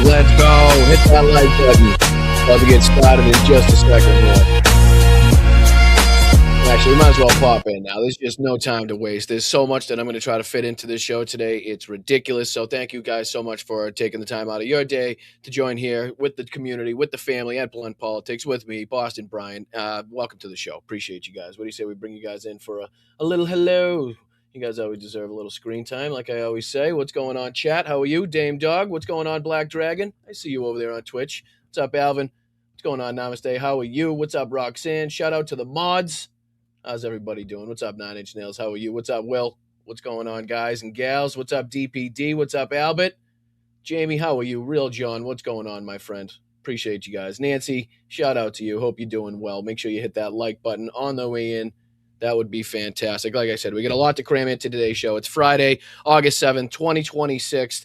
Let's go. Hit that like button. About to get started in just a second here. Actually, we might as well pop in now. There's just no time to waste. There's so much that I'm going to try to fit into this show today. It's ridiculous. So thank you guys so much for taking the time out of your day to join here with the community, with the family at Blunt Politics, with me, Boston Brian. Welcome to the show. Appreciate you guys. What do you say we bring you guys in for a little hello? You guys always deserve a little screen time, like I always say. What's going on, chat? How are you? Dame Dog. What's going on, Black Dragon? I see you over there on Twitch. What's up, Alvin? What's going on, Namaste? How are you? What's up, Roxanne? Shout out to the mods. How's everybody doing? What's up, 9 Inch Nails? How are you? What's up, Will? What's going on, guys and gals? What's up, DPD? What's up, Albert? Jamie, how are you? Real John, what's going on, my friend? Appreciate you guys. Nancy, shout out to you. Hope you're doing well. Make sure you hit that like button on the way in. That would be fantastic. Like I said, we got a lot to cram into today's show. It's Friday, August 7th, 2026.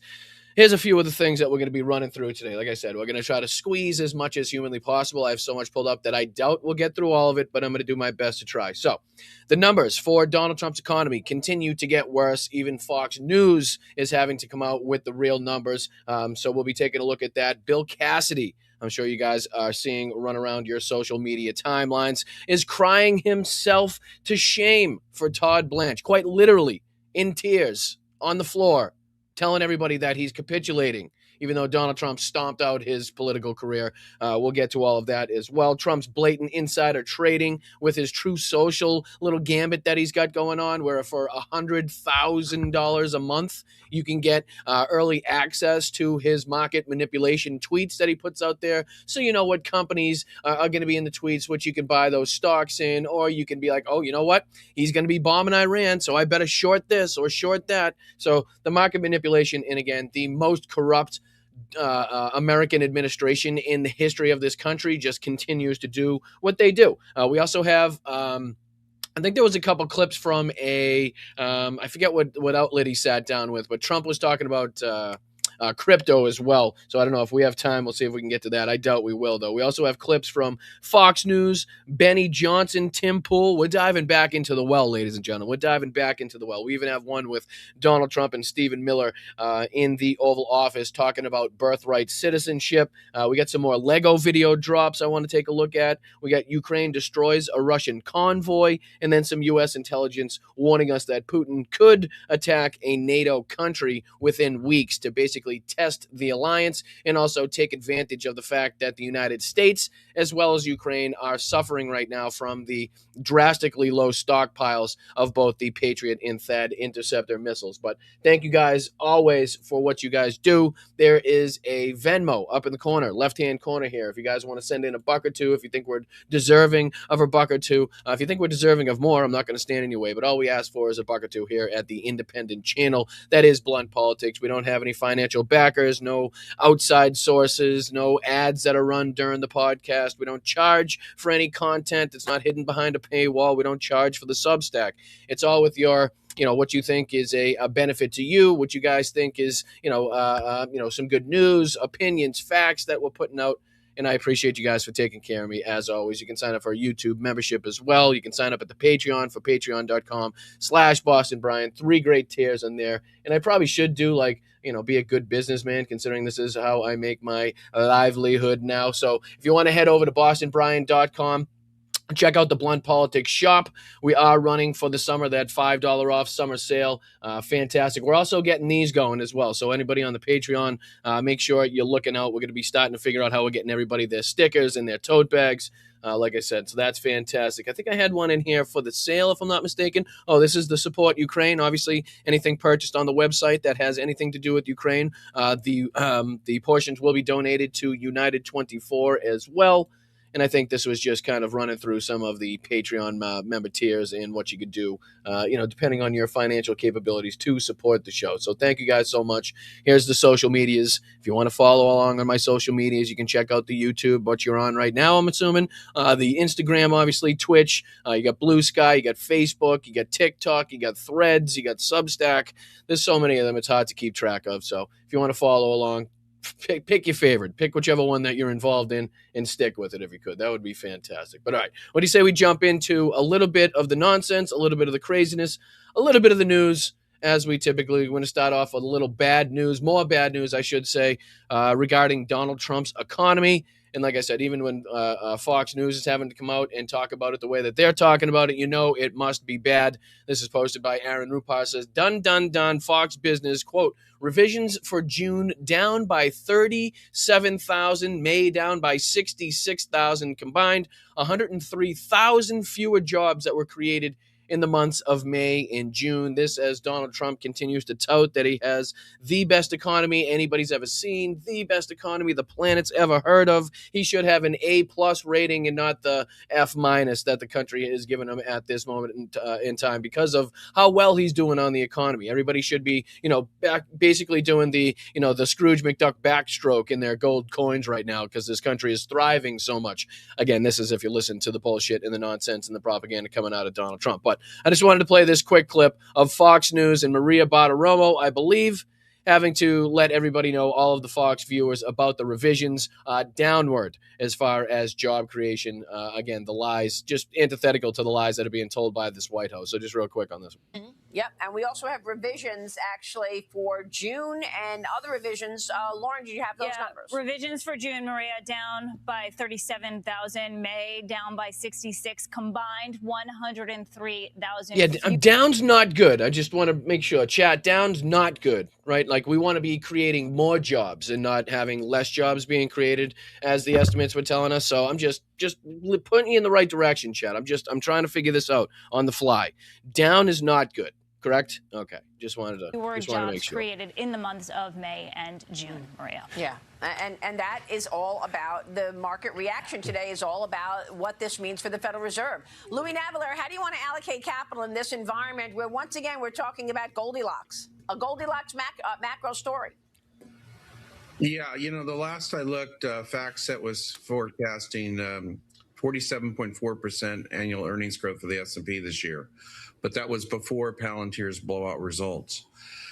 Here's a few of the things that we're going to be running through today. Like I said, we're going to try to squeeze as much as humanly possible. I have so much pulled up that I doubt we'll get through all of it, but I'm going to do my best to try. So the numbers for Donald Trump's economy continue to get worse. Even Fox News is having to come out with the real numbers. So we'll be taking a look at that. Bill Cassidy, I'm sure you guys are seeing run around your social media timelines, is crying himself to shame for Todd Blanche, quite literally in tears on the floor, telling everybody that he's capitulating, even though Donald Trump stomped out his political career. We'll get to all of that as well. Trump's blatant insider trading with his True Social little gambit that he's got going on, where for $100,000 a month, you can get early access to his market manipulation tweets that he puts out there. So you know what companies are going to be in the tweets, which you can buy those stocks in, or you can be like, oh, you know what? He's going to be bombing Iran, so I better short this or short that. So the market manipulation, and again, the most corrupt American administration in the history of this country, just continues to do what they do. We also have, I think there was a couple clips from I forget what outlet he sat down with, but Trump was talking about crypto as well. So I don't know if we have time. We'll see if we can get to that. I doubt we will, though. We also have clips from Fox News, Benny Johnson, Tim Pool. We're diving back into the well, ladies and gentlemen. We're diving back into the well. We even have one with Donald Trump and Stephen Miller in the Oval Office talking about birthright citizenship. We got some more Lego video drops I want to take a look at. We got Ukraine destroys a Russian convoy, and then some U.S. intelligence warning us that Putin could attack a NATO country within weeks to basically test the alliance and also take advantage of the fact that the United States as well as Ukraine are suffering right now from the drastically low stockpiles of both the Patriot and THAAD interceptor missiles. But thank you guys always for what you guys do. There is a Venmo up in the corner, left-hand corner here. If you guys want to send in a buck or two, if you think we're deserving of a buck or two, if you think we're deserving of more, I'm not going to stand in your way. But all we ask for is a buck or two here at the independent channel that is Blunt Politics. We don't have any financial backers, no outside sources, no ads that are run during the podcast. We don't charge for any content. It's not hidden behind a paywall. We don't charge for the Substack. It's all with your, what you think is a benefit to you, what you guys think is, some good news, opinions, facts that we're putting out. And I appreciate you guys for taking care of me, as always. You can sign up for a YouTube membership as well. You can sign up at the Patreon for patreon.com/Boston Brian. 3 great tiers in there. And I probably should do be a good businessman, considering this is how I make my livelihood now. So if you want to head over to bostonbrian.com, check out the Blunt Politics shop. We are running for the summer that $5 off summer sale. Fantastic. We're also getting these going as well. So anybody on the Patreon, make sure you're looking out. We're going to be starting to figure out how we're getting everybody their stickers and their tote bags. Like I said, so that's fantastic. I think I had one in here for the sale, if I'm not mistaken. Oh, this is the Support Ukraine. Obviously, anything purchased on the website that has anything to do with Ukraine, the portions will be donated to United 24 as well. And I think this was just kind of running through some of the Patreon member tiers and what you could do, depending on your financial capabilities to support the show. So thank you guys so much. Here's the social medias. If you want to follow along on my social medias, you can check out the YouTube, what you're on right now, I'm assuming. The Instagram, obviously, Twitch. You got Blue Sky, you got Facebook, you got TikTok, you got Threads, you got Substack. There's so many of them, it's hard to keep track of. So if you want to follow along, pick your favorite. Pick whichever one that you're involved in and stick with it if you could. That would be fantastic. But all right, what do you say we jump into a little bit of the nonsense, a little bit of the craziness, a little bit of the news, as we typically want to start off with a little bad news, more bad news, I should say, regarding Donald Trump's economy. And like I said, even when Fox News is having to come out and talk about it the way that they're talking about it, you know it must be bad. This is posted by Aaron Rupar. Says, done, done, done. Fox Business, quote, revisions for June down by 37,000, May down by 66,000 combined, 103,000 fewer jobs that were created in the months of May and June. This as Donald Trump continues to tout that he has the best economy anybody's ever seen, the best economy the planet's ever heard of. He should have an A+ rating and not the F- that the country is giving him at this moment in time because of how well he's doing on the economy. Everybody should be, basically doing the Scrooge McDuck backstroke in their gold coins right now because this country is thriving so much. Again, this is if you listen to the bullshit and the nonsense and the propaganda coming out of Donald Trump. But I just wanted to play this quick clip of Fox News and Maria Bartiromo, I believe, having to let everybody know, all of the Fox viewers, about the revisions downward as far as job creation. Again, the lies, just antithetical to the lies that are being told by this White House. So just real quick on this one. Yep, and we also have revisions actually for June and other revisions. Lauren, do you have those numbers? Revisions for June, Maria, down by 37,000. May down by 66. Combined 103,000. Yeah, down's not good. I just want to make sure, chat, down's not good, right? Like, we want to be creating more jobs and not having less jobs being created, as the estimates were telling us. So I'm just putting you in the right direction, chat. I'm trying to figure this out on the fly. Down is not good. Correct? Okay. Just wanted to make sure. Created in the months of May and June, Maria. Yeah. And that is all about the market reaction today, is all about what this means for the Federal Reserve. Louis Navellier, how do you want to allocate capital in this environment where, once again, we're talking about Goldilocks, a Goldilocks macro story? Yeah, the last I looked, FactSet was forecasting 47.4% annual earnings growth for the S&P this year. But that was before Palantir's blowout results.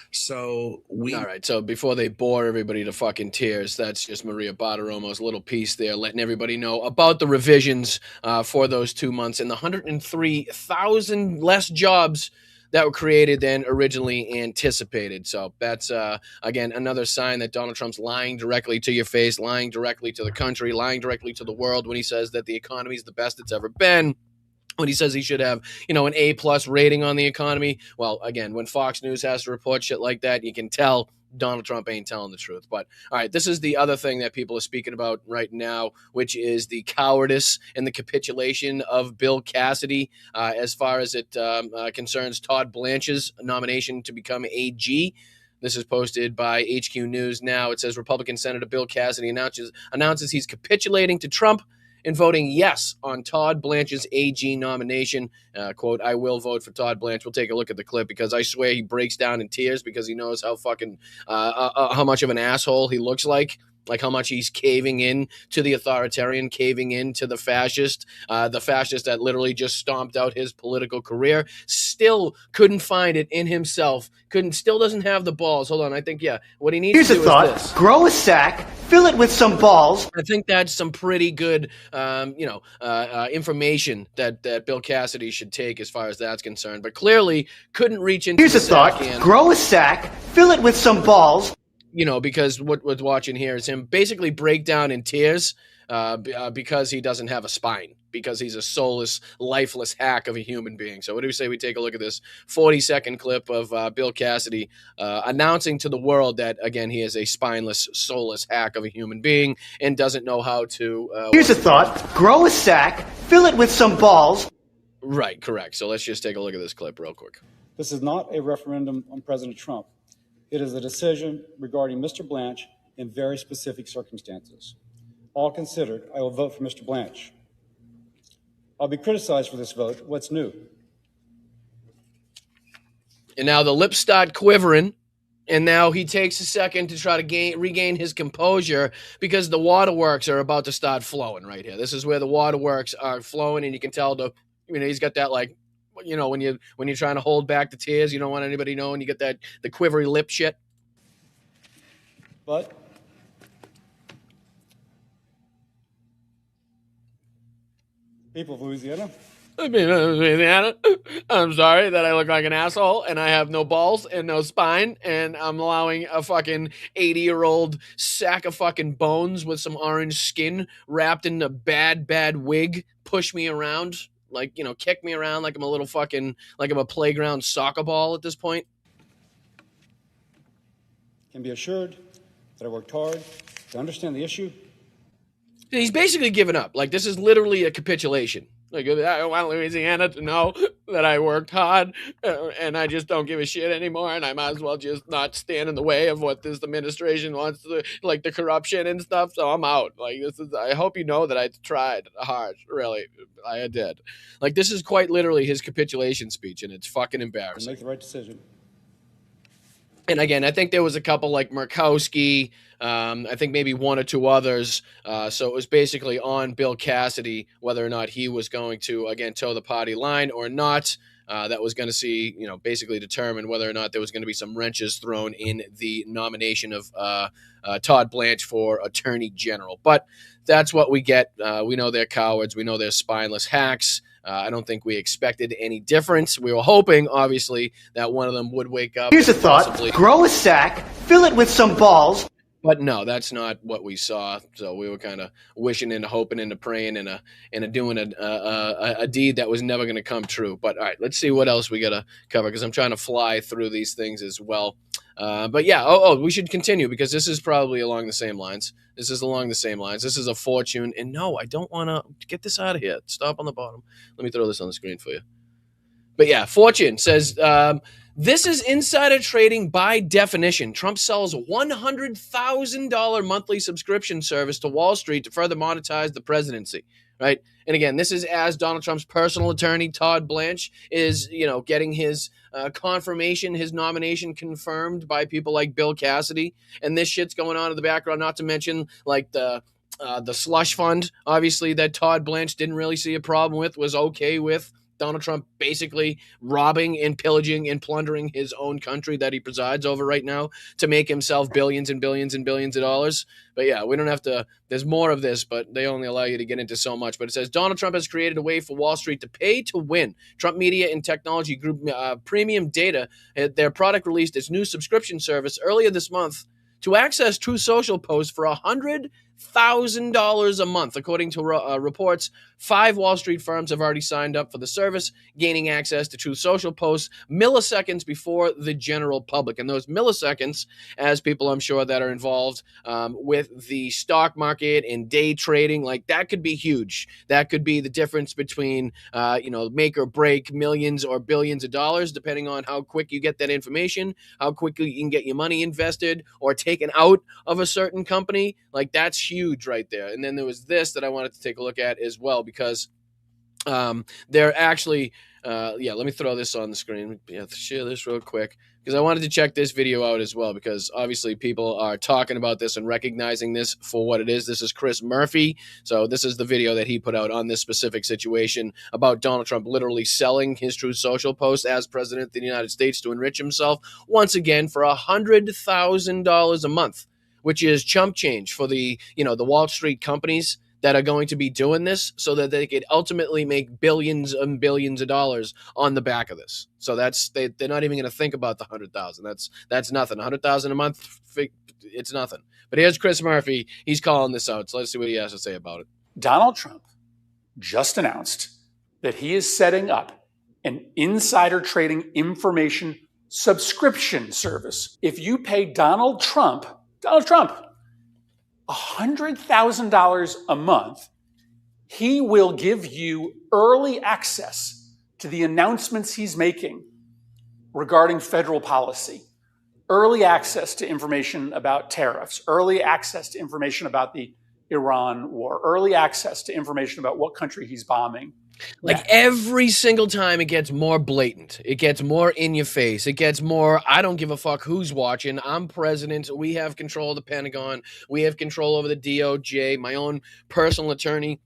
So all right. So before they bore everybody to fucking tears, that's just Maria Bartiromo's little piece there, letting everybody know about the revisions for those 2 months and the 103,000 less jobs that were created than originally anticipated. So that's, again, another sign that Donald Trump's lying directly to your face, lying directly to the country, lying directly to the world when he says that the economy is the best it's ever been. When he says he should have, an A+ rating on the economy. Well, again, when Fox News has to report shit like that, you can tell Donald Trump ain't telling the truth. But, all right, this is the other thing that people are speaking about right now, which is the cowardice and the capitulation of Bill Cassidy as far as it concerns Todd Blanche's nomination to become AG. This is posted by HQ News now. It says Republican Senator Bill Cassidy announces he's capitulating to Trump in voting yes on Todd Blanche's AG nomination. Quote, I will vote for Todd Blanche. We'll take a look at the clip because I swear he breaks down in tears because he knows how fucking, how much of an asshole he looks like how much he's caving in to the authoritarian, caving in to the fascist that literally just stomped out his political career, still couldn't find it in himself, still doesn't have the balls. Hold on, I think, what he needs to do is this. Grow a sack, fill it with some balls. I think that's some pretty good, information that Bill Cassidy should take as far as that's concerned, but clearly couldn't reach into Here's a thought, grow a sack, fill it with some balls. Because what we're watching here is him basically break down in tears because he doesn't have a spine, because he's a soulless, lifeless hack of a human being. So what do we say we take a look at this 40-second clip of Bill Cassidy announcing to the world that, again, he is a spineless, soulless hack of a human being and doesn't know how to... Here's a thought, grow a sack, fill it with some balls. Right, correct. So let's just take a look at this clip real quick. This is not a referendum on President Trump. It is a decision regarding Mr. Blanche in very specific circumstances. All considered, I will vote for Mr. Blanche. I'll be criticized for this vote. What's new? And now the lips start quivering, and now he takes a second to try to regain his composure because the waterworks are about to start flowing right here. This is where the waterworks are flowing, and you can tell he's got that, like, when you're trying to hold back the tears, you don't want anybody knowing, you get the quivery lip shit. But people of Louisiana, Louisiana. I'm sorry that I look like an asshole and I have no balls and no spine, and I'm allowing a fucking 80-year-old sack of fucking bones with some orange skin wrapped in a bad wig push me around, like, kick me around like I'm a little fucking, like I'm a playground soccer ball at this point. Can be assured that I worked hard to understand the issue. He's basically given up. Like, this is literally a capitulation. Like, I want Louisiana to know that I worked hard and I just don't give a shit anymore, and I might as well just not stand in the way of what this administration wants to, like the corruption and stuff. So I'm out. Like, I hope you know that I tried hard. Really, I did. Like, this is quite literally his capitulation speech, and it's fucking embarrassing. Make the right decision. And again, I think there was a couple like Murkowski, I think maybe one or two others. So it was basically on Bill Cassidy whether or not he was going to, again, toe the party line or not. That was going to see, basically determine whether or not there was going to be some wrenches thrown in the nomination of Todd Blanche for Attorney General. But that's what we get. We know they're cowards. We know they're spineless hacks. I don't think we expected any difference. We were hoping, obviously, that one of them would wake up. Here's a thought. Grow a sack, fill it with some balls. But no, that's not what we saw. So we were kind of wishing and hoping and praying and doing a deed that was never going to come true. But all right, let's see what else we got to cover, because I'm trying to fly through these things as well. But yeah, we should continue, because this is probably along the same lines. This is a fortune. And no, I don't want to get this out of here. Stop on the bottom. Let me throw this on the screen for you. But yeah, Fortune says, this is insider trading by definition. Trump sells $100,000 monthly subscription service to Wall Street to further monetize the presidency, right? And again, this is as Donald Trump's personal attorney, Todd Blanche, is, getting his confirmation, his nomination confirmed by people like Bill Cassidy. And this shit's going on in the background, not to mention like the slush fund, obviously, that Todd Blanche didn't really see a problem with, was okay with. Donald Trump basically robbing and pillaging and plundering his own country that he presides over right now to make himself billions and billions and billions of dollars. But yeah, we don't have to, there's more of this, but they only allow you to get into so much. But it says Donald Trump has created a way for Wall Street to pay to win. Trump Media and Technology Group Premium Data, their product released its new subscription service earlier this month to access Truth Social posts for $100,000 a month. According to reports, 5 Wall Street firms have already signed up for the service, gaining access to Truth Social posts milliseconds before the general public. And those milliseconds, as people I'm sure that are involved with the stock market and day trading, like that could be huge. That could be the difference between, make or break millions or billions of dollars, depending on how quick you get that information, how quickly you can get your money invested or taken out of a certain company. Like, that's huge right there. And then there was this that I wanted to take a look at as well, because they're actually, let me throw this on the screen. Share this real quick, because I wanted to check this video out as well, because obviously people are talking about this and recognizing this for what it is. This is Chris Murphy. So this is the video that he put out on this specific situation about Donald Trump literally selling his Truth Social post as president of the United States to enrich himself once again for $100,000 a month, which is chump change for the Wall Street companies that are going to be doing this, so that they could ultimately make billions and billions of dollars on the back of this. So they're not even going to think about the 100,000. That's nothing. 100,000 a month, it's nothing. But here's Chris Murphy. He's calling this out. So let's see what he has to say about it. Donald Trump just announced that he is setting up an insider trading information subscription service. If you pay Donald Trump, $100,000 a month, he will give you early access to the announcements he's making regarding federal policy, early access to information about tariffs, early access to information about the Iran war, early access to information about what country he's bombing. Like every single time it gets more blatant, it gets more in your face, it gets more, I don't give a fuck who's watching, I'm president, we have control of the Pentagon, we have control over the DOJ, my own personal attorney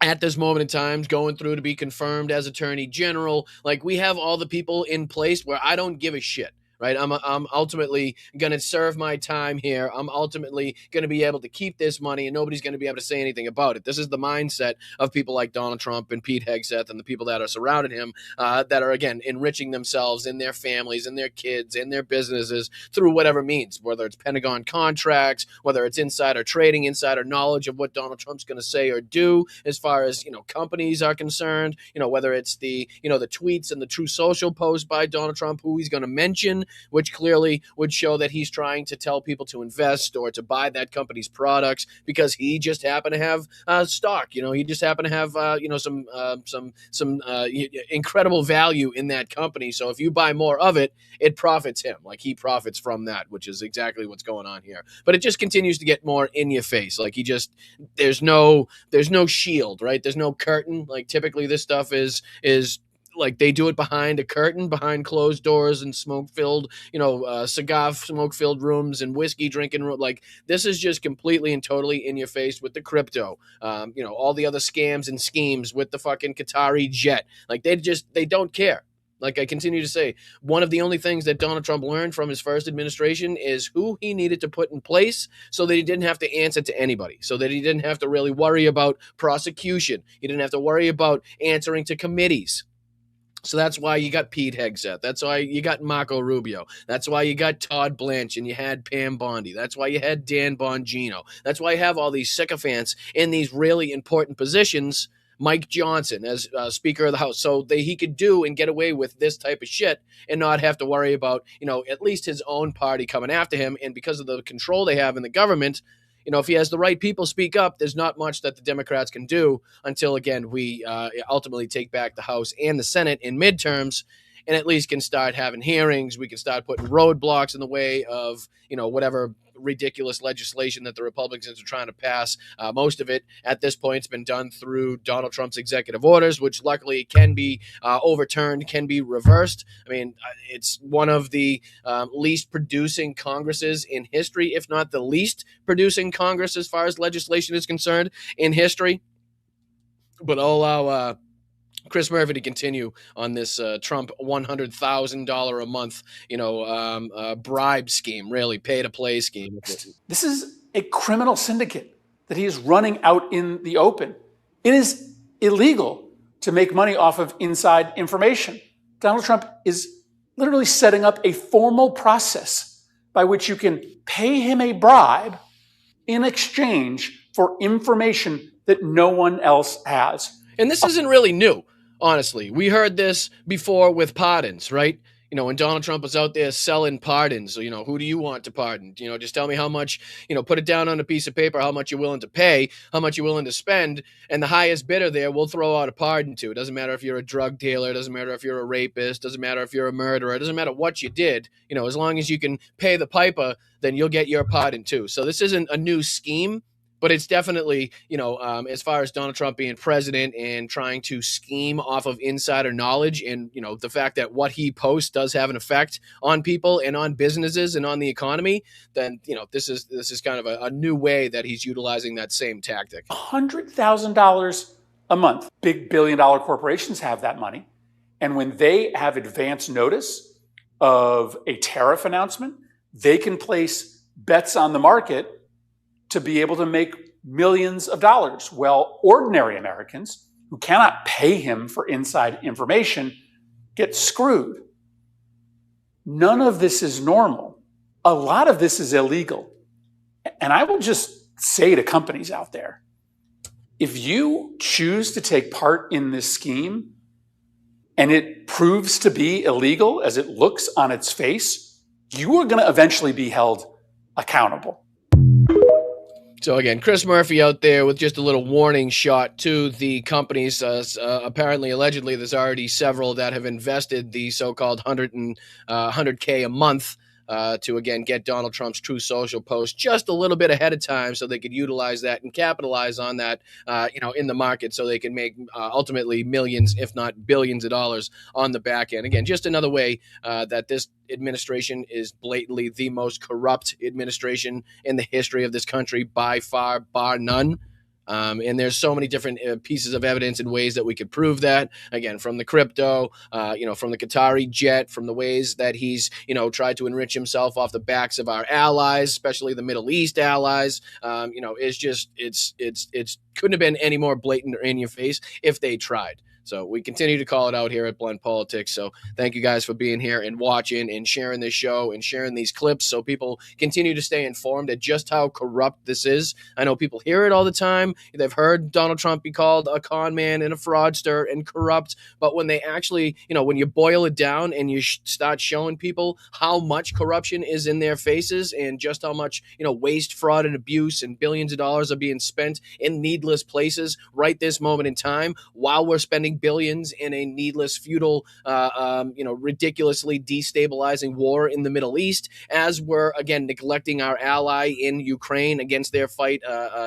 at this moment in time going through to be confirmed as Attorney General. Like, we have all the people in place where I don't give a shit. right? I'm ultimately going to serve my time here. I'm ultimately going to be able to keep this money, and nobody's going to be able to say anything about it. This is the mindset of people like Donald Trump and Pete Hegseth and the people that are surrounding him, that are, again, enriching themselves and their families and their kids and their businesses through whatever means, whether it's Pentagon contracts, whether it's insider trading, insider knowledge of what Donald Trump's going to say or do as far as, companies are concerned, whether it's the tweets and the True Social post by Donald Trump, who he's going to mention, which clearly would show that he's trying to tell people to invest or to buy that company's products because he just happened to have stock. He just happened to have some incredible value in that company. So if you buy more of it, it profits him. Like, he profits from that, which is exactly what's going on here. But it just continues to get more in your face. Like, there's no shield, right? There's no curtain. Like, typically this stuff is like they do it behind a curtain, behind closed doors and smoke-filled, cigar smoke-filled rooms and whiskey drinking room. Like, this is just completely and totally in your face with the crypto, all the other scams and schemes with the fucking Qatari jet. Like, they don't care. Like I continue to say, one of the only things that Donald Trump learned from his first administration is who he needed to put in place so that he didn't have to answer to anybody, so that he didn't have to really worry about prosecution. He didn't have to worry about answering to committees. So that's why you got Pete Hegseth. That's why you got Marco Rubio. That's why you got Todd Blanche and you had Pam Bondi. That's why you had Dan Bongino. That's why you have all these sycophants in these really important positions. Mike Johnson as Speaker of the House, so that he could do and get away with this type of shit and not have to worry about, at least his own party coming after him. And because of the control they have in the government, if he has the right people speak up, there's not much that the Democrats can do until, again, we ultimately take back the House and the Senate in midterms and at least can start having hearings. We can start putting roadblocks in the way of, whatever ridiculous legislation that the Republicans are trying to pass. Most of it at this point has been done through Donald Trump's executive orders, which luckily can be overturned, can be reversed. I mean, it's one of the least producing Congresses in history, if not the least producing Congress as far as legislation is concerned in history. But I'll allow Chris Murphy to continue on this Trump $100,000 a month, bribe scheme, really pay-to-play scheme. This is a criminal syndicate that he is running out in the open. It is illegal to make money off of inside information. Donald Trump is literally setting up a formal process by which you can pay him a bribe in exchange for information that no one else has. And this isn't really new. Honestly, we heard this before with pardons, right? When Donald Trump was out there selling pardons, who do you want to pardon? Just tell me how much, put it down on a piece of paper, how much you're willing to pay, how much you're willing to spend, and the highest bidder there will throw out a pardon to. It doesn't matter if you're a drug dealer, it doesn't matter if you're a rapist, doesn't matter if you're a murderer, it doesn't matter what you did. As long as you can pay the piper, then you'll get your pardon too. So this isn't a new scheme. But it's definitely, as far as Donald Trump being president and trying to scheme off of insider knowledge and, the fact that what he posts does have an effect on people and on businesses and on the economy, then, this is kind of a new way that he's utilizing that same tactic. $100,000 a month. Big billion-dollar corporations have that money. And when they have advance notice of a tariff announcement, they can place bets on the market to be able to make millions of dollars. Well, ordinary Americans who cannot pay him for inside information get screwed. None of this is normal. A lot of this is illegal. And I will just say to companies out there, if you choose to take part in this scheme and it proves to be illegal as it looks on its face, you are going to eventually be held accountable. So again, Chris Murphy out there with just a little warning shot to the companies. Apparently, allegedly, there's already several that have invested the so-called $100K a month to, again, get Donald Trump's True Social post just a little bit ahead of time so they could utilize that and capitalize on that, in the market so they can make ultimately millions, if not billions of dollars on the back end. Again, just another way that this administration is blatantly the most corrupt administration in the history of this country by far, bar none. And there's so many different pieces of evidence and ways that we could prove that. Again, from the crypto, from the Qatari jet, from the ways that he's, tried to enrich himself off the backs of our allies, especially the Middle East allies. It's couldn't have been any more blatant or in your face if they tried. So we continue to call it out here at Blunt Politics. So thank you guys for being here and watching and sharing this show and sharing these clips so people continue to stay informed at just how corrupt this is. I know people hear it all the time. They've heard Donald Trump be called a con man and a fraudster and corrupt. But when they actually, when you boil it down and you start showing people how much corruption is in their faces and just how much, waste, fraud, and abuse and billions of dollars are being spent in needless places right this moment in time while we're spending billions in a needless, futile, ridiculously destabilizing war in the Middle East, as we're again neglecting our ally in Ukraine against their fight,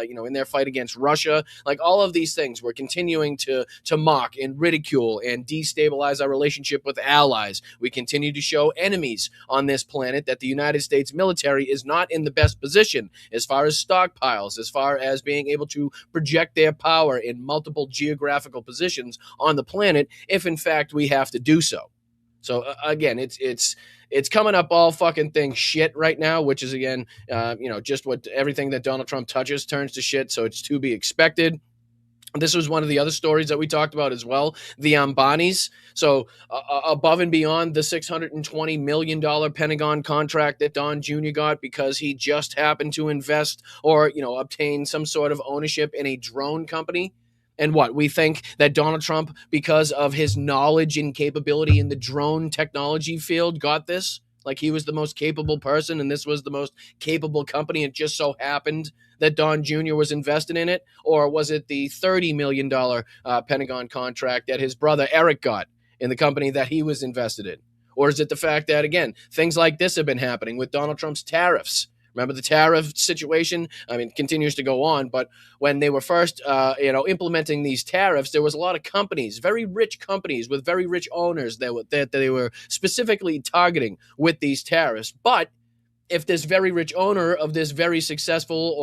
in their fight against Russia. Like all of these things, we're continuing to mock and ridicule and destabilize our relationship with allies. We continue to show enemies on this planet that the United States military is not in the best position as far as stockpiles, as far as being able to project their power in multiple geographical positions on the planet, if in fact we have to do so. So again, it's coming up all fucking thing shit right now, which is again, just what everything that Donald Trump touches turns to shit. So it's to be expected. This was one of the other stories that we talked about as well, the Ambanis. So above and beyond the $620 million Pentagon contract that Don Jr. got because he just happened to invest or, obtain some sort of ownership in a drone company. And what, we think that Donald Trump, because of his knowledge and capability in the drone technology field, got this? Like he was the most capable person and this was the most capable company. It just so happened that Don Jr. was invested in it? Or was it the $30 million Pentagon contract that his brother Eric got in the company that he was invested in? Or is it the fact that, again, things like this have been happening with Donald Trump's tariffs? Remember the tariff situation? I mean, it continues to go on, but when they were first, implementing these tariffs, there was a lot of companies, very rich companies with very rich owners that they were specifically targeting with these tariffs. But if this very rich owner of this very successful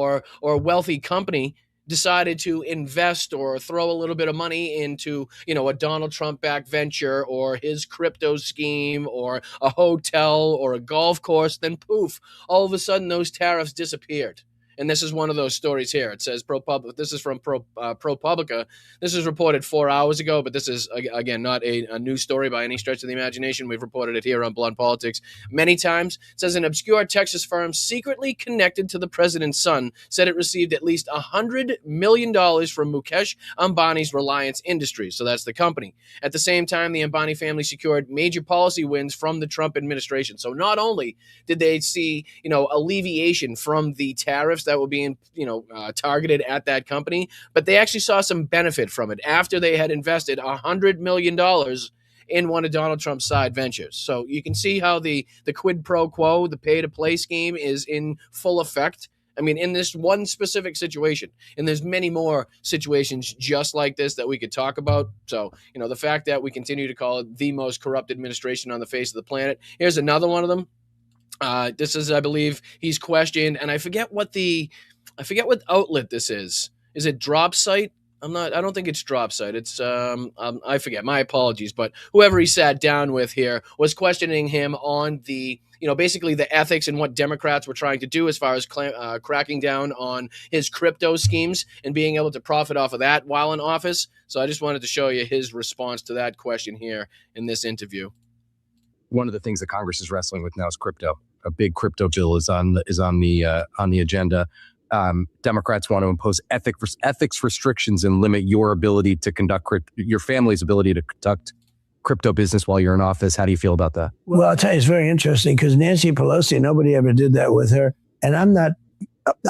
or wealthy company decided to invest or throw a little bit of money into, a Donald Trump-backed venture or his crypto scheme or a hotel or a golf course, then poof, all of a sudden those tariffs disappeared. And this is one of those stories here. It says this is from ProPublica. This is reported 4 hours ago, but this is, again, not a news story by any stretch of the imagination. We've reported it here on Blunt Politics many times. It says an obscure Texas firm secretly connected to the president's son said it received at least $100 million from Mukesh Ambani's Reliance Industries. So that's the company. At the same time, the Ambani family secured major policy wins from the Trump administration. So not only did they see, alleviation from the tariffs that were being, targeted at that company, but they actually saw some benefit from it after they had invested $100 million in one of Donald Trump's side ventures. So you can see how the quid pro quo, the pay-to-play scheme is in full effect. I mean, in this one specific situation, and there's many more situations just like this that we could talk about. So, the fact that we continue to call it the most corrupt administration on the face of the planet. Here's another one of them. This is, I believe, he's questioned, and I forget what outlet this is. Is it Drop Site? I don't think it's Drop Site. It's, I forget. My apologies. But whoever he sat down with here was questioning him on the, basically the ethics and what Democrats were trying to do as far as cracking down on his crypto schemes and being able to profit off of that while in office. So I just wanted to show you his response to that question here in this interview. One of the things that Congress is wrestling with now is crypto. A big crypto bill is on the agenda. Democrats want to impose ethics restrictions and limit your ability to conduct your family's ability to conduct crypto business while you're in office. How do you feel about that? Well, I'll tell you, it's very interesting because Nancy Pelosi, nobody ever did that with her, and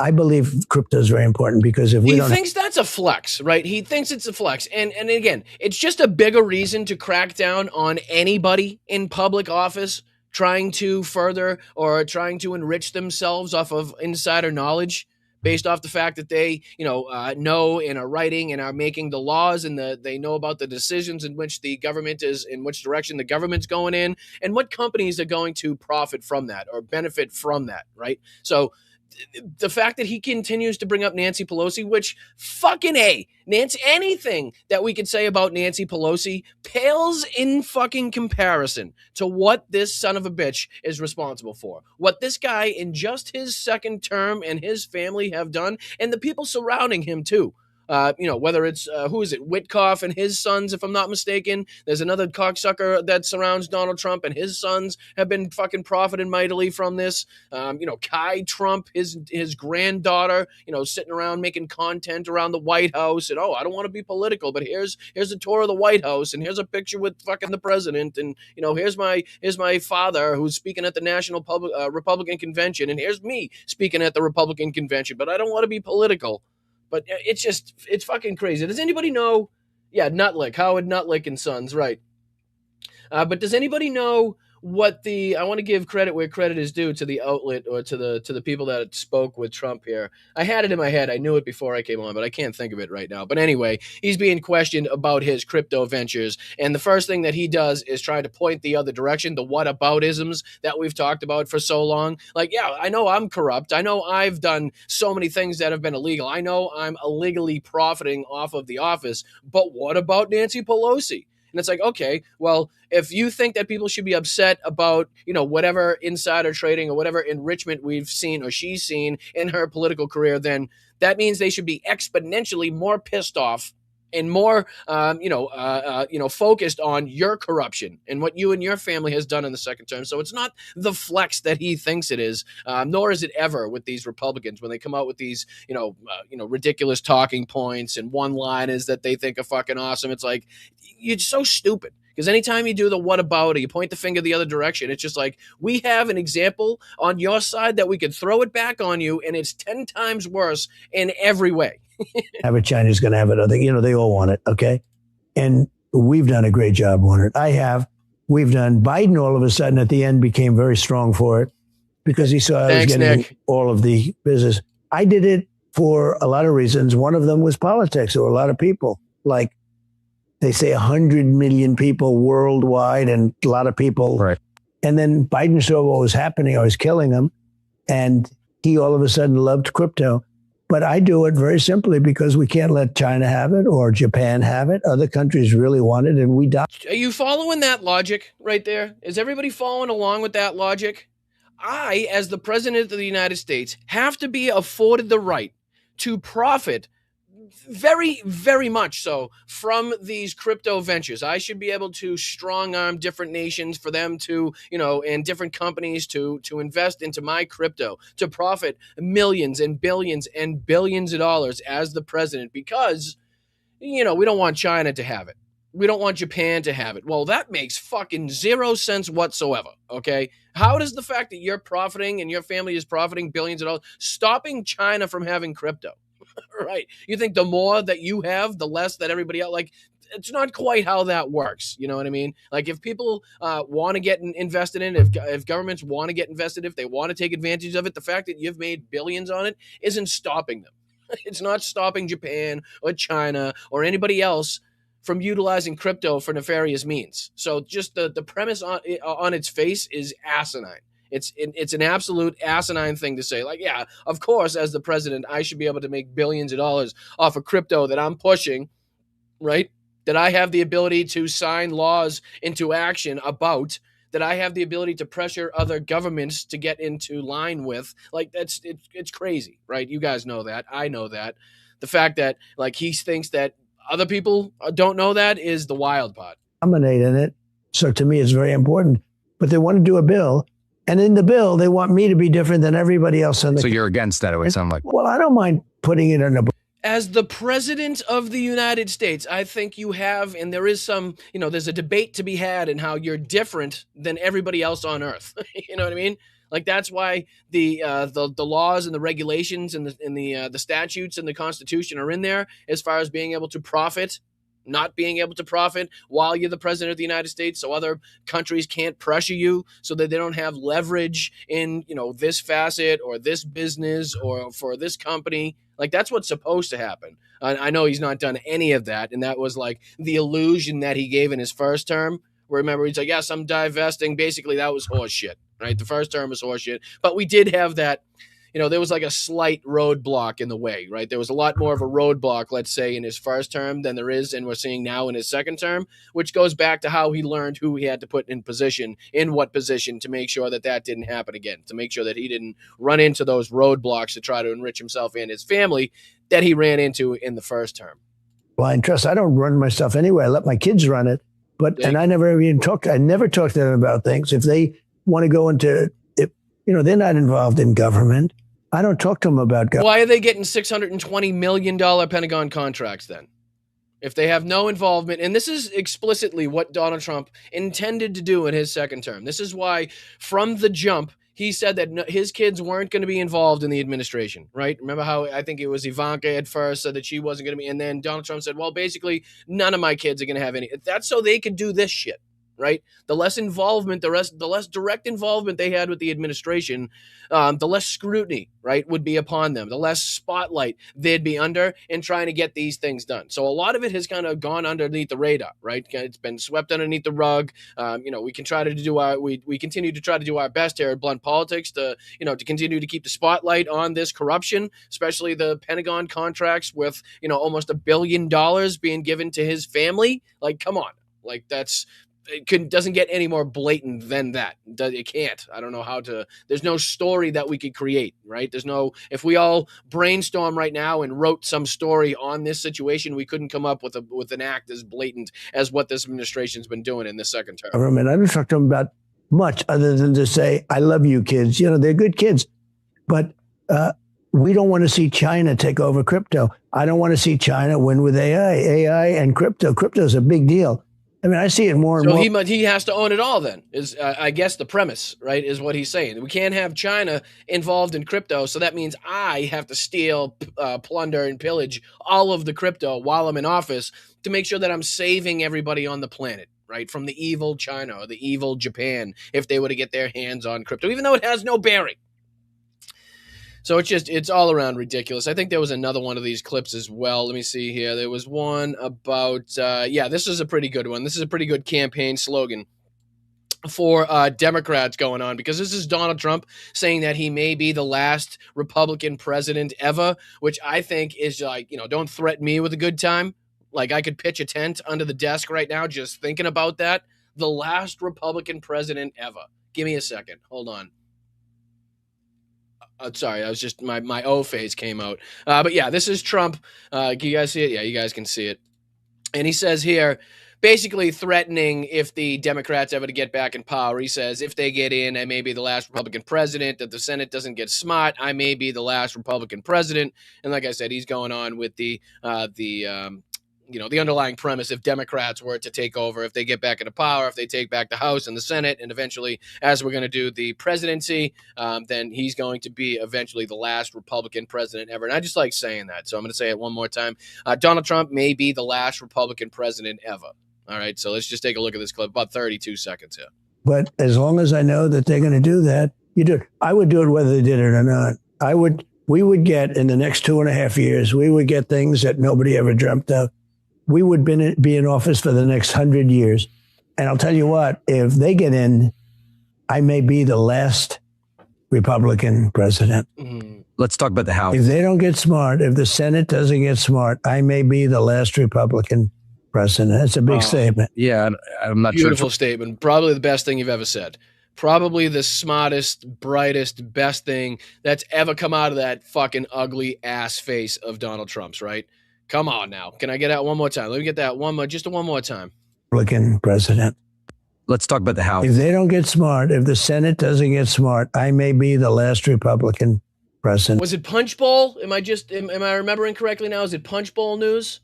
I believe crypto is very important because if we don't... He thinks that's a flex, right? He thinks it's a flex. And again, it's just a bigger reason to crack down on anybody in public office trying to further or trying to enrich themselves off of insider knowledge based off the fact that they, know and are writing and are making the laws and they know about the decisions in which the government is, in which direction the government's going in and what companies are going to profit from that or benefit from that, right? So the fact that he continues to bring up Nancy Pelosi, which fucking anything that we could say about Nancy Pelosi pales in fucking comparison to what this son of a bitch is responsible for. What this guy in just his second term and his family have done, and the people surrounding him too. Whether it's, who is it, Witkoff and his sons, if I'm not mistaken. There's another cocksucker that surrounds Donald Trump, and his sons have been fucking profiting mightily from this. Kai Trump, his granddaughter, sitting around making content around the White House. And, I don't want to be political, but here's a tour of the White House, and here's a picture with fucking the president. And, here's my father who's speaking at the National Republican Convention, and here's me speaking at the Republican Convention. But I don't want to be political. But it's fucking crazy. Does anybody know? Yeah, Nutlick, Howard Nutlick and Sons, right. But does anybody know what I want to give credit where credit is due to the outlet or to the people that spoke with Trump here. I had it in my head. I knew it before I came on, but I can't think of it right now. But anyway, he's being questioned about his crypto ventures. And the first thing that he does is try to point the other direction, the whataboutisms that we've talked about for so long. Like, yeah, I know I'm corrupt. I know I've done so many things that have been illegal. I know I'm illegally profiting off of the office. But what about Nancy Pelosi? And it's like, okay, well, if you think that people should be upset about, whatever insider trading or whatever enrichment we've seen or she's seen in her political career, then that means they should be exponentially more pissed off and more, focused on your corruption and what you and your family has done in the second term. So it's not the flex that he thinks it is, nor is it ever with these Republicans when they come out with these, ridiculous talking points and one-liners that they think are fucking awesome. It's like, you're so stupid. Because anytime you do the what about or you point the finger the other direction, it's just like, we have an example on your side that we could throw it back on you, and it's 10 times worse in every way. Have it, China's going to have it. They all want it, okay? And we've done a great job on it. We've done. Biden all of a sudden at the end became very strong for it because he saw I was getting Nick. All of the business. I did it for a lot of reasons. One of them was politics. There were a lot of people, like they say 100 million people worldwide and a lot of people. Right. And then Biden saw what was happening. I was killing him. And he all of a sudden loved crypto. But I do it very simply because we can't let China have it or Japan have it. Other countries really want it, and we die. Are you following that logic right there? Is everybody following along with that logic? I, as the president of the United States, have to be afforded the right to profit very, very much so from these crypto ventures. I should be able to strong arm different nations for them to, and different companies to invest into my crypto, to profit millions and billions of dollars as the president, because, we don't want China to have it. We don't want Japan to have it. Well, that makes fucking 0 sense whatsoever, okay? How does the fact that you're profiting and your family is profiting billions of dollars stopping China from having crypto? Right. You think the more that you have, the less that everybody else, like, it's not quite how that works. You know what I mean? Like, if people want to get invested in, if governments want to get invested, if they want to take advantage of it, the fact that you've made billions on it isn't stopping them. It's not stopping Japan or China or anybody else from utilizing crypto for nefarious means. So just the premise on its face is asinine. It's an absolute asinine thing to say. Like, yeah, of course, as the president, I should be able to make billions of dollars off of crypto that I'm pushing, right? That I have the ability to sign laws into action about, that I have the ability to pressure other governments to get into line with. Like, it's crazy, right? You guys know that. I know that. The fact that, like, he thinks that other people don't know that is the wild part. Dominate in it. So to me, it's very important. But they want to do a bill. And in the bill, they want me to be different than everybody else. So you're against that, it would sound like. Well, I don't mind putting it in a book. As the president of the United States, I think you have, and there is some, there's a debate to be had in how you're different than everybody else on earth. You know what I mean? Like, that's why the laws and the regulations and the statutes and the Constitution are in there as far as being able to profit, not being able to profit while you're the president of the United States, so other countries can't pressure you, so that they don't have leverage in, this facet or this business or for this company. Like, that's what's supposed to happen. I know he's not done any of that, and that was like the illusion that he gave in his first term. Remember, he's like, yes, I'm divesting. Basically, that was horse shit, right? The first term was horse shit. But we did have that, there was like a slight roadblock in the way, right? There was a lot more of a roadblock, let's say, in his first term than there is, and we're seeing now in his second term, which goes back to how he learned who he had to put in what position to make sure that that didn't happen again, to make sure that he didn't run into those roadblocks to try to enrich himself and his family that he ran into in the first term. Well, and trust, I don't run my stuff anyway. I let my kids run it. And I never talk to them about things. If they want to go into, they're not involved in government. I don't talk to them about government. Why are they getting $620 million Pentagon contracts then? If they have no involvement, and this is explicitly what Donald Trump intended to do in his second term. This is why, from the jump, he said that his kids weren't going to be involved in the administration, right? Remember how I think it was Ivanka at first said that she wasn't going to be, and then Donald Trump said, well, basically, none of my kids are going to have any. That's so they could do this shit, right? The less involvement, the less direct involvement they had with the administration, the less scrutiny, right, would be upon them, the less spotlight they'd be under in trying to get these things done. So a lot of it has kind of gone underneath the radar, right? It's been swept underneath the rug. We can try to do we continue to try to do our best here at Blunt Politics to continue to keep the spotlight on this corruption, especially the Pentagon contracts with, almost $1 billion being given to his family. Like, come on, like doesn't get any more blatant than that. It can't. I don't know how to. There's no story that we could create, right? If we all brainstorm right now and wrote some story on this situation, we couldn't come up with an act as blatant as what this administration's been doing in this second term. I mean, I don't talk to them about much other than to say, I love you kids. They're good kids, but we don't want to see China take over crypto. I don't want to see China win with AI and crypto. Crypto is a big deal. I mean, I see it more and more. So he has to own it all then, is I guess the premise, right, is what he's saying. We can't have China involved in crypto, so that means I have to steal, plunder, and pillage all of the crypto while I'm in office to make sure that I'm saving everybody on the planet, right, from the evil China or the evil Japan if they were to get their hands on crypto, even though it has no bearing. So it's all around ridiculous. I think there was another one of these clips as well. Let me see here. There was one about, this is a pretty good one. This is a pretty good campaign slogan for Democrats going on, because this is Donald Trump saying that he may be the last Republican president ever, which I think is like, don't threaten me with a good time. Like, I could pitch a tent under the desk right now just thinking about that. The last Republican president ever. Give me a second. Hold on. Sorry, I was just my O phase came out. But yeah, this is Trump. Can you guys see it? Yeah, you guys can see it. And he says here, basically threatening if the Democrats ever to get back in power. He says, if they get in, I may be the last Republican president. If the Senate doesn't get smart, I may be the last Republican president. And like I said, he's going on with the underlying premise, if Democrats were to take over, if they get back into power, if they take back the House and the Senate, and eventually, as we're going to do the presidency, then he's going to be eventually the last Republican president ever. And I just like saying that, so I'm going to say it one more time. Donald Trump may be the last Republican president ever. All right, so let's just take a look at this clip, about 32 seconds here. But as long as I know that they're going to do that, you do it. I would do it whether they did it or not. We would get, in the next 2.5 years, we would get things that nobody ever dreamt of. We would be in office for the next 100 years. And I'll tell you what, if they get in, I may be the last Republican president. Let's talk about the House. If they don't get smart, if the Senate doesn't get smart, I may be the last Republican president. That's a big statement. Yeah, I'm not Beautiful sure. statement. Probably the best thing you've ever said. Probably the smartest, brightest, best thing that's ever come out of that fucking ugly ass face of Donald Trump's, right? Come on now. Can I get that one more time? Let me get that one more time. Republican president. Let's talk about the House. If they don't get smart, if the Senate doesn't get smart, I may be the last Republican president. Was it Punch Bowl? Am I remembering correctly now? Is it Punch Bowl news?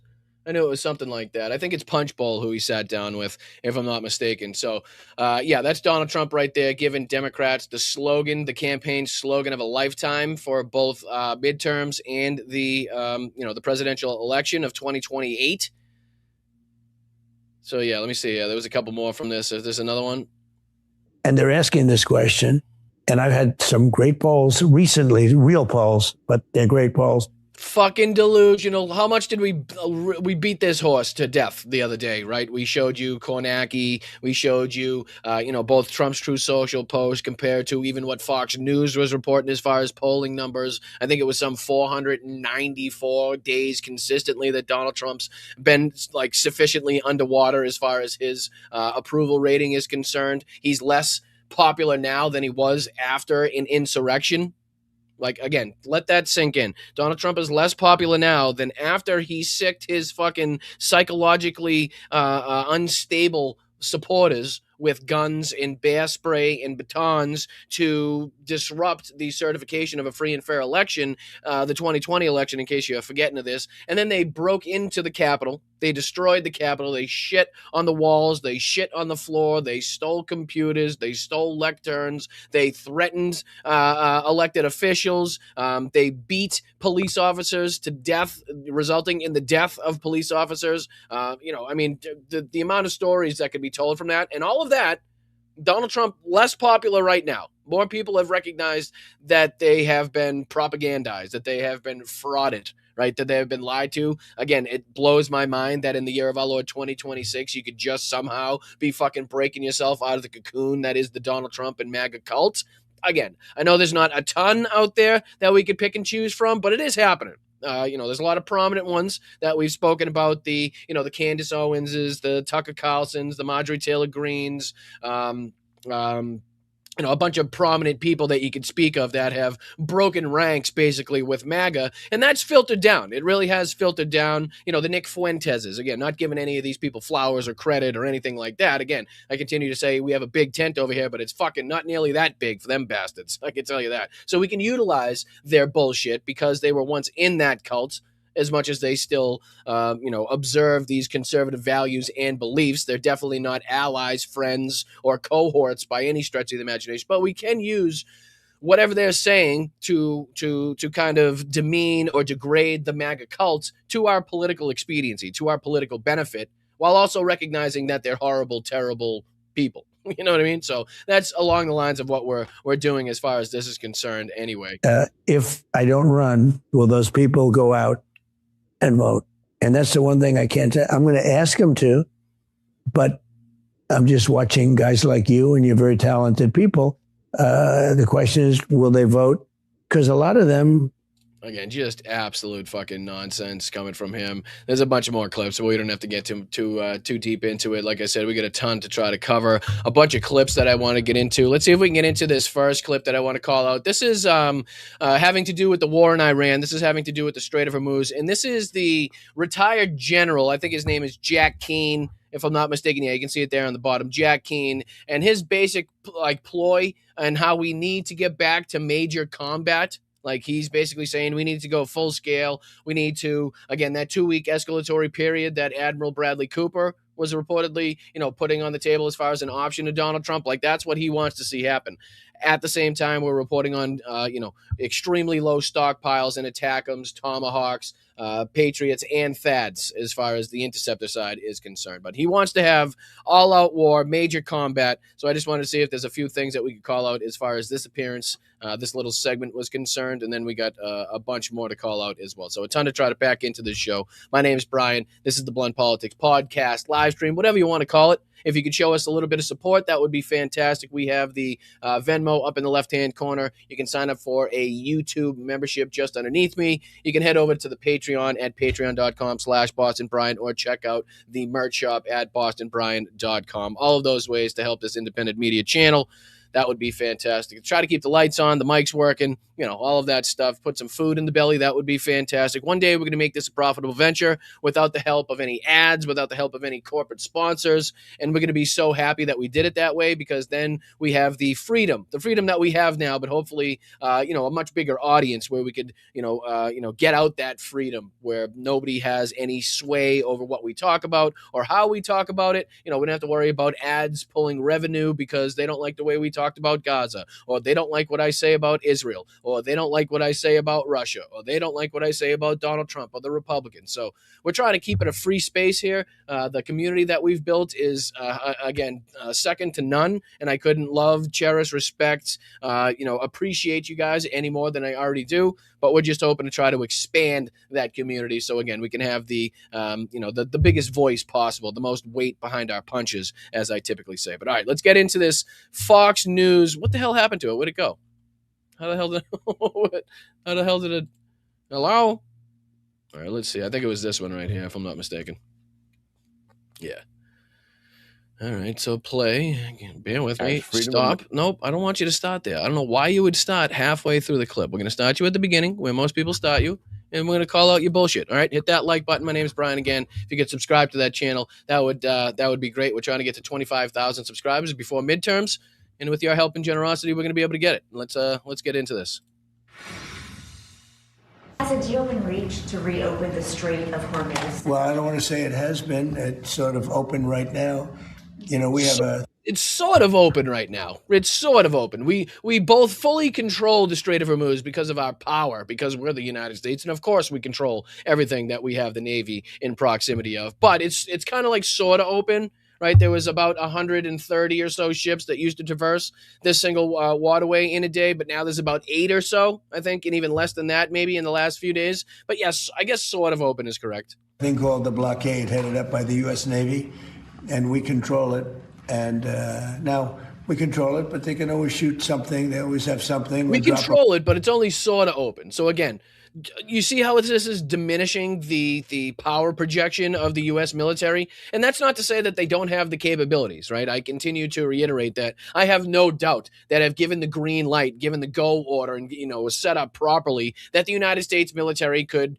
I know it was something like that. I think it's Punch Bowl who he sat down with, if I'm not mistaken. So, that's Donald Trump right there, giving Democrats the campaign slogan of a lifetime for both midterms and the presidential election of 2028. So, yeah, let me see. There was a couple more from this. Is this another one? And they're asking this question, and I've had some great polls recently, real polls, but they're great polls. fucking delusional. How much did we beat this horse to death the other day, right? We showed you Kornacki. We showed you, both Trump's True Social post compared to even what Fox News was reporting as far as polling numbers. I think it was some 494 days consistently that Donald Trump's been like sufficiently underwater as far as his approval rating is concerned. He's less popular now than he was after an insurrection. Like, again, let that sink in. Donald Trump is less popular now than after he sicked his fucking psychologically unstable supporters with guns and bear spray and batons to disrupt the certification of a free and fair election, the 2020 election, in case you're forgetting of this. And then they broke into the Capitol. They destroyed the Capitol. They shit on the walls. They shit on the floor. They stole computers. They stole lecterns. They threatened elected officials. They beat police officers to death, resulting in the death of police officers. The amount of stories that could be told from that, and all of that, Donald Trump less popular right now. More people have recognized that they have been propagandized, that they have been frauded, right? That they have been lied to. Again, it blows my mind that in the year of our Lord 2026, you could just somehow be fucking breaking yourself out of the cocoon that is the Donald Trump and MAGA cult. Again, I know there's not a ton out there that we could pick and choose from, but it is happening. There's a lot of prominent ones that we've spoken about, the Candace Owenses, the Tucker Carlsons, the Marjorie Taylor Greens, a bunch of prominent people that you could speak of that have broken ranks basically with MAGA, and that's filtered down. It really has filtered down. The Nick Fuenteses, again, not giving any of these people flowers or credit or anything like that. Again, I continue to say we have a big tent over here, but it's fucking not nearly that big for them bastards. I can tell you that. So we can utilize their bullshit because they were once in that cult. As much as they still, observe these conservative values and beliefs, they're definitely not allies, friends, or cohorts by any stretch of the imagination. But we can use whatever they're saying to kind of demean or degrade the MAGA cult to our political expediency, to our political benefit, while also recognizing that they're horrible, terrible people. You know what I mean? So that's along the lines of what we're doing as far as this is concerned anyway. If I don't run, will those people go out and vote? And that's the one thing I can't tell. I'm going to ask them to, but I'm just watching guys like you, and you're very talented people. The question is, will they vote? Because a lot of them, again, just absolute fucking nonsense coming from him. There's a bunch of more clips, so we don't have to get too deep into it. Like I said, we got a ton to try to cover. A bunch of clips that I want to get into. Let's see if we can get into this first clip that I want to call out. This is having to do with the war in Iran. This is having to do with the Strait of Hormuz, and this is the retired general. I think his name is Jack Keane, if I'm not mistaken. Yeah, you can see it there on the bottom. Jack Keane, and his basic ploy and how we need to get back to major combat. Like, he's basically saying we need to go full scale. We need to, again, that 2-week escalatory period that Admiral Bradley Cooper was reportedly, putting on the table as far as an option to Donald Trump. Like, that's what he wants to see happen. At the same time, we're reporting on, extremely low stockpiles and ATACMS, Tomahawks, Patriots, and THAADs as far as the interceptor side is concerned. But he wants to have all-out war, major combat. So I just wanted to see if there's a few things that we could call out as far as this appearance, this little segment was concerned. And then we got a bunch more to call out as well. So a ton to try to pack into this show. My name is Brian. This is the Blunt Politics Podcast, live stream, whatever you want to call it. If you could show us a little bit of support, that would be fantastic. We have the Venmo up in the left-hand corner. You can sign up for a YouTube membership just underneath me. You can head over to the Patreon at patreon.com/BostonBrian, or check out the merch shop at bostonbrian.com. All of those ways to help this independent media channel. That would be fantastic. Try to keep the lights on, the mics working, all of that stuff. Put some food in the belly. That would be fantastic. One day we're going to make this a profitable venture without the help of any ads, without the help of any corporate sponsors. And we're going to be so happy that we did it that way, because then we have the freedom that we have now, but hopefully, a much bigger audience where we could, get out that freedom where nobody has any sway over what we talk about or how we talk about it. We don't have to worry about ads pulling revenue because they don't like the way we talked about Gaza, or they don't like what I say about Israel, or they don't like what I say about Russia, or they don't like what I say about Donald Trump or the Republicans. So we're trying to keep it a free space here. The community that we've built is, second to none, and I couldn't love, cherish, respect, appreciate you guys any more than I already do. but we're just hoping to try to expand that community. So again, we can have the biggest voice possible, the most weight behind our punches, as I typically say. But all right, let's get into this Fox News. What the hell happened to it? Where'd it go? How the hell did it? Hello? All right, let's see. I think it was this one right here, if I'm not mistaken. Yeah. All right, so play. Bear with me. Stop. Nope, I don't want you to start there. I don't know why you would start halfway through the clip. We're going to start you at the beginning, where most people start you, and we're going to call out your bullshit. All right, hit that like button. My name is Brian again. If you could subscribe to that channel, that would be great. We're trying to get to 25,000 subscribers before midterms, and with your help and generosity, we're going to be able to get it. Let's get into this. Has a deal been reached to reopen the Strait of Hormuz? Well, I don't want to say it has been. It's sort of open right now. You know, we have It's sort of open right now. It's sort of open. We both fully control the Strait of Hormuz because of our power, because we're the United States, and of course we control everything that we have the Navy in proximity of. But it's kind of like sort of open, right? There was about 130 or so ships that used to traverse this single waterway in a day, but now there's about 8 or so, I think, and even less than that maybe in the last few days. But yes, I guess sort of open is correct. Thing called the blockade, headed up by the U.S. Navy, and we control it. And now we control it, but they can always shoot something. They always have something. We control it, but it's only sort of open. So again, you see how this is diminishing the power projection of the U.S. military? And that's not to say that they don't have the capabilities, right? I continue to reiterate that. I have no doubt that if given the green light, given the go order, and was set up properly, that the United States military could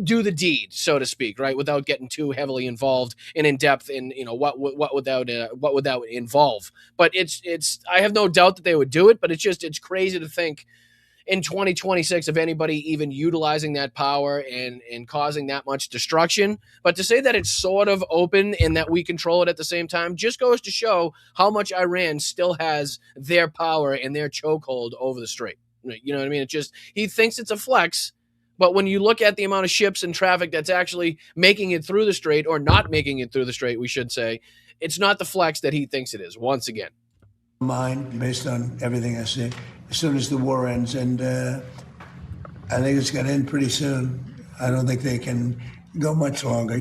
do the deed, so to speak, right, without getting too heavily involved and in depth in what would that involve. But it's I have no doubt that they would do it. But it's crazy to think in 2026 of anybody even utilizing that power and causing that much destruction. But to say that it's sort of open and that we control it at the same time just goes to show how much Iran still has their power and their chokehold over the strait. You know what I mean? He thinks it's a flex, but when you look at the amount of ships and traffic that's actually making it through the strait, or not making it through the strait, we should say, it's not the flex that he thinks it is, once again. Mine, based on everything I see, as soon as the war ends, and I think it's going to end pretty soon. I don't think they can go much longer.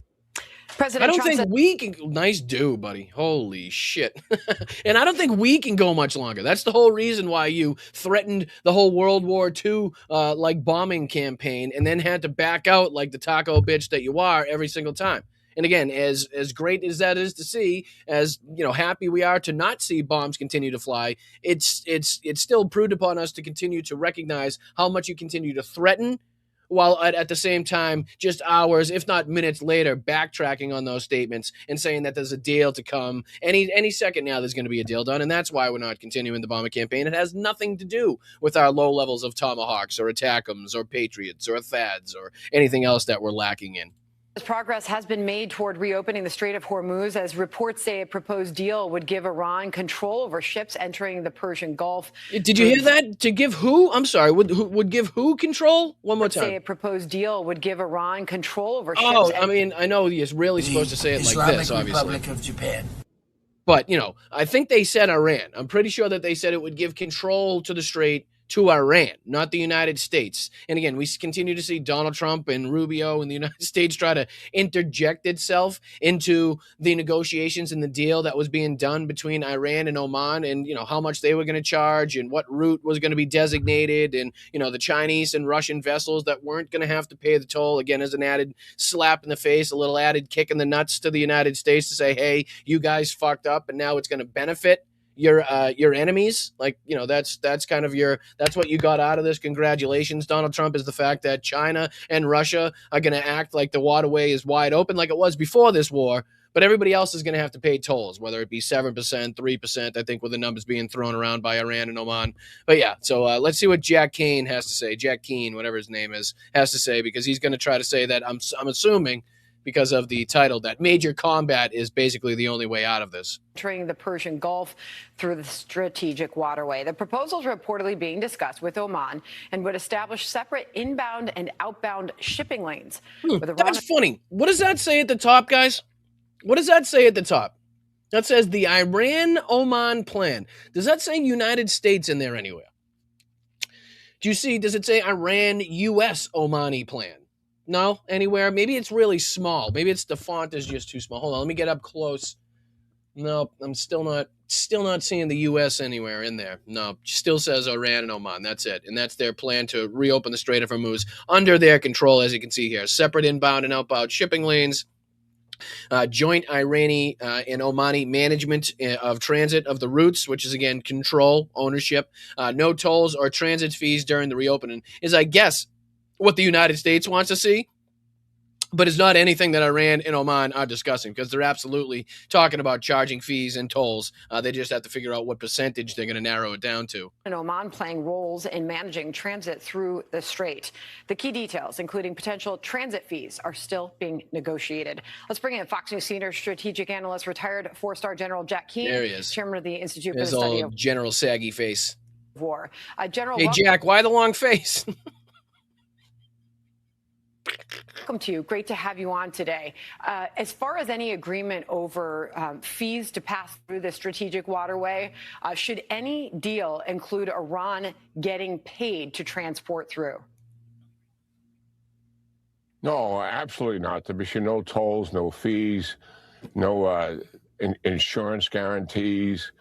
President I don't Trump think we can. Nice do, buddy. Holy shit. And I don't think we can go much longer. That's the whole reason why you threatened the whole World War II bombing campaign and then had to back out like the taco bitch that you are every single time. And again, as great as that is to see, as happy we are to not see bombs continue to fly, it's still prudent upon us to continue to recognize how much you continue to threaten, while at the same time, just hours, if not minutes later, backtracking on those statements and saying that there's a deal to come. Any second now, there's going to be a deal done, and that's why we're not continuing the bombing campaign. It has nothing to do with our low levels of Tomahawks or Attackums or Patriots or THAADs or anything else that we're lacking in. Progress has been made toward reopening the Strait of Hormuz, as reports say a proposed deal would give Iran control over ships entering the Persian Gulf. Did you hear that? To give who? I'm sorry. Would give who control? One more time. Say a proposed deal would give Iran control over ships. Oh, I mean, I know you're really supposed to say it like this, obviously. Republic of Japan. But, I think they said Iran. I'm pretty sure that they said it would give control to the strait to Iran, not the United States. And again, we continue to see Donald Trump and Rubio and the United States try to interject itself into the negotiations and the deal that was being done between Iran and Oman, and how much they were going to charge and what route was going to be designated, and the Chinese and Russian vessels that weren't going to have to pay the toll, again, as an added slap in the face, a little added kick in the nuts to the United States to say, hey, you guys fucked up, and now it's going to benefit your enemies. That's kind of that's what you got out of this. Congratulations, Donald Trump, is the fact that China and Russia are going to act like the waterway is wide open like it was before this war, but everybody else is going to have to pay tolls, whether it be 7%, 3%, I think, with the numbers being thrown around by Iran and Oman. But yeah, so let's see what Jack Keane has to say. Jack Keane, whatever his name is, has to say, because he's going to try to say that I'm assuming, because of the title, that major combat is basically the only way out of this. Entering the Persian Gulf through the strategic waterway. The proposals are reportedly being discussed with Oman and would establish separate inbound and outbound shipping lanes. That's funny. What does that say at the top, guys? What does that say at the top? That says the Iran-Oman plan. Does that say United States in there anywhere? does it say Iran, U.S. Omani plan? No, anywhere? Maybe it's really small. Maybe it's the font is just too small. Hold on, let me get up close. No, I'm still not seeing the U.S. anywhere in there. No, still says Iran and Oman. That's it, and that's their plan to reopen the Strait of Hormuz under their control, as you can see here. Separate inbound and outbound shipping lanes, joint Irani and Omani management of transit of the routes, which is again control, ownership, no tolls or transit fees during the reopening. Is I guess what the United States wants to see. But it's not anything that Iran and Oman are discussing because they're absolutely talking about charging fees and tolls. They just have to figure out what percentage they're going to narrow it down to. And Oman playing roles in managing transit through the strait. The key details, including potential transit fees, are still being negotiated. Let's bring in Fox News senior strategic analyst, retired four-star General Jack Keane, there he is, chairman of the Institute for His the Study of General Saggy face. War. General, hey, Jack, why the long face? Welcome to you. Great to have you on today. As far as any agreement over fees to pass through the strategic waterway, should any deal include Iran getting paid to transport through? No, absolutely not. There should be no tolls, no fees, no insurance guarantees.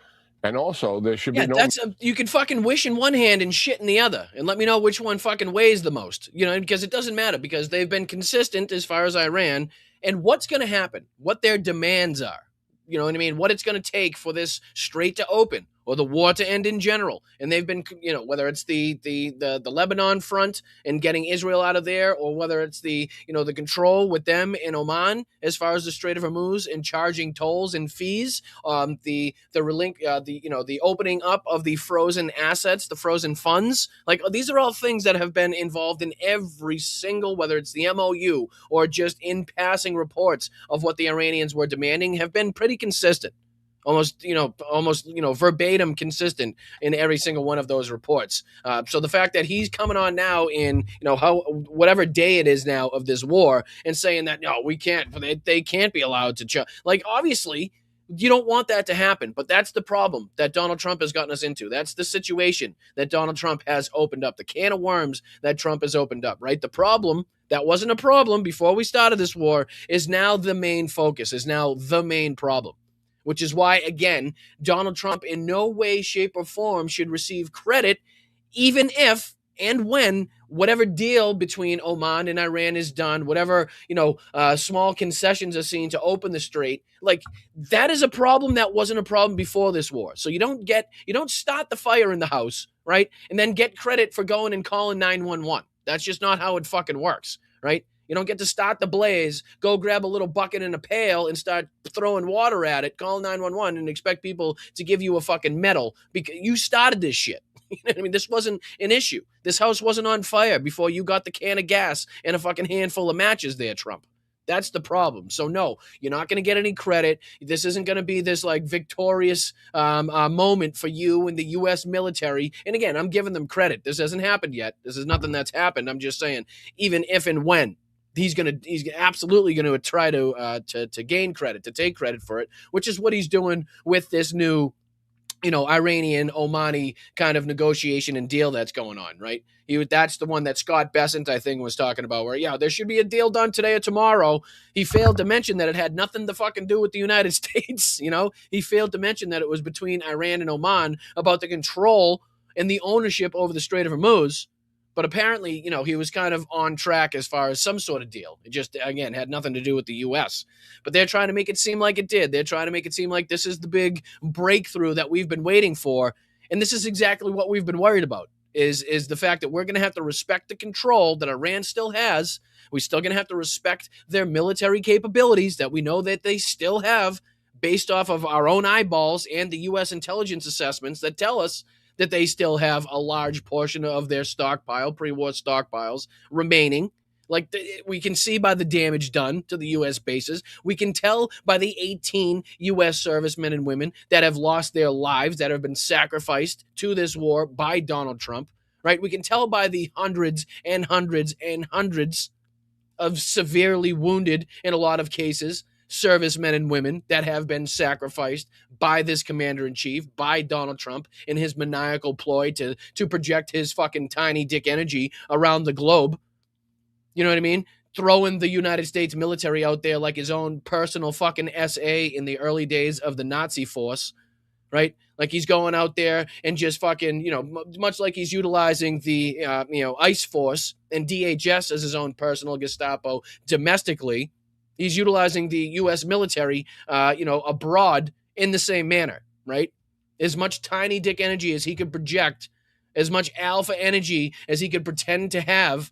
And also, there should be no... you can fucking wish in one hand and shit in the other, and let me know which one fucking weighs the most. You know, because it doesn't matter, because they've been consistent as far as Iran, and what's going to happen, what their demands are. You know what I mean? What it's going to take for this strait to open or the war to end in general. And they've been, you know, whether it's the Lebanon front and getting Israel out of there, or whether it's the control with them in Oman as far as the Strait of Hormuz and charging tolls and fees, the opening up of the frozen assets, the frozen funds. Like, these are all things that have been involved in every single, whether it's the MOU or just in passing reports of what the Iranians were demanding, have been pretty consistent. Almost verbatim consistent in every single one of those reports. So the fact that he's coming on now in, whatever day it is now of this war and saying that, no, we can't, they can't be allowed to, obviously you don't want that to happen, but that's the problem that Donald Trump has gotten us into. That's the situation that Donald Trump has opened up, the can of worms that Trump has opened up, right? The problem that wasn't a problem before we started this war is now the main focus, is now the main problem. Which is why, again, Donald Trump in no way, shape, or form should receive credit, even if and when whatever deal between Oman and Iran is done, whatever, small concessions are seen to open the strait. Like, that is a problem that wasn't a problem before this war. So you don't start the fire in the house, right? And then get credit for going and calling 911. That's just not how it fucking works, right? You don't get to start the blaze, go grab a little bucket and a pail and start throwing water at it, call 911 and expect people to give you a fucking medal because you started this shit. You know what I mean? This wasn't an issue. This house wasn't on fire before you got the can of gas and a fucking handful of matches there, Trump. That's the problem. So no, you're not going to get any credit. This isn't going to be this like victorious moment for you and the U.S. military. And again, I'm giving them credit. This hasn't happened yet. This is nothing that's happened. I'm just saying, even if and when. He's absolutely going to try to gain credit, to take credit for it, which is what he's doing with this new, Iranian Omani kind of negotiation and deal that's going on, right? That's the one that Scott Bessent, I think, was talking about, where, there should be a deal done today or tomorrow. He failed to mention that it had nothing to fucking do with the United States. He failed to mention that it was between Iran and Oman about the control and the ownership over the Strait of Hormuz. But apparently, he was kind of on track as far as some sort of deal. It just, again, had nothing to do with the U.S. But they're trying to make it seem like it did. They're trying to make it seem like this is the big breakthrough that we've been waiting for. And this is exactly what we've been worried about, is the fact that we're going to have to respect the control that Iran still has. We're still going to have to respect their military capabilities that we know that they still have based off of our own eyeballs and the U.S. intelligence assessments that tell us that they still have a large portion of their stockpile, pre-war stockpiles, remaining. Like, we can see by the damage done to the U.S. bases. We can tell by the 18 U.S. servicemen and women that have lost their lives, that have been sacrificed to this war by Donald Trump, right? We can tell by the hundreds and hundreds and hundreds of severely wounded, in a lot of cases, servicemen and women that have been sacrificed by this commander-in-chief, by Donald Trump, in his maniacal ploy to project his fucking tiny dick energy around the globe. You know what I mean? Throwing the United States military out there like his own personal fucking SA in the early days of the Nazi force, right? Like he's going out there and just fucking, much like he's utilizing the, ICE force and DHS as his own personal Gestapo domestically. He's utilizing the U.S. military, abroad in the same manner, right? As much tiny dick energy as he could project, as much alpha energy as he could pretend to have.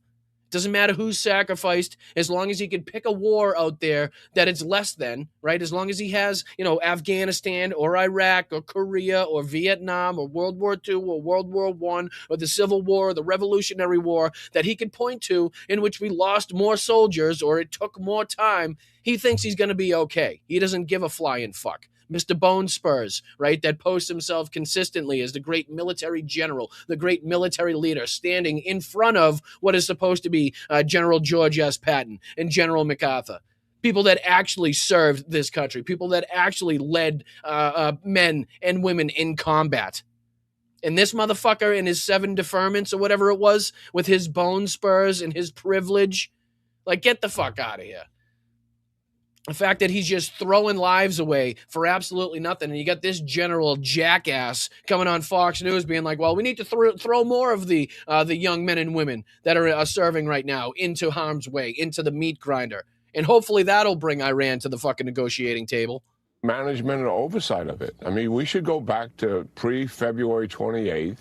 Doesn't matter who's sacrificed, as long as he can pick a war out there that it's less than, right? As long as he has, Afghanistan or Iraq or Korea or Vietnam or World War II or World War I or the Civil War or the Revolutionary War that he can point to in which we lost more soldiers or it took more time, he thinks he's going to be okay. He doesn't give a flying fuck. Mr. Bone Spurs, right, that posts himself consistently as the great military general, the great military leader, standing in front of what is supposed to be General George S. Patton and General MacArthur. People that actually served this country, people that actually led men and women in combat. And this motherfucker in his 7 deferments or whatever it was, with his Bone Spurs and his privilege, like, get the fuck out of here. The fact that he's just throwing lives away for absolutely nothing. And you got this general jackass coming on Fox News being like, well, we need to throw more of the young men and women that are serving right now into harm's way, into the meat grinder. And hopefully that'll bring Iran to the fucking negotiating table. Management and oversight of it. I mean, we should go back to pre-February 28th.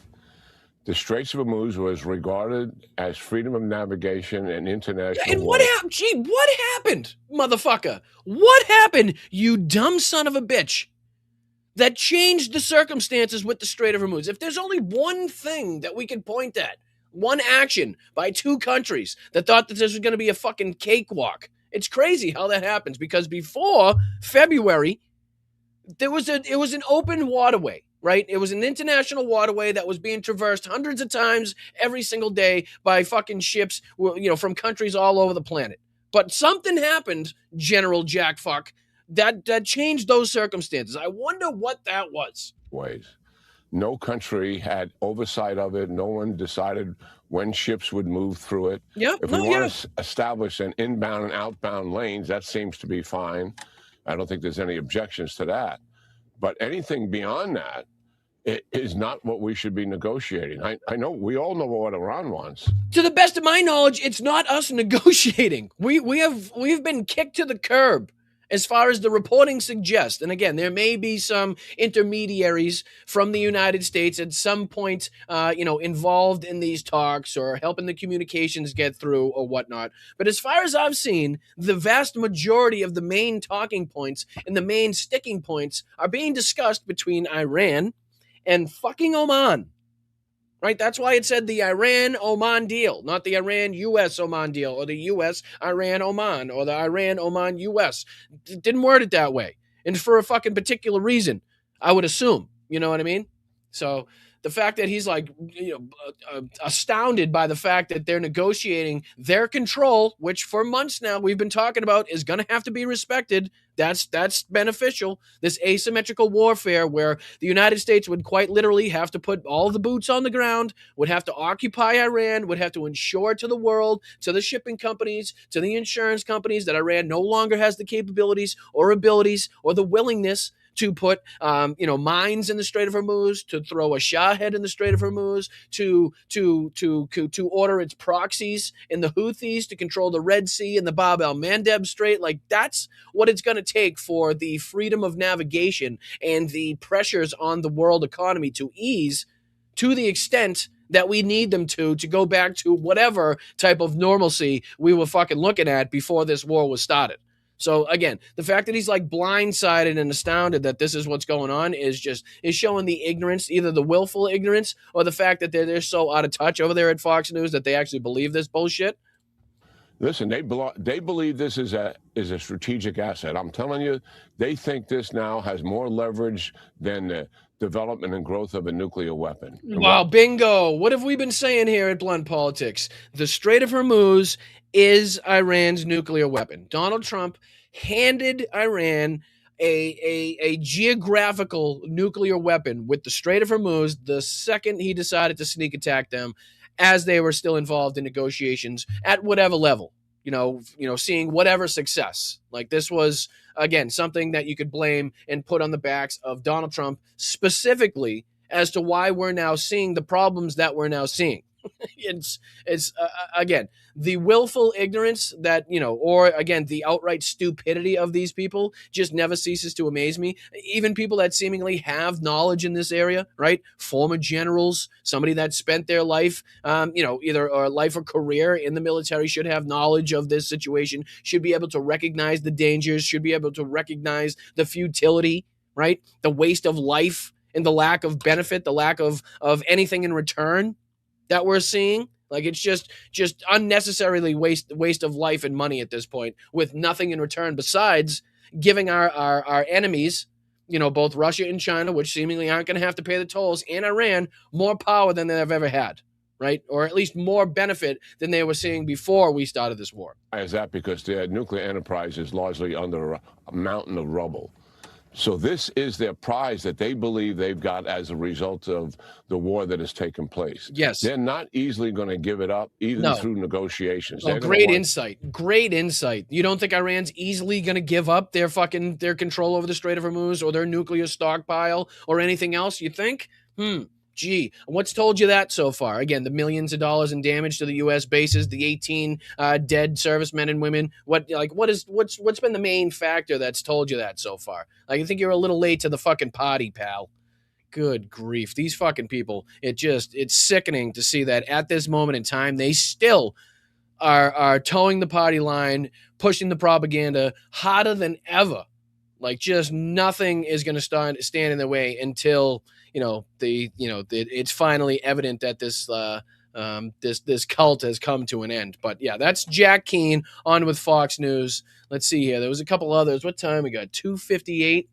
The Straits of Hormuz was regarded as freedom of navigation and international. And what happened? Gee, what happened, motherfucker? What happened, you dumb son of a bitch, that changed the circumstances with the Strait of Hormuz? If there's only one thing that we could point at, one action by 2 countries that thought that this was going to be a fucking cakewalk, it's crazy how that happens. Because before February, it was an open waterway. Right? It was an international waterway that was being traversed hundreds of times every single day by fucking ships, from countries all over the planet. But something happened, General Jack Fuck, that changed those circumstances. I wonder what that was. Ways. No country had oversight of it. No one decided when ships would move through it. Yep. If we want to establish an inbound and outbound lanes, that seems to be fine. I don't think there's any objections to that. But anything beyond that, it is not what we should be negotiating. I know, we all know what Iran wants. To the best of my knowledge, it's not us negotiating. We've been kicked to the curb, as far as the reporting suggests. And again, there may be some intermediaries from the United States at some point, involved in these talks or helping the communications get through or whatnot. But as far as I've seen, the vast majority of the main talking points and the main sticking points are being discussed between Iran and fucking Oman, right? That's why it said the Iran-Oman deal, not the Iran-U.S.-Oman deal or the U.S.-Iran-Oman or the Iran-Oman-U.S. Didn't word it that way. And for a fucking particular reason, I would assume. You know what I mean? So the fact that he's like, astounded by the fact that they're negotiating their control, which for months now we've been talking about is going to have to be respected. That's beneficial. This asymmetrical warfare where the United States would quite literally have to put all the boots on the ground, would have to occupy Iran, would have to ensure to the world, to the shipping companies, to the insurance companies that Iran no longer has the capabilities or abilities or the willingness to put, mines in the Strait of Hormuz, to throw a Shahed in the Strait of Hormuz, to order its proxies in the Houthis to control the Red Sea and the Bab el-Mandeb Strait. Like, that's what it's going to take for the freedom of navigation and the pressures on the world economy to ease to the extent that we need them to go back to whatever type of normalcy we were fucking looking at before this war was started. So again, the fact that he's like blindsided and astounded that this is what's going on is showing the ignorance, either the willful ignorance or the fact that they're so out of touch over there at Fox News that they actually believe this bullshit. Listen, they believe this is a strategic asset. I'm telling you, they think this now has more leverage than the development and growth of a nuclear weapon. Wow, bingo. What have we been saying here at Blunt Politics? The Strait of Hormuz is Iran's nuclear weapon. Donald Trump handed Iran a geographical nuclear weapon with the Strait of Hormuz the second he decided to sneak attack them as they were still involved in negotiations at whatever level, seeing whatever success. Like, this was, again, something that you could blame and put on the backs of Donald Trump specifically as to why we're now seeing the problems that we're now seeing. It's again, the willful ignorance that, or again, the outright stupidity of these people just never ceases to amaze me. Even people that seemingly have knowledge in this area, right? Former generals, somebody that spent their life, either or life or career in the military, should have knowledge of this situation, should be able to recognize the dangers, should be able to recognize the futility, right? The waste of life and the lack of benefit, the lack of anything in return that we're seeing. Like, it's just unnecessarily waste of life and money at this point, with nothing in return besides giving our enemies, both Russia and China, which seemingly aren't going to have to pay the tolls, and Iran, more power than they've ever had, right? Or at least more benefit than they were seeing before we started this war. Why is that? Because their nuclear enterprise is largely under a mountain of rubble. So this is their prize that they believe they've got as a result of the war that has taken place. Yes. They're not easily going to give it up, even through negotiations. Oh, great insight. Great insight. You don't think Iran's easily going to give up their control over the Strait of Hormuz or their nuclear stockpile or anything else, you think? Gee, what's told you that so far? Again, the millions of dollars in damage to the U.S. bases, the 18 dead servicemen and women. What's been the main factor that's told you that so far? Like, I think you're a little late to the fucking party, pal. Good grief. These fucking people, it's sickening to see that at this moment in time, they still are towing the party line, pushing the propaganda harder than ever. Like, just nothing is going to stand in their way until it's finally evident that this cult has come to an end. But yeah, that's Jack Keane on with Fox News. Let's see here. There was a couple others. What time we got? 2:58.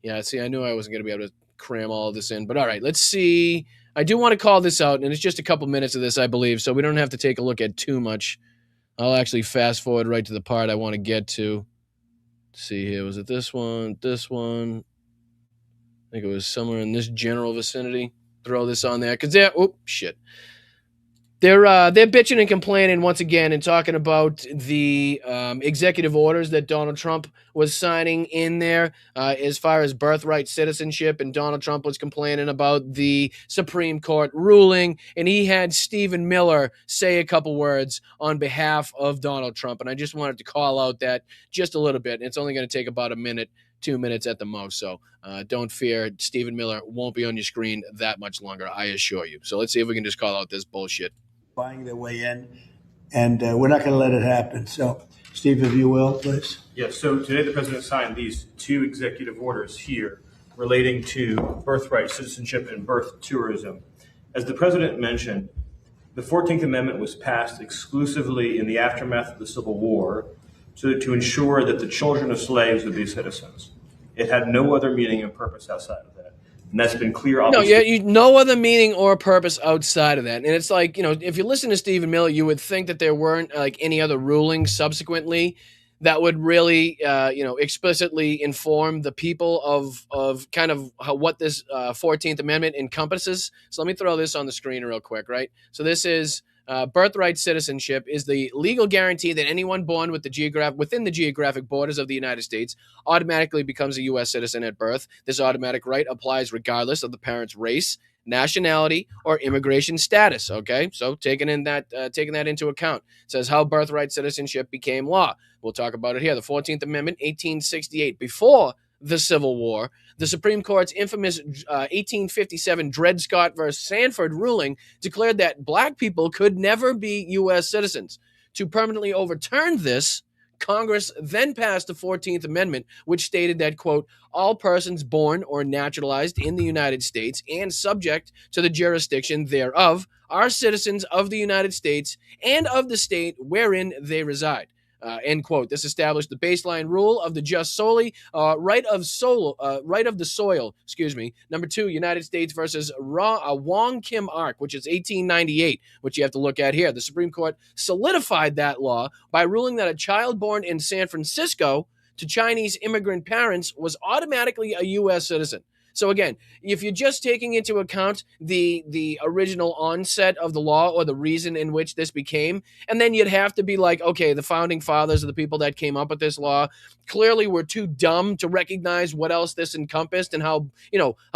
Yeah, see, I knew I wasn't going to be able to cram all of this in. But all right, let's see. I do want to call this out, and it's just a couple minutes of this, I believe, so we don't have to take a look at too much. I'll actually fast forward right to the part I want to get to. Let's see here. Was it this one? This one? I think it was somewhere in this general vicinity. Throw this on there because they're bitching and complaining once again and talking about the executive orders that Donald Trump was signing in there as far as birthright citizenship, and Donald Trump was complaining about the Supreme Court ruling, and he had Stephen Miller say a couple words on behalf of Donald Trump, and I just wanted to call out that just a little bit. It's only going to take about a minute, 2 minutes at the most, so don't fear. Stephen Miller won't be on your screen that much longer, I assure you. So let's see if we can just call out this bullshit. Buying their way in, and we're not going to let it happen. So, Steve, if you will, please. Yes, so today the president signed these two executive orders here relating to birthright citizenship and birth tourism. As the president mentioned, the 14th Amendment was passed exclusively in the aftermath of the Civil War to ensure that the children of slaves would be citizens. It had no other meaning and purpose outside of that. And that's been clear. Obviously. No other meaning or purpose outside of that. And it's like, if you listen to Stephen Miller, you would think that there weren't like any other rulings subsequently that would really, explicitly inform the people of kind of what this 14th Amendment encompasses. So let me throw this on the screen real quick, right? So this is birthright citizenship is the legal guarantee that anyone born within the geographic borders of the United States automatically becomes a U.S. citizen at birth. This automatic right applies regardless of the parent's race, nationality, or immigration status. Okay, so taking that into account, it says how birthright citizenship became law. We'll talk about it here. The 14th Amendment, 1868, before the Civil War, the Supreme Court's infamous 1857 Dred Scott versus Sanford ruling declared that black people could never be U.S. citizens. To permanently overturn this, Congress then passed the 14th Amendment, which stated that, quote, all persons born or naturalized in the United States and subject to the jurisdiction thereof are citizens of the United States and of the state wherein they reside. End quote. This established the baseline rule of the just solely right of the soil. Excuse me. Number 2, United States versus Wong Kim Ark, which is 1898, which you have to look at here. The Supreme Court solidified that law by ruling that a child born in San Francisco to Chinese immigrant parents was automatically a U.S. citizen. So again, if you're just taking into account the original onset of the law or the reason in which this became, and then you'd have to be like, okay, the founding fathers are the people that came up with this law. Clearly, we're too dumb to recognize what else this encompassed and how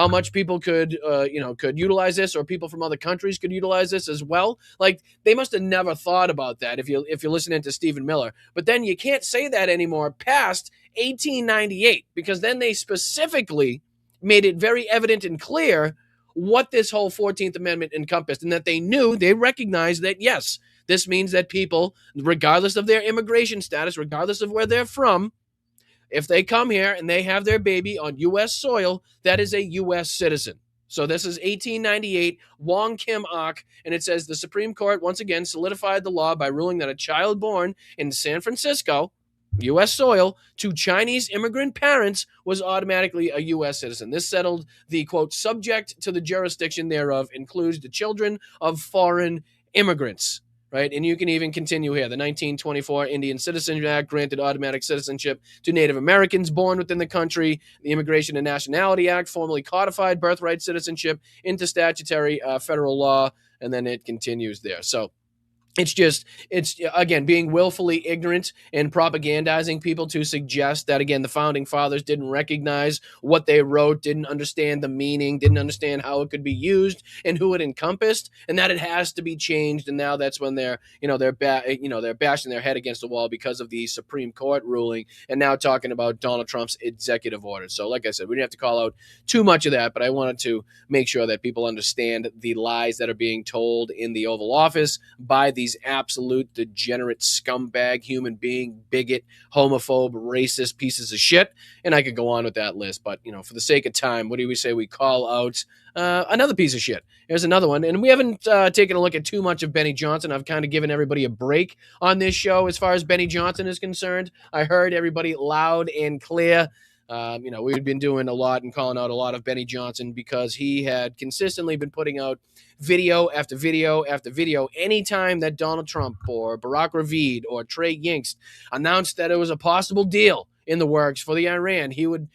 much people could utilize this, or people from other countries could utilize this as well. Like, they must have never thought about that if you're listening to Stephen Miller. But then you can't say that anymore past 1898, because then they specifically made it very evident and clear what this whole 14th Amendment encompassed, and that they recognized that, yes, this means that people, regardless of their immigration status, regardless of where they're from, if they come here and they have their baby on U.S. soil, that is a U.S. citizen. So this is 1898, Wong Kim Ark, and it says the Supreme Court once again solidified the law by ruling that a child born in San Francisco, U.S. soil, to Chinese immigrant parents was automatically a U.S. citizen. This settled the, quote, subject to the jurisdiction thereof includes the children of foreign immigrants, right? And you can even continue here. The 1924 Indian Citizenship Act granted automatic citizenship to Native Americans born within the country. The Immigration and Nationality Act formally codified birthright citizenship into statutory federal law, and then it continues there. So it's again, being willfully ignorant and propagandizing people to suggest that, again, the founding fathers didn't recognize what they wrote, didn't understand the meaning, didn't understand how it could be used and who it encompassed, and that it has to be changed. And now that's when they're bashing their head against the wall because of the Supreme Court ruling, and now talking about Donald Trump's executive orders. So like I said, we didn't have to call out too much of that, but I wanted to make sure that people understand the lies that are being told in the Oval Office by these absolute degenerate scumbag, human being, bigot, homophobe, racist pieces of shit. And I could go on with that list, but for the sake of time, what do we say we call out another piece of shit? Here's another one, and we haven't taken a look at too much of Benny Johnson. I've kind of given everybody a break on this show as far as Benny Johnson is concerned. I heard everybody loud and clear. We've been doing a lot and calling out a lot of Benny Johnson because he had consistently been putting out video after video after video. Anytime that Donald Trump or Barack Ravid or Trey Yingst announced that it was a possible deal in the works for the Iran, he would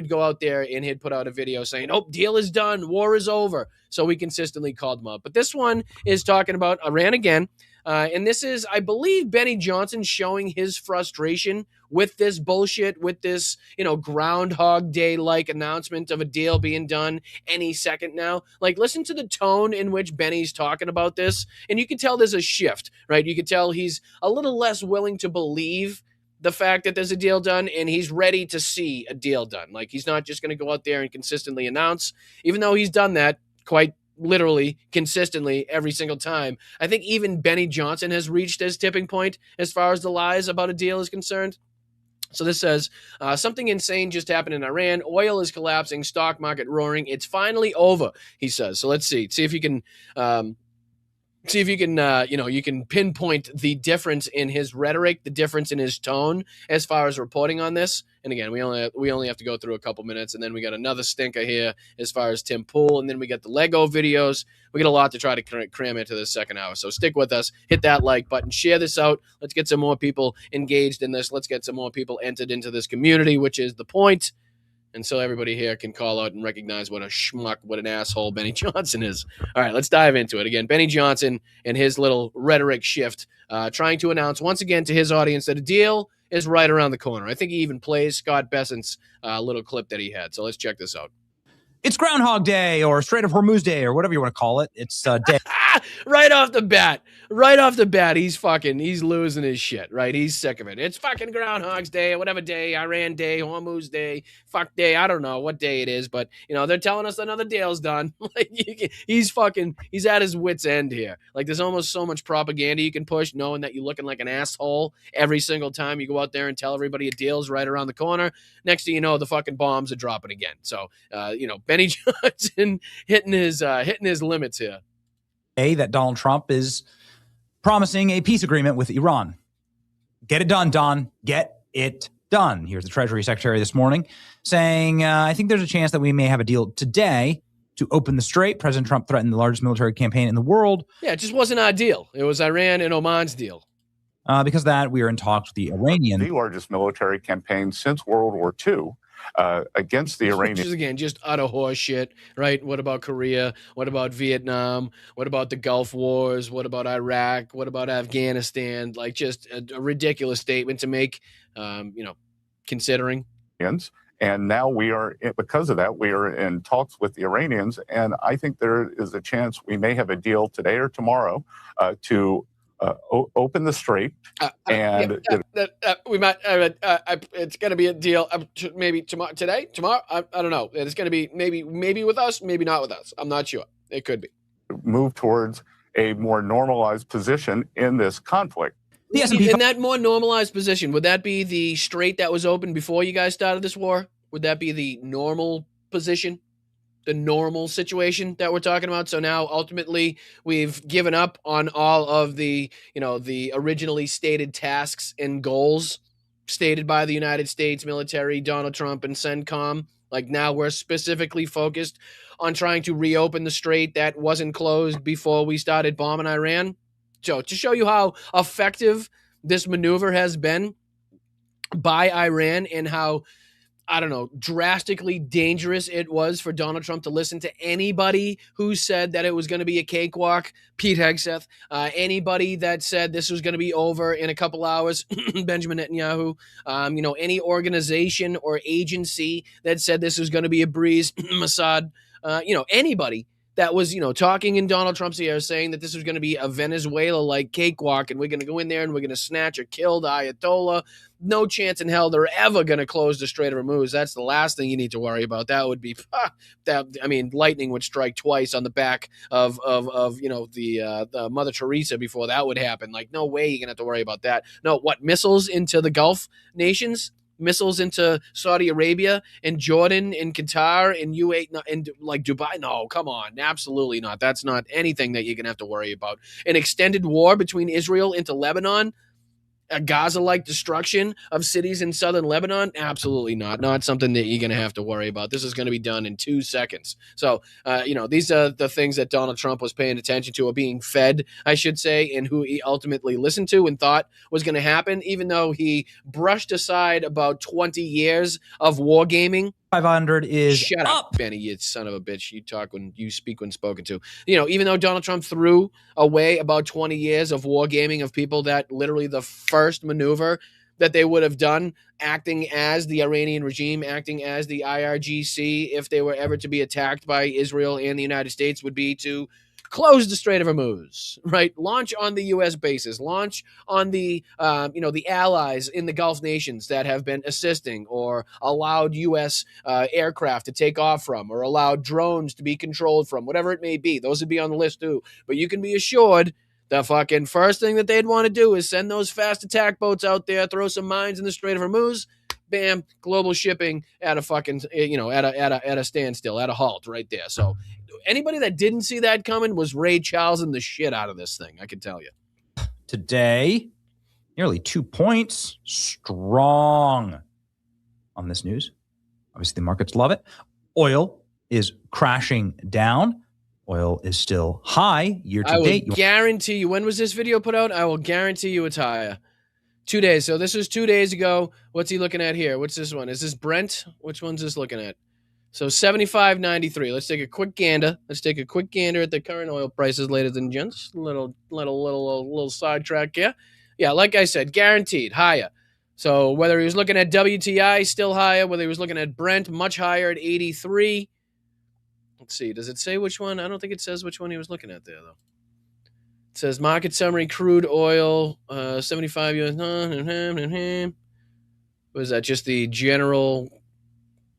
go out there and he'd put out a video saying, oh, deal is done, war is over. So we consistently called him up. But this one is talking about Iran again. And this is, I believe, Benny Johnson showing his frustration with this bullshit, with this, Groundhog Day-like announcement of a deal being done any second now. Like, listen to the tone in which Benny's talking about this, and you can tell there's a shift, right? You can tell he's a little less willing to believe the fact that there's a deal done, and he's ready to see a deal done. Like, he's not just going to go out there and consistently announce, even though he's done that quite literally consistently every single time. I think even Benny Johnson has reached his tipping point as far as the lies about a deal is concerned. So this says, something insane just happened in Iran. Oil is collapsing, stock market roaring. It's finally over, he says. So let's see if you can you can pinpoint the difference in his rhetoric, the difference in his tone as far as reporting on this. And again, we only have to go through a couple minutes, and then we got another stinker here as far as Tim Pool, and then we got the Lego videos. We got a lot to try to cram into the second hour. So stick with us, hit that like button, share this out. Let's get some more people engaged in this. Let's get some more people entered into this community, which is the point. And so everybody here can call out and recognize what a schmuck, what an asshole Benny Johnson is. All right, let's dive into it. Again, Benny Johnson and his little rhetoric shift, trying to announce once again to his audience that a deal is right around the corner. I think he even plays Scott Bessent's little clip that he had. So let's check this out. It's Groundhog Day or Strait of Hormuz Day or whatever you want to call it. It's day. Right off the bat, he's losing his shit, right? He's sick of it. It's fucking Groundhog's Day, whatever day, Iran Day, Hormuz Day, fuck day, I don't know what day it is, but they're telling us another deal's done. Like he's at his wit's end here. Like there's almost so much propaganda you can push, knowing that you're looking like an asshole every single time you go out there and tell everybody a deal's right around the corner. Next thing you know, the fucking bombs are dropping again. So Benny Johnson hitting his limits here. That Donald Trump is promising a peace agreement with Iran. Get it done, Don. Get it done. Here's the Treasury Secretary this morning saying, I think there's a chance that we may have a deal today to open the strait. President Trump threatened the largest military campaign in the world. Yeah, it just wasn't our deal. It was Iran and Oman's deal. Because of that, we are in talks with the Iranians. The largest military campaign since World War II. Against the Iranians. Which is, again, just utter horse shit, right? What about Korea? What about Vietnam? What about the Gulf Wars? What about Iraq? What about Afghanistan? Like, just a ridiculous statement to make, considering. And now because of that, we are in talks with the Iranians. And I think there is a chance we may have a deal today or tomorrow to open the strait, and we might. It's going to be a deal. Maybe tomorrow. I don't know. It's going to be maybe with us, maybe not with us. I'm not sure. It could be. Move towards a more normalized position in this conflict. In that more normalized position, would that be the strait that was open before you guys started this war? Would that be the normal position? The normal situation that we're talking about. So now ultimately we've given up on all of the originally stated tasks and goals stated by the United States military, Donald Trump and CENTCOM. Like now we're specifically focused on trying to reopen the strait that wasn't closed before we started bombing Iran. So to show you how effective this maneuver has been by Iran and how, I don't know, drastically dangerous it was for Donald Trump to listen to anybody who said that it was going to be a cakewalk, Pete Hegseth, anybody that said this was going to be over in a couple hours, Benjamin Netanyahu, any organization or agency that said this was going to be a breeze, Mossad, anybody that was, talking in Donald Trump's ear saying that this was going to be a Venezuela-like cakewalk and we're going to go in there and we're going to snatch or kill the Ayatollah. No chance in hell they're ever going to close the Strait of Hormuz. That's the last thing you need to worry about. That would be, lightning would strike twice on the back of the Mother Teresa before that would happen. Like, no way you're going to have to worry about that. No, what, missiles into the Gulf nations? Missiles into Saudi Arabia and Jordan and Qatar and UAE and like Dubai? No, come on. Absolutely not. That's not anything that you're going to have to worry about. An extended war between Israel into Lebanon? A Gaza-like destruction of cities in southern Lebanon? Absolutely not. Not something that you're going to have to worry about. This is going to be done in 2 seconds. So, these are the things that Donald Trump was paying attention to, or being fed, I should say, and who he ultimately listened to and thought was going to happen, even though he brushed aside about 20 years of wargaming. 500 is Shut up, Benny, you son of a bitch. You talk when you speak when spoken to. Even though Donald Trump threw away about 20 years of wargaming of people that literally the first maneuver that they would have done, acting as the Iranian regime, acting as the IRGC, if they were ever to be attacked by Israel and the United States, would be to close the Strait of Hormuz, right? Launch on the U.S. bases, launch on the allies in the Gulf nations that have been assisting or allowed U.S. Aircraft to take off from, or allowed drones to be controlled from, whatever it may be. Those would be on the list too. But you can be assured the fucking first thing that they'd want to do is send those fast attack boats out there, throw some mines in the Strait of Hormuz. Bam, global shipping at a fucking, at a standstill, at a halt right there. So anybody that didn't see that coming was Ray Charlesing the shit out of this thing, I can tell you. Today, nearly 2 points strong on this news. Obviously, the markets love it. Oil is crashing down. Oil is still high year to date. I will guarantee you, when was this video put out? I will guarantee you it's higher. 2 days. So this was 2 days ago. What's he looking at here? What's this one? Is this Brent? Which one's this looking at? So 75.93. Let's take a quick gander. Let's take a quick gander at the current oil prices, ladies and gents. Little sidetrack here. Yeah, like I said, guaranteed higher. So whether he was looking at WTI, still higher. Whether he was looking at Brent, much higher at 83. Let's see. Does it say which one? I don't think it says which one he was looking at there, though. It says market summary, crude oil, 75 US. Was that just the general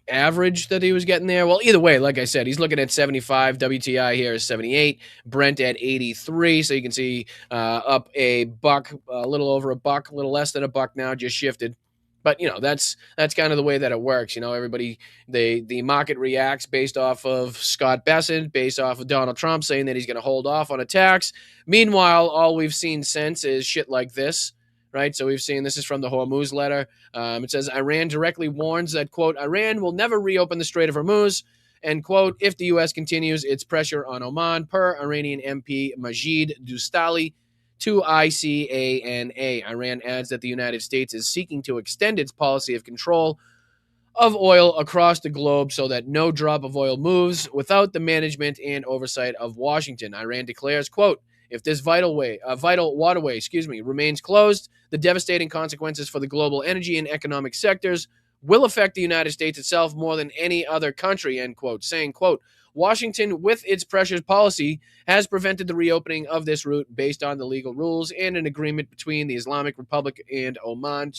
average that he was getting there? Well, either way, like I said, he's looking at 75. WTI here is 78. Brent at 83. So you can see up a buck, a little over a buck, a little less than a buck now, just shifted. But that's kind of the way that it works. Everybody, the market reacts based off of Scott Bessent, based off of Donald Trump saying that he's going to hold off on a tax. Meanwhile, all we've seen since is shit like this. Right, so we've seen, this is from the Hormuz letter. It says Iran directly warns that, quote, Iran will never reopen the Strait of Hormuz, and, quote, if the U.S. continues its pressure on Oman, per Iranian MP Majid Dustali to ICANA. Iran adds that the United States is seeking to extend its policy of control of oil across the globe so that no drop of oil moves without the management and oversight of Washington. Iran declares, quote, if this vital waterway, remains closed, the devastating consequences for the global energy and economic sectors will affect the United States itself more than any other country, end quote, saying, quote, Washington, with its pressures policy, has prevented the reopening of this route based on the legal rules and an agreement between the Islamic Republic and Oman.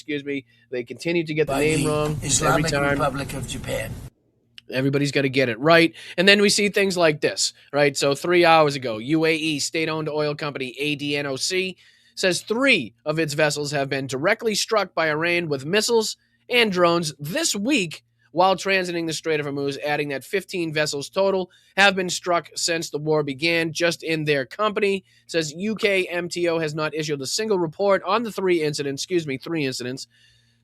They continue to get the name wrong Islamic every time. Republic of Japan. Everybody's got to get it right. And then we see things like this, right? So 3 hours ago, UAE state-owned oil company ADNOC says 3 of its vessels have been directly struck by Iran with missiles and drones this week while transiting the Strait of Hormuz, adding that 15 vessels total have been struck since the war began just in their company. It says UK MTO has not issued a single report on the 3 incidents,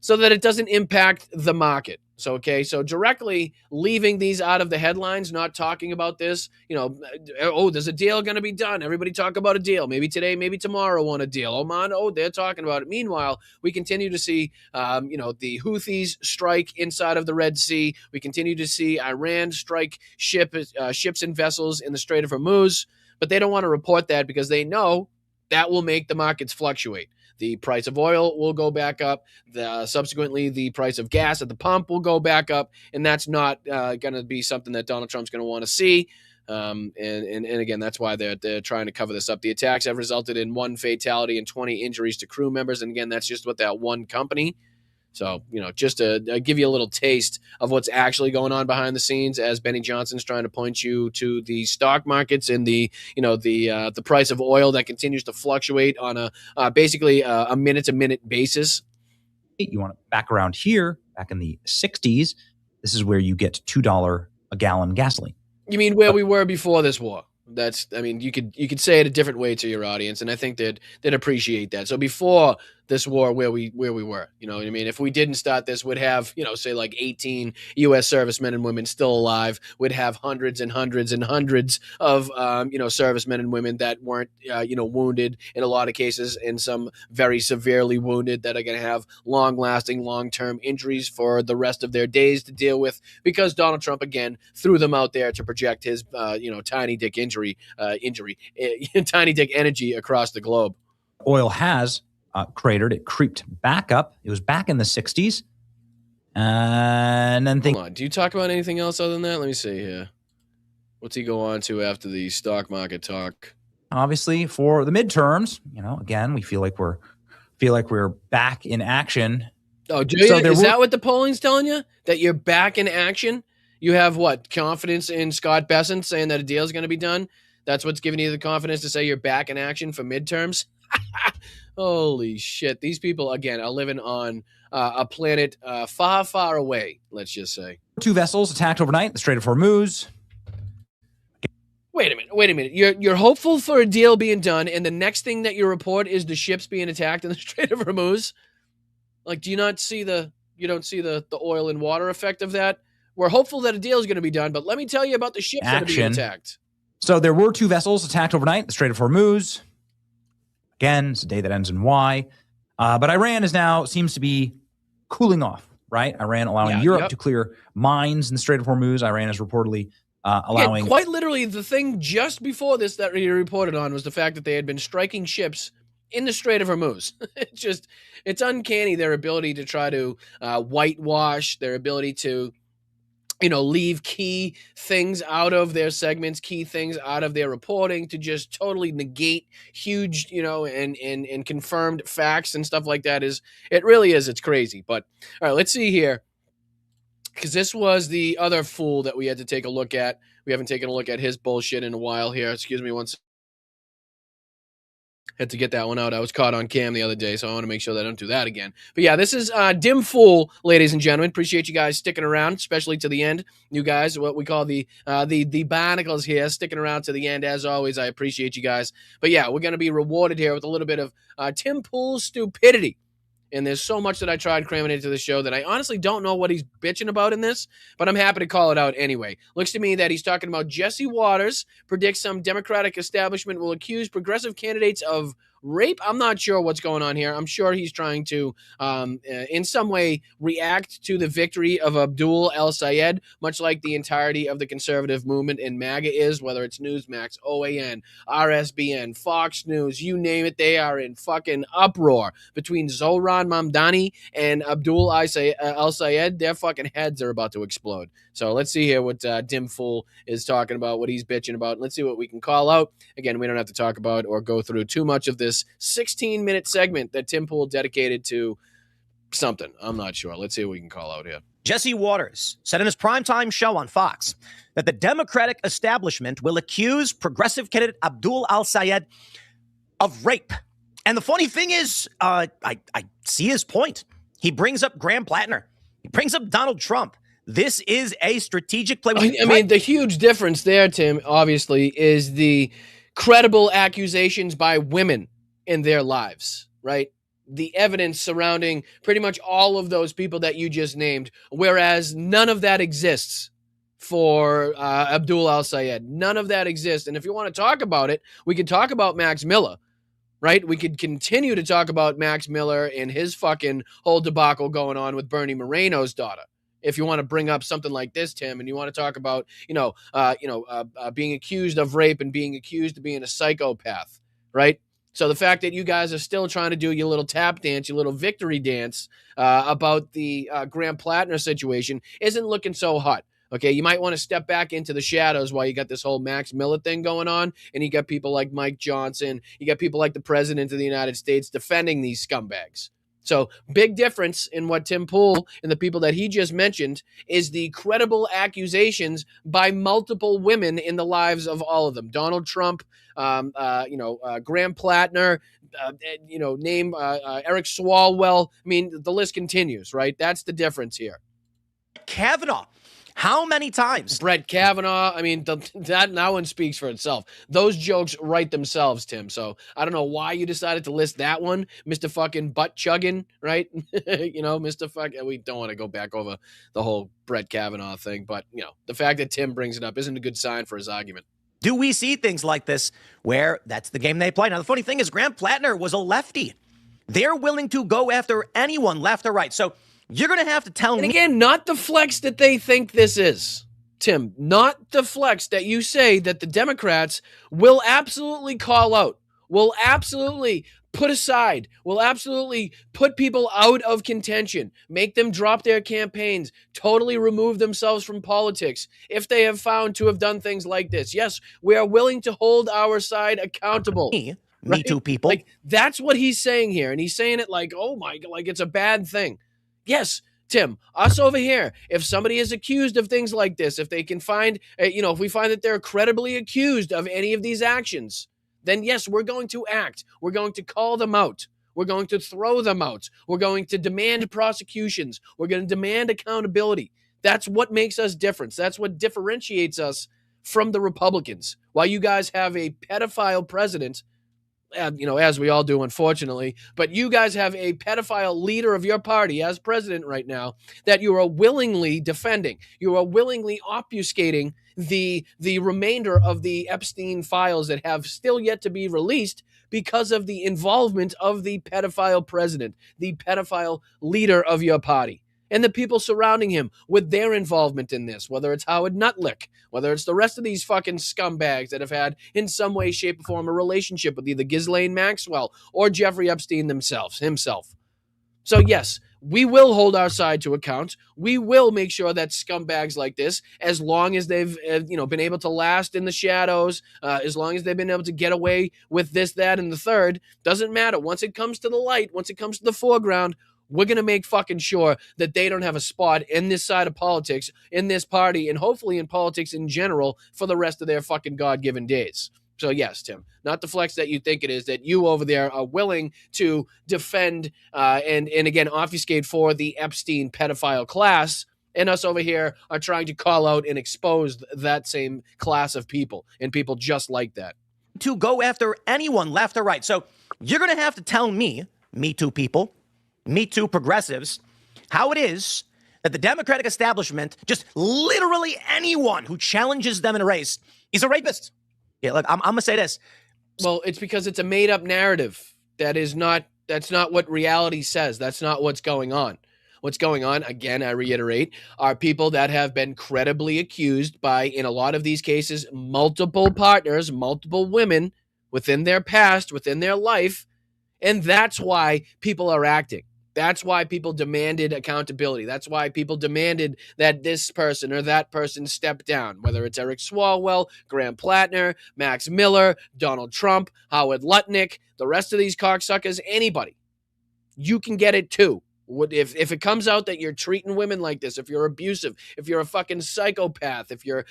so that it doesn't impact the market. So directly leaving these out of the headlines, not talking about this, there's a deal going to be done. Everybody talk about a deal. Maybe today, maybe tomorrow on a deal. Oman, they're talking about it. Meanwhile, we continue to see, the Houthis strike inside of the Red Sea. We continue to see Iran strike ships and vessels in the Strait of Hormuz, but they don't want to report that because they know that will make the markets fluctuate. The price of oil will go back up. Subsequently, the price of gas at the pump will go back up, and that's not going to be something that Donald Trump's going to want to see. And again, that's why they're trying to cover this up. The attacks have resulted in 1 fatality and 20 injuries to crew members, and again, that's just with that one company. So, just to give you a little taste of what's actually going on behind the scenes, as Benny Johnson's trying to point you to the stock markets and the price of oil that continues to fluctuate on a basically a minute-to-minute basis. You want to back around here, back in the 60s, this is where you get $2 a gallon gasoline. You mean where we were before this war? You could say it a different way to your audience, and I think they'd appreciate that. So before this war, where we were, if we didn't start this, we'd have, say like 18 U.S. servicemen and women still alive. We'd have hundreds and hundreds and hundreds of, servicemen and women that weren't, wounded in a lot of cases, and some very severely wounded that are going to have long-lasting, long-term injuries for the rest of their days to deal with, because Donald Trump, again, threw them out there to project his, tiny dick tiny dick energy across the globe. Oil has cratered. It creeped back up. It was back in the 60s. And then Hold on. Do you talk about anything else other than that? Let me see here. What's he go on to after the stock market talk? Obviously, for the midterms, again, we feel like we're back in action. Oh, do you? So is that what the polling's telling you? That you're back in action? You have what? Confidence in Scott Bessent saying that a deal is going to be done? That's what's giving you the confidence to say you're back in action for midterms? Holy shit. These people, again, are living on a planet far, far away, let's just say. 2 vessels attacked overnight in the Strait of Hormuz. Wait a minute. You're hopeful for a deal being done, and the next thing that you report is the ships being attacked in the Strait of Hormuz? Like, do you not see the oil and water effect of that? We're hopeful that a deal is going to be done, but let me tell you about the ships that are being attacked. So there were 2 vessels attacked overnight in the Strait of Hormuz. Again, it's a day that ends in Y. But Iran seems to be cooling off, right? Iran allowing Europe to clear mines in the Strait of Hormuz. Iran is reportedly allowing... quite literally, the thing just before this that he reported on was the fact that they had been striking ships in the Strait of Hormuz. It's uncanny, their ability to try to whitewash, their ability to leave key things out of their segments, key things out of their reporting to just totally negate huge, and confirmed facts and stuff like that. It's crazy. But all right, let's see here. Because this was the other fool that we had to take a look at. We haven't taken a look at his bullshit in a while here. Excuse me one second. Had to get that one out. I was caught on cam the other day, so I want to make sure that I don't do that again. But yeah, this is Dim Fool, ladies and gentlemen. Appreciate you guys sticking around, especially to the end. You guys, what we call the barnacles here, sticking around to the end. As always, I appreciate you guys. But yeah, we're going to be rewarded here with a little bit of Tim Pool's stupidity. And there's so much that I tried cramming into the show that I honestly don't know what he's bitching about in this, but I'm happy to call it out anyway. Looks to me that he's talking about Jesse Waters predicts some Democratic establishment will accuse progressive candidates of rape. I'm not sure what's going on here. I'm sure he's trying to, in some way, react to the victory of Abdul El-Sayed, much like the entirety of the conservative movement in MAGA is, whether it's Newsmax, OAN, RSBN, Fox News, you name it, they are in fucking uproar between Zohran Mamdani and Abdul El-Sayed. Their fucking heads are about to explode. So let's see here what Dim Fool is talking about, what he's bitching about. Let's see what we can call out. Again, we don't have to talk about or go through too much of this 16-minute segment that Tim Pool dedicated to something. I'm not sure. Let's see what we can call out here. Jesse Waters said in his primetime show on Fox that the Democratic establishment will accuse progressive candidate Abdul El-Sayed of rape. And the funny thing is, I see his point. He brings up Graham Plattner. He brings up Donald Trump. This is a strategic play. I mean, the huge difference there, Tim, obviously, is the credible accusations by women in their lives, right? The evidence surrounding pretty much all of those people that you just named, whereas none of that exists for Abdul El-Sayed. None of that exists. And if you want to talk about it, we could talk about Max Miller, right? We could continue to talk about Max Miller and his fucking whole debacle going on with Bernie Moreno's daughter. If you want to bring up something like this, Tim, and you want to talk about, being accused of rape and being accused of being a psychopath, right? So the fact that you guys are still trying to do your little tap dance, your little victory dance about the Graham Plattner situation isn't looking so hot. Okay, you might want to step back into the shadows while you got this whole Max Miller thing going on, and you got people like Mike Johnson, you got people like the President of the United States defending these scumbags. So big difference in what Tim Pool and the people that he just mentioned is the credible accusations by multiple women in the lives of all of them. Donald Trump, Graham Plattner, name Eric Swalwell. I mean, the list continues, right? That's the difference here. Kavanaugh. How many times? Brett Kavanaugh. I mean, that one speaks for itself. Those jokes write themselves, Tim. So I don't know why you decided to list that one, Mr. fucking butt chugging, right? Mr. fucking. We don't want to go back over the whole Brett Kavanaugh thing, but the fact that Tim brings it up isn't a good sign for his argument. Do we see things like this where that's the game they play? Now, the funny thing is, Graham Plattner was a lefty. They're willing to go after anyone, left or right. So you're going to have to tell me. And again, not the flex that they think this is, Tim. Not the flex that you say that the Democrats will absolutely call out, will absolutely put aside, will absolutely put people out of contention, make them drop their campaigns, totally remove themselves from politics if they have found to have done things like this. Yes, we are willing to hold our side accountable. Me too, people. Like, that's what he's saying here. And he's saying it like, oh my God, like it's a bad thing. Yes, Tim, us over here, if somebody is accused of things like this, if they can find, if we find that they're credibly accused of any of these actions, then yes, we're going to act. We're going to call them out. We're going to throw them out. We're going to demand prosecutions. We're going to demand accountability. That's what makes us different. That's what differentiates us from the Republicans. While you guys have a pedophile president, as we all do, unfortunately, but you guys have a pedophile leader of your party as president right now that you are willingly defending. You are willingly obfuscating the remainder of the Epstein files that have still yet to be released because of the involvement of the pedophile president, the pedophile leader of your party, and the people surrounding him with their involvement in this, whether it's Howard Nutlick, whether it's the rest of these fucking scumbags that have had in some way, shape, or form a relationship with either Ghislaine Maxwell or Jeffrey Epstein himself. So yes, we will hold our side to account. We will make sure that scumbags like this, as long as they've been able to last in the shadows, as long as they've been able to get away with this, that, and the third, doesn't matter. Once it comes to the light, once it comes to the foreground, we're going to make fucking sure that they don't have a spot in this side of politics, in this party, and hopefully in politics in general for the rest of their fucking God-given days. So yes, Tim, not the flex that you think it is, that you over there are willing to defend and again obfuscate for the Epstein pedophile class, and us over here are trying to call out and expose that same class of people and people just like that. To go after anyone left or right. So you're going to have to tell me, Me Too people, Me Too progressives, how it is that the Democratic establishment, just literally anyone who challenges them in a race, is a rapist. Yeah, look, I'm going to say this. Well, it's because it's a made-up narrative. That's not what reality says. That's not what's going on. What's going on, again, I reiterate, are people that have been credibly accused by, in a lot of these cases, multiple partners, multiple women within their past, within their life, and that's why people are acting. That's why people demanded accountability. That's why people demanded that this person or that person step down, whether it's Eric Swalwell, Graham Plattner, Max Miller, Donald Trump, Howard Lutnick, the rest of these cocksuckers, anybody. You can get it too. If it comes out that you're treating women like this, if you're abusive, if you're a fucking psychopath, if you're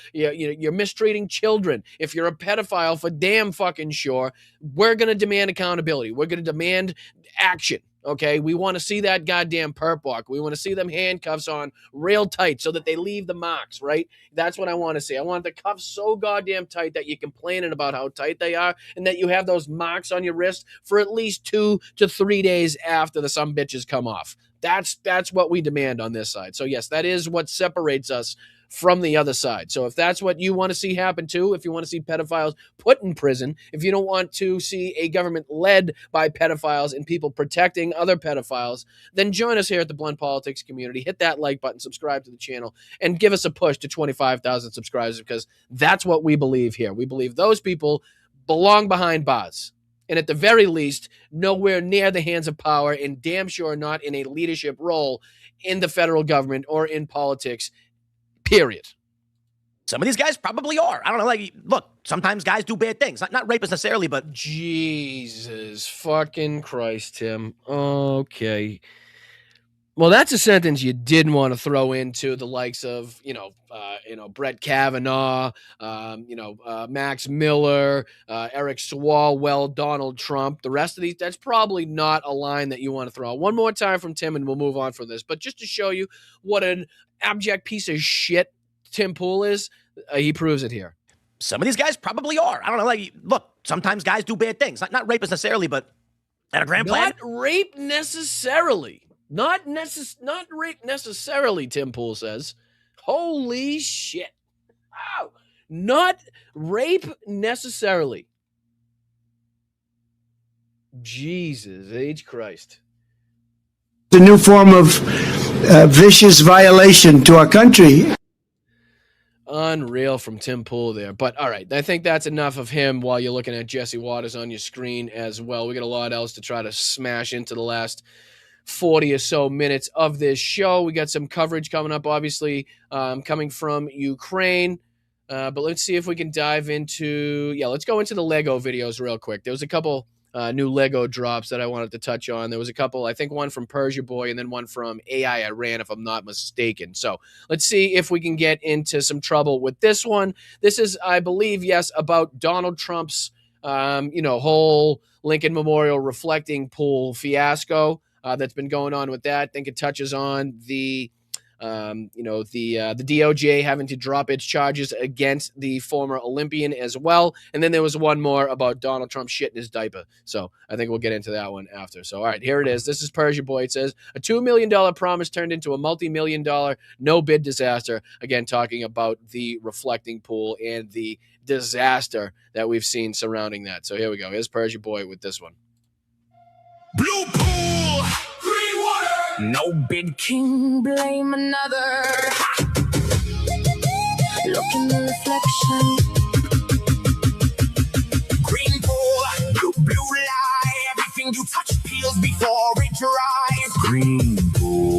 mistreating children, if you're a pedophile for damn fucking sure, we're going to demand accountability. We're going to demand action. Okay, we want to see that goddamn perp walk. We want to see them handcuffs on real tight so that they leave the marks, right? That's what I want to see. I want the cuffs so goddamn tight that you're complaining about how tight they are and that you have those marks on your wrist for at least 2 to 3 days after the some bitches come off. That's what we demand on this side. So yes, that is what separates us from the other side. So if that's what you want to see happen too, if you want to see pedophiles put in prison, if you don't want to see a government led by pedophiles and people protecting other pedophiles, then join us here at the Blunt Politics Community. Hit that like button, subscribe to the channel, and give us a push to 25,000 subscribers, because that's what we believe here. We believe those people belong behind bars. And at the very least, nowhere near the hands of power, and damn sure not in a leadership role in the federal government or in politics, period. Some of these guys probably are. I don't know. Like, look, sometimes guys do bad things. Not rapists necessarily, but... Jesus fucking Christ, Tim. Okay. Well, that's a sentence you didn't want to throw into the likes of, Brett Kavanaugh, Max Miller, Eric Swalwell, Donald Trump. The rest of these, that's probably not a line that you want to throw. One more time from Tim, and we'll move on from this. But just to show you what an abject piece of shit Tim Pool is, he proves it here. Some of these guys probably are. I don't know. Like, look, sometimes guys do bad things. Not rapists necessarily, but at a grand plan. Not rape necessarily. Not rape necessarily, Tim Pool says. Holy shit. Wow. Not rape necessarily. Jesus H. Christ. The new form of vicious violation to our country. Unreal from Tim Pool there. But all right, I think that's enough of him while you're looking at Jesse Waters on your screen as well. We got a lot else to try to smash into the last 40 or so minutes of this show. We got some coverage coming up, obviously, coming from Ukraine. But let's see if we can dive into, let's go into the Lego videos real quick. There was a couple new Lego drops that I wanted to touch on. There was a couple, I think one from Persia Boy and then one from AI Iran, if I'm not mistaken. So let's see if we can get into some trouble with this one. This is, I believe, yes, about Donald Trump's, whole Lincoln Memorial reflecting pool fiasco that's been going on with that. I think it touches on the DOJ having to drop its charges against the former Olympian as well. And then there was one more about Donald Trump shitting his diaper. So I think we'll get into that one after. So, all right, here it is. This is Persia Boy. It says, a $2 million promise turned into a multi-million-dollar no-bid disaster. Again, talking about the reflecting pool and the disaster that we've seen surrounding that. So here we go. Here's Persia Boy with this one. Blue pool, green water. No bid king, blame another. Look in the reflection. Green pool, blue light. Everything you touch peels before it dries. Green pool.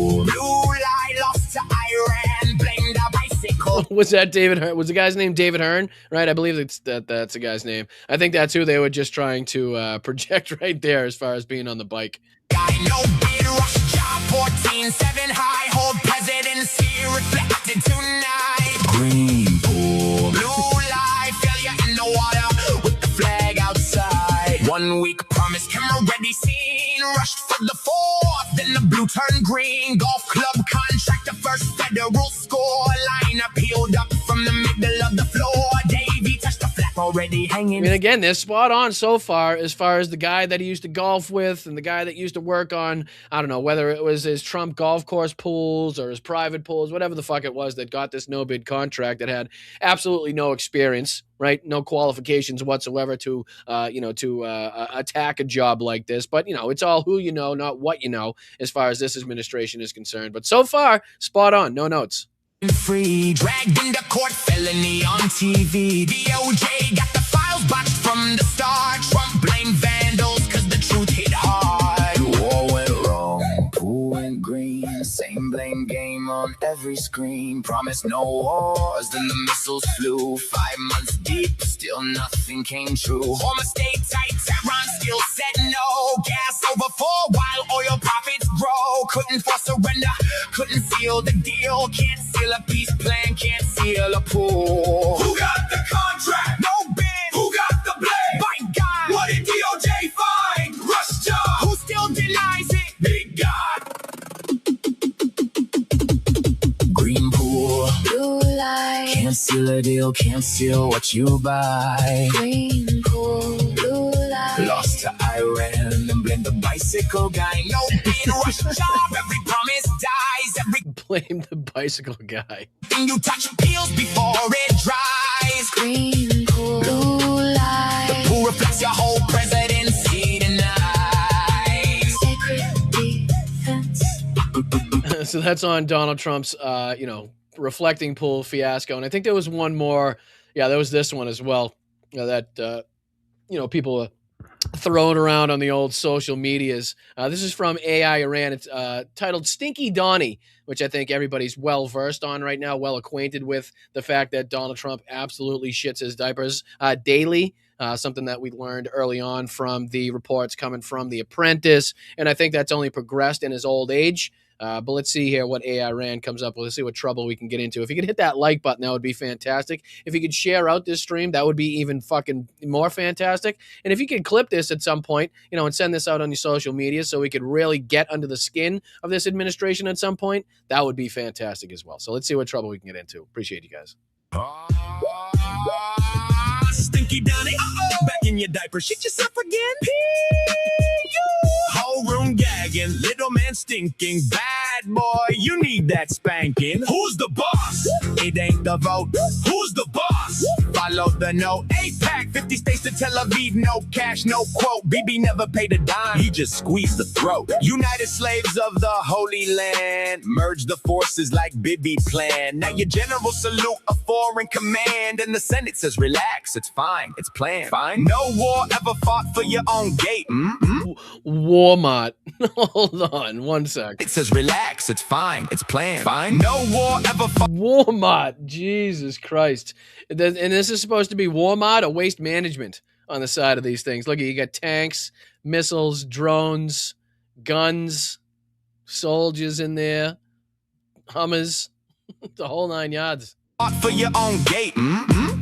Was that David Hearn? Was the guy's name David Hearn? Right, I believe that's the guy's name. I think that's who they were just trying to project right there as far as being on the bike. No bid, rush job, 14-7 high, hold presidency reflected tonight. Green pool, blue light, failure in the water with the flag outside. 1 week promise, camera ready, scene, rushed for the fourth, then the blue turned green. Golf club contract, the first federal score line peeled up from the middle of the floor. Davey touched the flap already hanging. I mean, again, they're spot on so far as the guy that he used to golf with and the guy that used to work on, I don't know, whether it was his Trump golf course pools or his private pools, whatever the fuck it was that got this no-bid contract that had absolutely no experience, right? No qualifications whatsoever to attack a job like this. But, it's all who you know, not what you know, as far as this administration is concerned. But so far, spot on, no notes. Free, dragged into court, felony on TV. DOJ got the files botched from the start. Trump blamed vandals cause the truth hit hard. War went wrong, pool went green. Same blame game on every screen. Promised no wars, then the missiles flew. 5 months deep, still nothing came true. Former state tight, Tehran still said no. Gas over full while oil profits grow. Couldn't force surrender, couldn't seal the deal. Can't seal a peace plan, can't seal a pool. Who got the contract? No bid. Who got the blame? By God. What did DOJ find? Rush job. Who still denies it? Big God. Green pool. Blue light. Can't seal a deal, can't seal what you buy. Green pool. Blue light. Lost to Iran and blame the bicycle guy. No bid. Rush job. Every promise dies. Blame the bicycle guy. And you touch peels before it dries. Green pool, blue light. The pool reflects your whole presidency tonight. Sacred defense. So that's on Donald Trump's, reflecting pool fiasco. And I think there was one more. Yeah, there was this one as well that, people thrown around on the old social medias. This is from AI Iran. It's titled Stinky Donnie, which I think everybody's well versed on right now, well acquainted with the fact that Donald Trump absolutely shits his diapers daily. Something that we learned early on from the reports coming from The Apprentice. And I think that's only progressed in his old age. But let's see here what AI Rand comes up with. Let's see what trouble we can get into. If you could hit that like button, that would be fantastic. If you could share out this stream, that would be even fucking more fantastic. And if you could clip this at some point, and send this out on your social media so we could really get under the skin of this administration at some point, that would be fantastic as well. So let's see what trouble we can get into. Appreciate you guys. Stinky Donnie, back in your diaper, shit yourself again. Whole room gagging, little man stinking. Bad boy, you need that spanking. Who's the boss? It ain't the vote. Who's the boss? Follow the note. APAC, 50 states to Tel Aviv, no cash, no quote. BB never paid a dime, he just squeezed the throat. United slaves of the Holy Land, merge the forces like Bibi planned. Now your general salute a foreign command, and the Senate says relax, it's fine, it's planned. Fine. No war ever fought for your own gate. Warmot. Hold on one sec. It says relax, it's fine, it's planned. Fine. No war ever fought. Warmot. Jesus Christ. And this is supposed to be Warmot or waste management on the side of these things. Look, you got tanks, missiles, drones, guns, soldiers in there, Hummers, the whole 9 yards. For your own gate,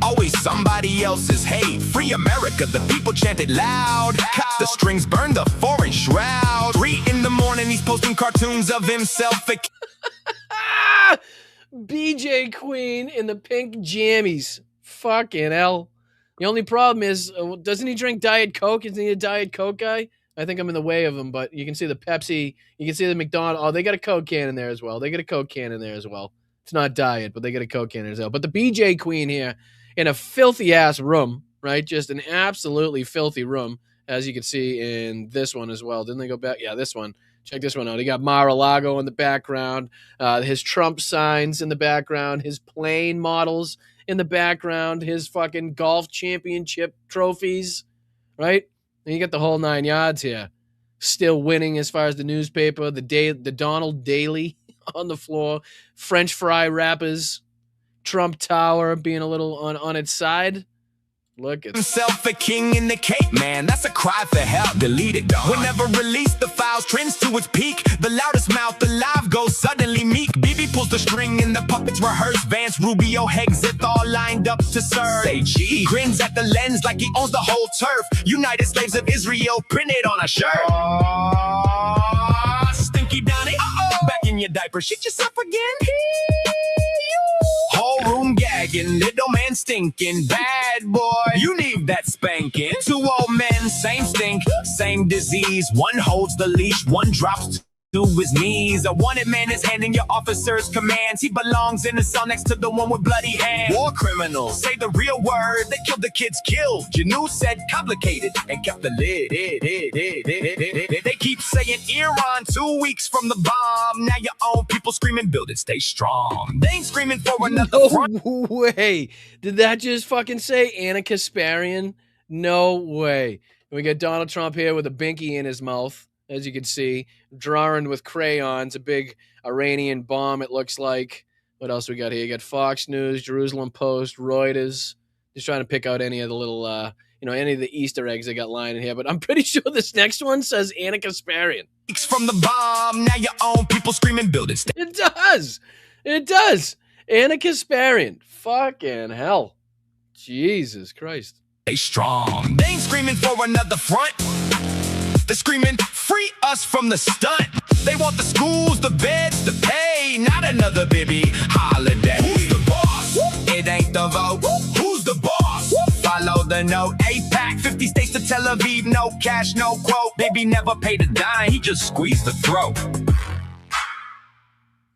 always somebody else's hate. Free America, the people chanted loud. Cut the strings, burn the foreign shroud. 3 a.m, he's posting cartoons of himself. BJ Queen in the pink jammies. Fucking hell. The only problem is, doesn't he drink Diet Coke? Isn't he a Diet Coke guy? I think I'm in the way of him, but you can see the Pepsi. You can see the McDonald's. Oh, they got a Coke can in there as well. It's not Diet, but they get a Coke can as well. But the BJ Queen here in a filthy ass room, right? Just an absolutely filthy room, as you can see in this one as well. Didn't they go back? Yeah, this one. Check this one out. He got Mar-a-Lago in the background, his Trump signs in the background, his plane models in the background, his fucking golf championship trophies, right? And you got the whole 9 yards here. Still winning as far as the newspaper, the Donald Daily on the floor, French fry wrappers, Trump Tower being a little on its side. Look at himself a king in the cake, man. That's a cry for help. Delete it, dog. Whenever release the files trends to its peak, the loudest mouth alive goes suddenly meek. BB pulls the string and the puppets rehearse. Vance, Rubio, Hexit all lined up to serve. Say G grins at the lens like he owns the whole turf. United Slaves of Israel printed on a shirt. Stinky Donnie, back in your diaper, shit yourself again. Whole room gagging, little man stinking. Bad boy, you need that spanking. Two old men, same stink, same disease. One holds the leash, one drops to his knees. A wanted man is handing your officers commands. He belongs in the cell next to the one with bloody hands. War criminals, say the real word. They killed the kids killed. Janu said complicated and kept the lid. They keep saying Iran 2 weeks from the bomb. Now your own people screaming, build it, stay strong. They ain't screaming for another front. No way. Did that just fucking say Anna Kasparian? No way. And we got Donald Trump here with a binky in his mouth, as you can see, drawing with crayons, a big Iranian bomb, it looks like. What else we got here? You got Fox News, Jerusalem Post, Reuters. Just trying to pick out any of the little, any of the Easter eggs they got lying in here. But I'm pretty sure this next one says Anna Kasparian. From the bomb, now your own people screaming, build it. It does. It does. Anna Kasparian. Fucking hell. Jesus Christ. Stay strong. They ain't screaming for another front. They're screaming, free us from the stunt. They want the schools, the beds, the pay, not another Bibi holiday. Who's the boss? It ain't the vote. Who's the boss? Follow the note. APAC, 50 states to Tel Aviv, no cash, no quote. Bibi never paid a dime, he just squeezed the throat.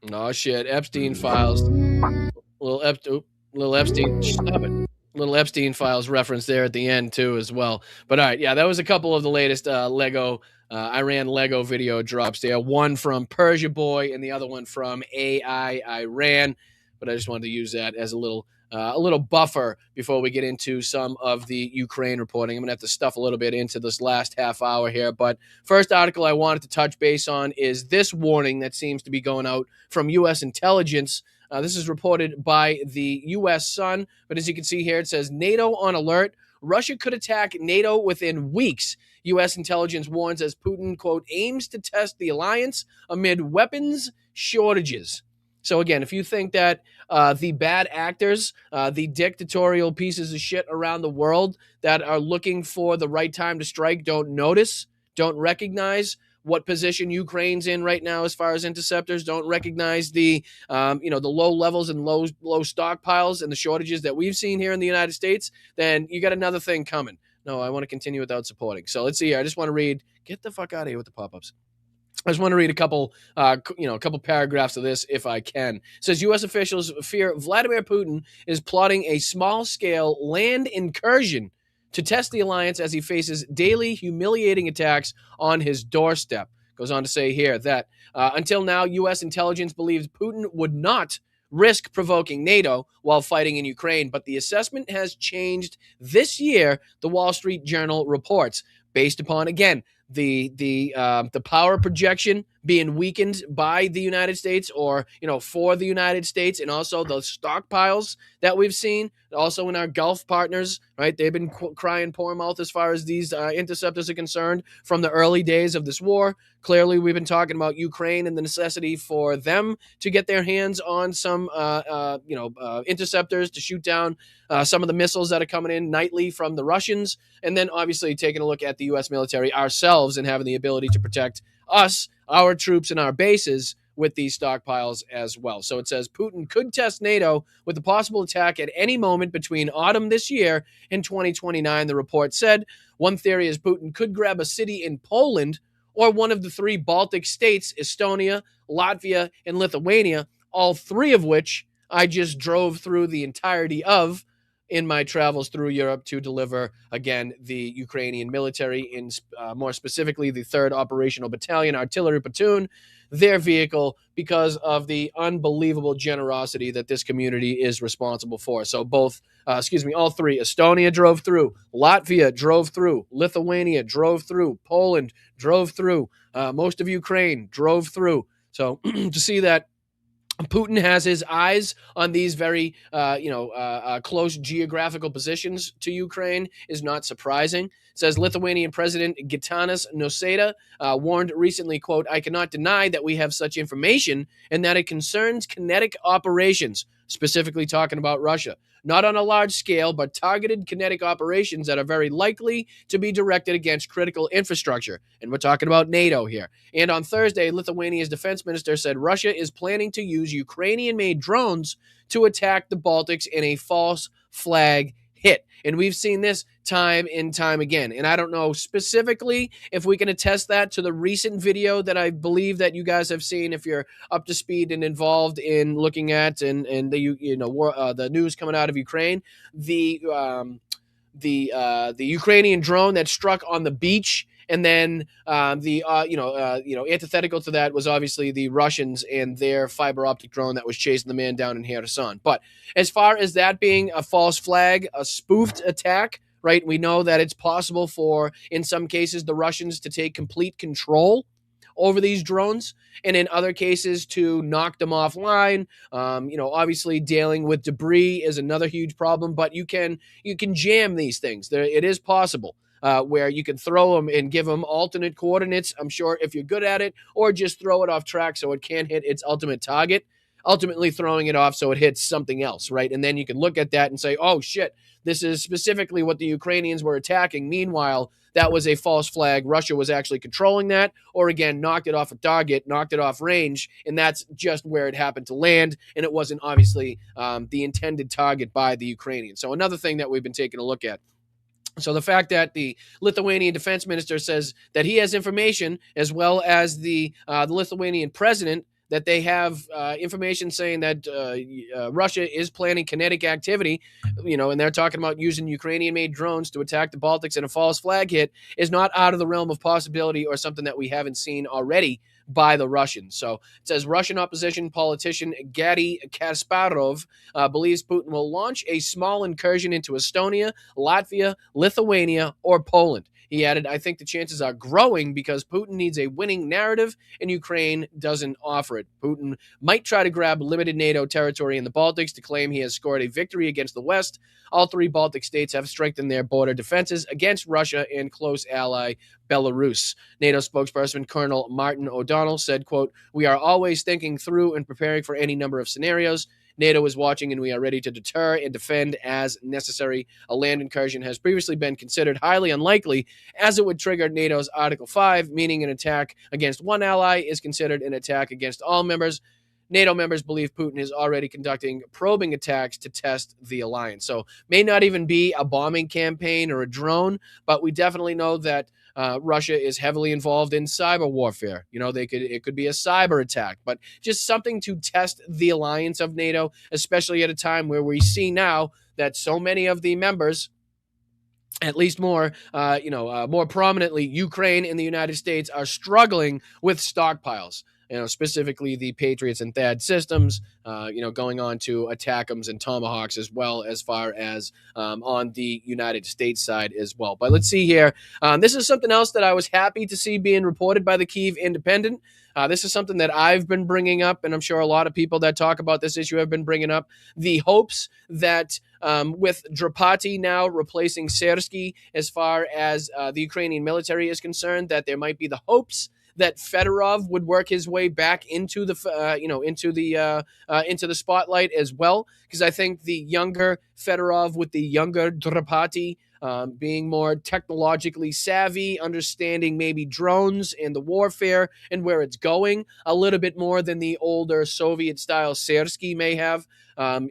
No shit. Epstein files. Little Epstein. Stop it. Little Epstein files reference there at the end too as well. But all right, yeah, that was a couple of the latest Iran Lego video drops there. One from Persia Boy and the other one from AI Iran. But I just wanted to use that as a little buffer before we get into some of the Ukraine reporting. I'm going to have to stuff a little bit into this last half hour here. But first article I wanted to touch base on is this warning that seems to be going out from U.S. intelligence. This is reported by the U.S. Sun. But as you can see here, it says NATO on alert. Russia could attack NATO within weeks. U.S. intelligence warns as Putin, quote, aims to test the alliance amid weapons shortages. So again, if you think that the bad actors, the dictatorial pieces of shit around the world that are looking for the right time to strike don't notice, don't recognize what position Ukraine's in right now as far as interceptors, don't recognize the the low levels and low stockpiles and the shortages that we've seen here in the United States, then you got another thing coming. No, I want to continue without supporting. So let's see here. I just want to read. Get the fuck out of here with the pop-ups. I just want to read a couple paragraphs of this if I can. It says U.S. officials fear Vladimir Putin is plotting a small-scale land incursion to test the alliance as he faces daily humiliating attacks on his doorstep. Goes on to say here that until now, U.S. intelligence believes Putin would not risk provoking NATO while fighting in Ukraine, but the assessment has changed this year, the Wall Street Journal reports, based upon, again, the power projection being weakened by the United States or, for the United States, and also the stockpiles that we've seen also in our Gulf partners, right? They've been crying poor mouth as far as these interceptors are concerned from the early days of this war. Clearly, we've been talking about Ukraine and the necessity for them to get their hands on some, interceptors to shoot down some of the missiles that are coming in nightly from the Russians. And then obviously taking a look at the U.S. military ourselves and having the ability to protect us, our troops, and our bases with these stockpiles as well. So it says Putin could test NATO with a possible attack at any moment between autumn this year and 2029, the report said. One theory is Putin could grab a city in Poland or one of the three Baltic states, Estonia, Latvia, and Lithuania, all three of which I just drove through the entirety of in my travels through Europe to deliver, again, the Ukrainian military, in more specifically the 3rd Operational Battalion Artillery Platoon, their vehicle, because of the unbelievable generosity that this community is responsible for. So all three. Estonia drove through, Latvia drove through, Lithuania drove through, Poland drove through, most of Ukraine drove through. So to see that Putin has his eyes on these very, close geographical positions to Ukraine is not surprising. Says Lithuanian President Gitanas Nausėda warned recently, quote, "I cannot deny that we have such information and that it concerns kinetic operations," specifically talking about Russia. Not on a large scale, but targeted kinetic operations that are very likely to be directed against critical infrastructure. And we're talking about NATO here. And on Thursday, Lithuania's defense minister said Russia is planning to use Ukrainian-made drones to attack the Baltics in a false flag hit. And we've seen this time and time again. And I don't know specifically if we can attest that to the recent video that I believe that you guys have seen, if you're up to speed and involved in looking at and the news coming out of Ukraine, the Ukrainian drone that struck on the beach. And then antithetical to that was obviously the Russians and their fiber optic drone that was chasing the man down in Kherson. But as far as that being a false flag, a spoofed attack, right, we know that it's possible for, in some cases, the Russians to take complete control over these drones, and in other cases to knock them offline. Obviously dealing with debris is another huge problem, but you can jam these things. It is possible. Where you can throw them and give them alternate coordinates, I'm sure, if you're good at it, or just throw it off track so it can't hit its ultimate target, ultimately throwing it off so it hits something else, right? And then you can look at that and say, oh, shit, this is specifically what the Ukrainians were attacking. Meanwhile, that was a false flag. Russia was actually controlling that, or again, knocked it off a target, knocked it off range, and that's just where it happened to land, and it wasn't obviously the intended target by the Ukrainians. So another thing that we've been taking a look at. So the fact that the Lithuanian defense minister says that he has information, as well as the Lithuanian president, that they have information saying that Russia is planning kinetic activity, and they're talking about using Ukrainian-made drones to attack the Baltics in a false flag hit, is not out of the realm of possibility or something that we haven't seen already by the Russians. So it says Russian opposition politician Gady Kasparov believes Putin will launch a small incursion into Estonia, Latvia, Lithuania, or Poland. He added, I think the chances are growing because Putin needs a winning narrative and Ukraine doesn't offer it. Putin might try to grab limited NATO territory in the Baltics to claim he has scored a victory against the West. All three Baltic states have strengthened their border defenses against Russia and close ally Belarus. NATO spokesperson Colonel Martin O'Donnell said, quote, "We are always thinking through and preparing for any number of scenarios. NATO is watching and we are ready to deter and defend as necessary. A land incursion has previously been considered highly unlikely as it would trigger NATO's Article 5, meaning an attack against one ally is considered an attack against all members. NATO members believe Putin is already conducting probing attacks to test the alliance." So may not even be a bombing campaign or a drone, but we definitely know that Russia is heavily involved in cyber warfare. It could be a cyber attack, but just something to test the alliance of NATO, especially at a time where we see now that so many of the members, at least more prominently, Ukraine and the United States, are struggling with stockpiles. Specifically the Patriots and THAAD systems, going on to ATACMS and Tomahawks, as well as far as on the United States side as well. But let's see here. This is something else that I was happy to see being reported by the Kyiv Independent. This is something that I've been bringing up, and I'm sure a lot of people that talk about this issue have been bringing up. The hopes that with Drapati now replacing Sersky, as far as the Ukrainian military is concerned, that there might be the hopes that Fedorov would work his way back into the spotlight as well, because I think the younger Fedorov with the younger Drapati, being more technologically savvy, understanding maybe drones and the warfare and where it's going a little bit more than the older Soviet-style Sersky may have,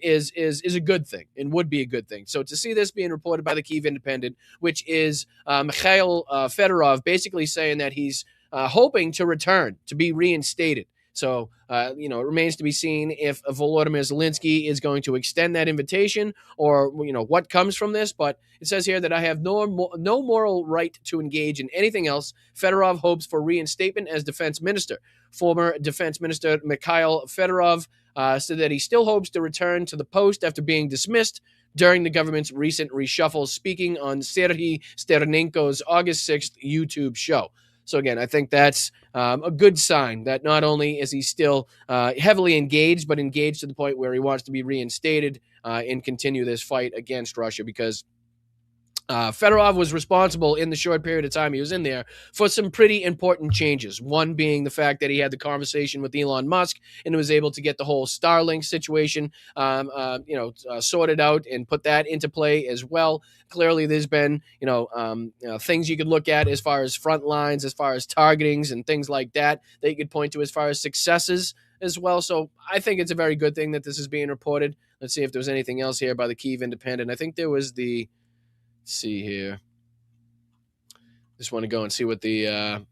is a good thing and would be a good thing. So to see this being reported by the Kyiv Independent, which is Mikhail Fedorov basically saying that he's hoping to return, to be reinstated. So, it remains to be seen if Volodymyr Zelensky is going to extend that invitation or, what comes from this. But it says here that I have no moral right to engage in anything else. Fedorov hopes for reinstatement as defense minister. Former defense minister Mikhail Fedorov said that he still hopes to return to the post after being dismissed during the government's recent reshuffle, speaking on Serhiy Sternenko's August 6th YouTube show. So again, I think that's a good sign that not only is he still heavily engaged, but engaged to the point where he wants to be reinstated and continue this fight against Russia, because Fedorov was responsible in the short period of time he was in there for some pretty important changes. One being the fact that he had the conversation with Elon Musk and was able to get the whole Starlink situation, sorted out and put that into play as well. Clearly, there's been, things you could look at as far as front lines, as far as targetings and things like that you could point to as far as successes as well. So I think it's a very good thing that this is being reported. Let's see if there's anything else here by the Kyiv Independent. I think there was the. See here. Just want to go and see what the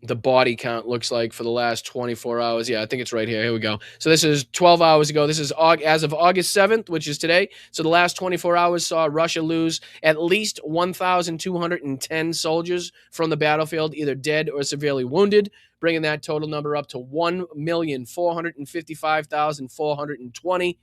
body count looks like for the last 24 hours. Yeah, I think it's right here. Here we go. So this is 12 hours ago. This is as of August 7th, which is today. So the last 24 hours saw Russia lose at least 1,210 soldiers from the battlefield, either dead or severely wounded, bringing that total number up to 1,455,420.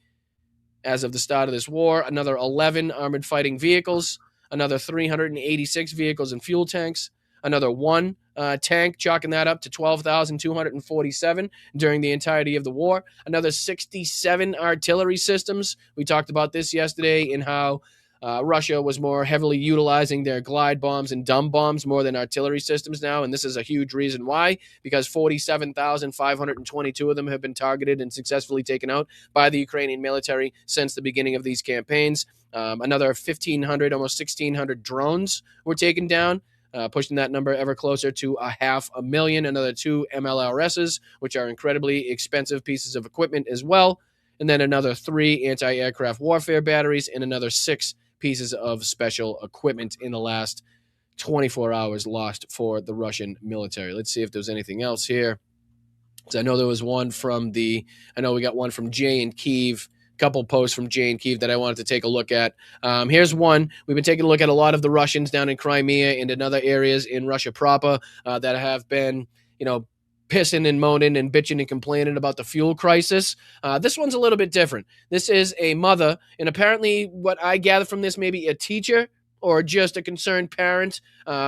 As of the start of this war. Another 11 armored fighting vehicles, another 386 vehicles and fuel tanks, another one tank, chalking that up to 12,247 during the entirety of the war, another 67 artillery systems. We talked about this yesterday in how Russia was more heavily utilizing their glide bombs and dumb bombs more than artillery systems now, and this is a huge reason why, because 47,522 of them have been targeted and successfully taken out by the Ukrainian military since the beginning of these campaigns. Another 1,500, almost 1,600 drones were taken down, pushing that number ever closer to 500,000. Another 2 MLRSs, which are incredibly expensive pieces of equipment as well, and then another 3 anti-aircraft warfare batteries and another 6 pieces of special equipment in the last 24 hours lost for the Russian military. Let's see if there's anything else here. So I know there was one from we got one from Jay in Kyiv, a couple posts from Jay in Kyiv that I wanted to take a look at. Here's one. We've been taking a look at a lot of the Russians down in Crimea and in other areas in Russia proper that have been, pissing and moaning and bitching and complaining about the fuel crisis. This one's a little bit different. This is a mother, and apparently what I gather from this, maybe a teacher or just a concerned parent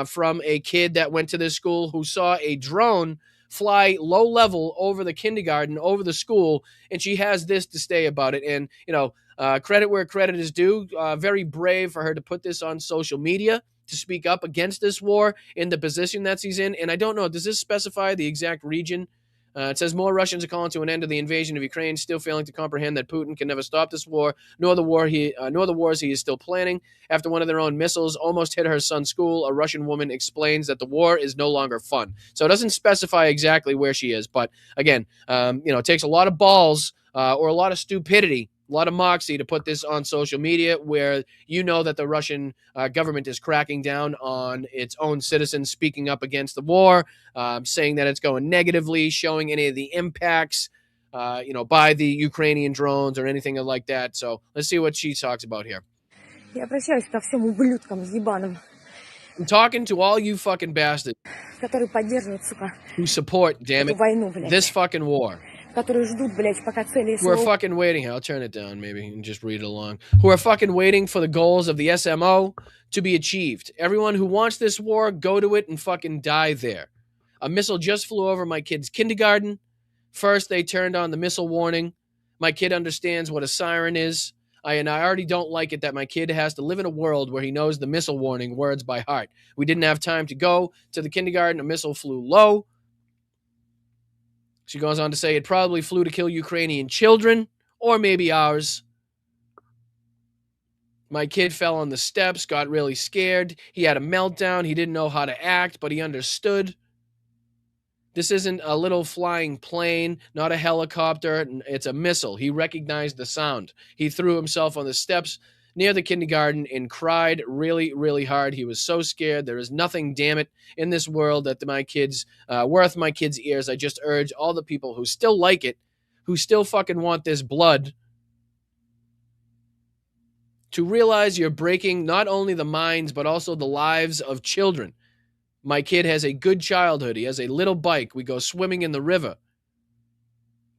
from a kid that went to this school who saw a drone fly low level over the kindergarten, over the school, and she has this to say about it. And, credit where credit is due. Very brave for her to put this on social media, to speak up against this war in the position that she's in. And I don't know, does this specify the exact region? It says more Russians are calling to an end to the invasion of Ukraine, still failing to comprehend that Putin can never stop this war, nor the wars he is still planning. After one of their own missiles almost hit her son's school, a Russian woman explains that the war is no longer fun. So it doesn't specify exactly where she is, but again, it takes a lot of balls or a lot of stupidity, a lot of moxie to put this on social media, where that the Russian government is cracking down on its own citizens, speaking up against the war, saying that it's going negatively, showing any of the impacts, by the Ukrainian drones or anything like that. So let's see what she talks about here. Я обращаюсь ко всем ублюдкам ебаным, I'm talking to all you fucking bastards которые поддерживают, сука, who support, damn эту it, войну, блядь, this fucking war. которые ждут, блядь, пока цели Who are СВО fucking waiting. I'll turn it down maybe and just read it along. Who are fucking waiting for the goals of the SMO to be achieved. Everyone who wants this war, go to it and fucking die there. A missile just flew over my kid's kindergarten. First, they turned on the missile warning. My kid understands what a siren is. I already don't like it that my kid has to live in a world where he knows the missile warning words by heart. We didn't have time to go to the kindergarten. A missile flew low. She goes on to say it probably flew to kill Ukrainian children, or maybe ours. My kid fell on the steps, got really scared. He had a meltdown. He didn't know how to act, but he understood. This isn't a little flying plane, not a helicopter. It's a missile. He recognized the sound. He threw himself on the steps near the kindergarten and cried really, really hard. He was so scared. There is nothing, damn it, in this world that worth my kids' ears. I just urge all the people who still like it, who still fucking want this blood, to realize you're breaking not only the minds, but also the lives of children. My kid has a good childhood. He has a little bike. We go swimming in the river.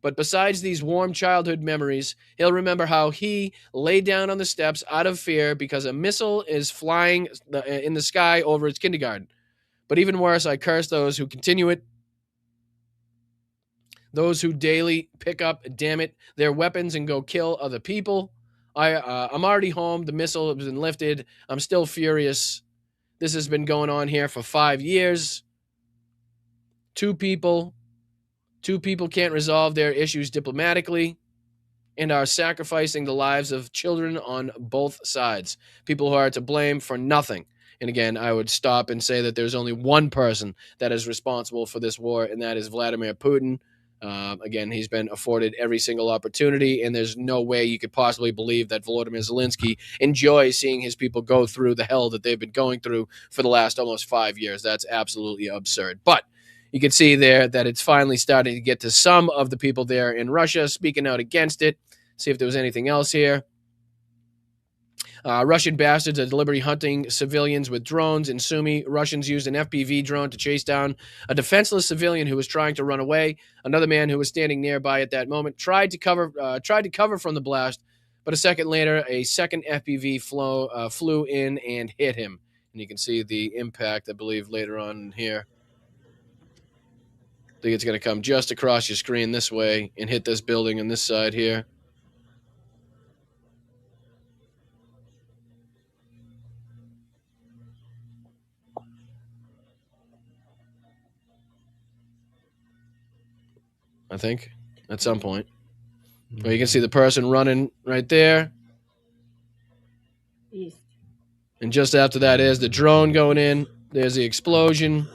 But besides these warm childhood memories, he'll remember how he lay down on the steps out of fear because a missile is flying in the sky over his kindergarten. But even worse, I curse those who continue it, those who daily pick up, damn it, their weapons and go kill other people. I'm already home. The missile has been lifted. I'm still furious. This has been going on here for 5 years. Two people can't resolve their issues diplomatically and are sacrificing the lives of children on both sides. People who are to blame for nothing. And again, I would stop and say that there's only one person that is responsible for this war, and that is Vladimir Putin. Again, he's been afforded every single opportunity, and there's no way you could possibly believe that Volodymyr Zelensky enjoys seeing his people go through the hell that they've been going through for the last almost 5 years. That's absolutely absurd. But you can see there that it's finally starting to get to some of the people there in Russia speaking out against it. See if there was anything else here. Russian bastards are deliberately hunting civilians with drones. In Sumy, Russians used an FPV drone to chase down a defenseless civilian who was trying to run away. Another man who was standing nearby at that moment tried to cover from the blast, but a second later, a second FPV flew in and hit him. And you can see the impact, I believe, later on here. I think it's going to come just across your screen this way and hit this building on this side here. I think, at some point. Well, you can see the person running right there. Есть. And just after that is the drone going in. There's the explosion.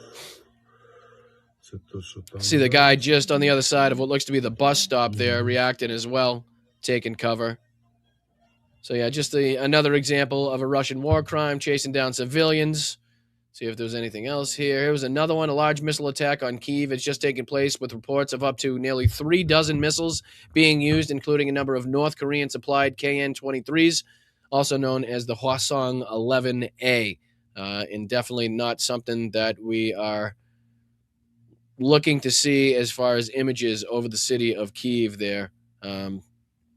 See the guy just on the other side of what looks to be the bus stop there reacting as well, taking cover. So yeah, just another example of a Russian war crime, chasing down civilians. See if there's anything else here. Here was another one, a large missile attack on Kyiv. It's just taken place with reports of up to nearly 3 dozen missiles being used, including a number of North Korean-supplied KN-23s, also known as the Hwasong-11A. And definitely not something that we are looking to see as far as images over the city of Kyiv there.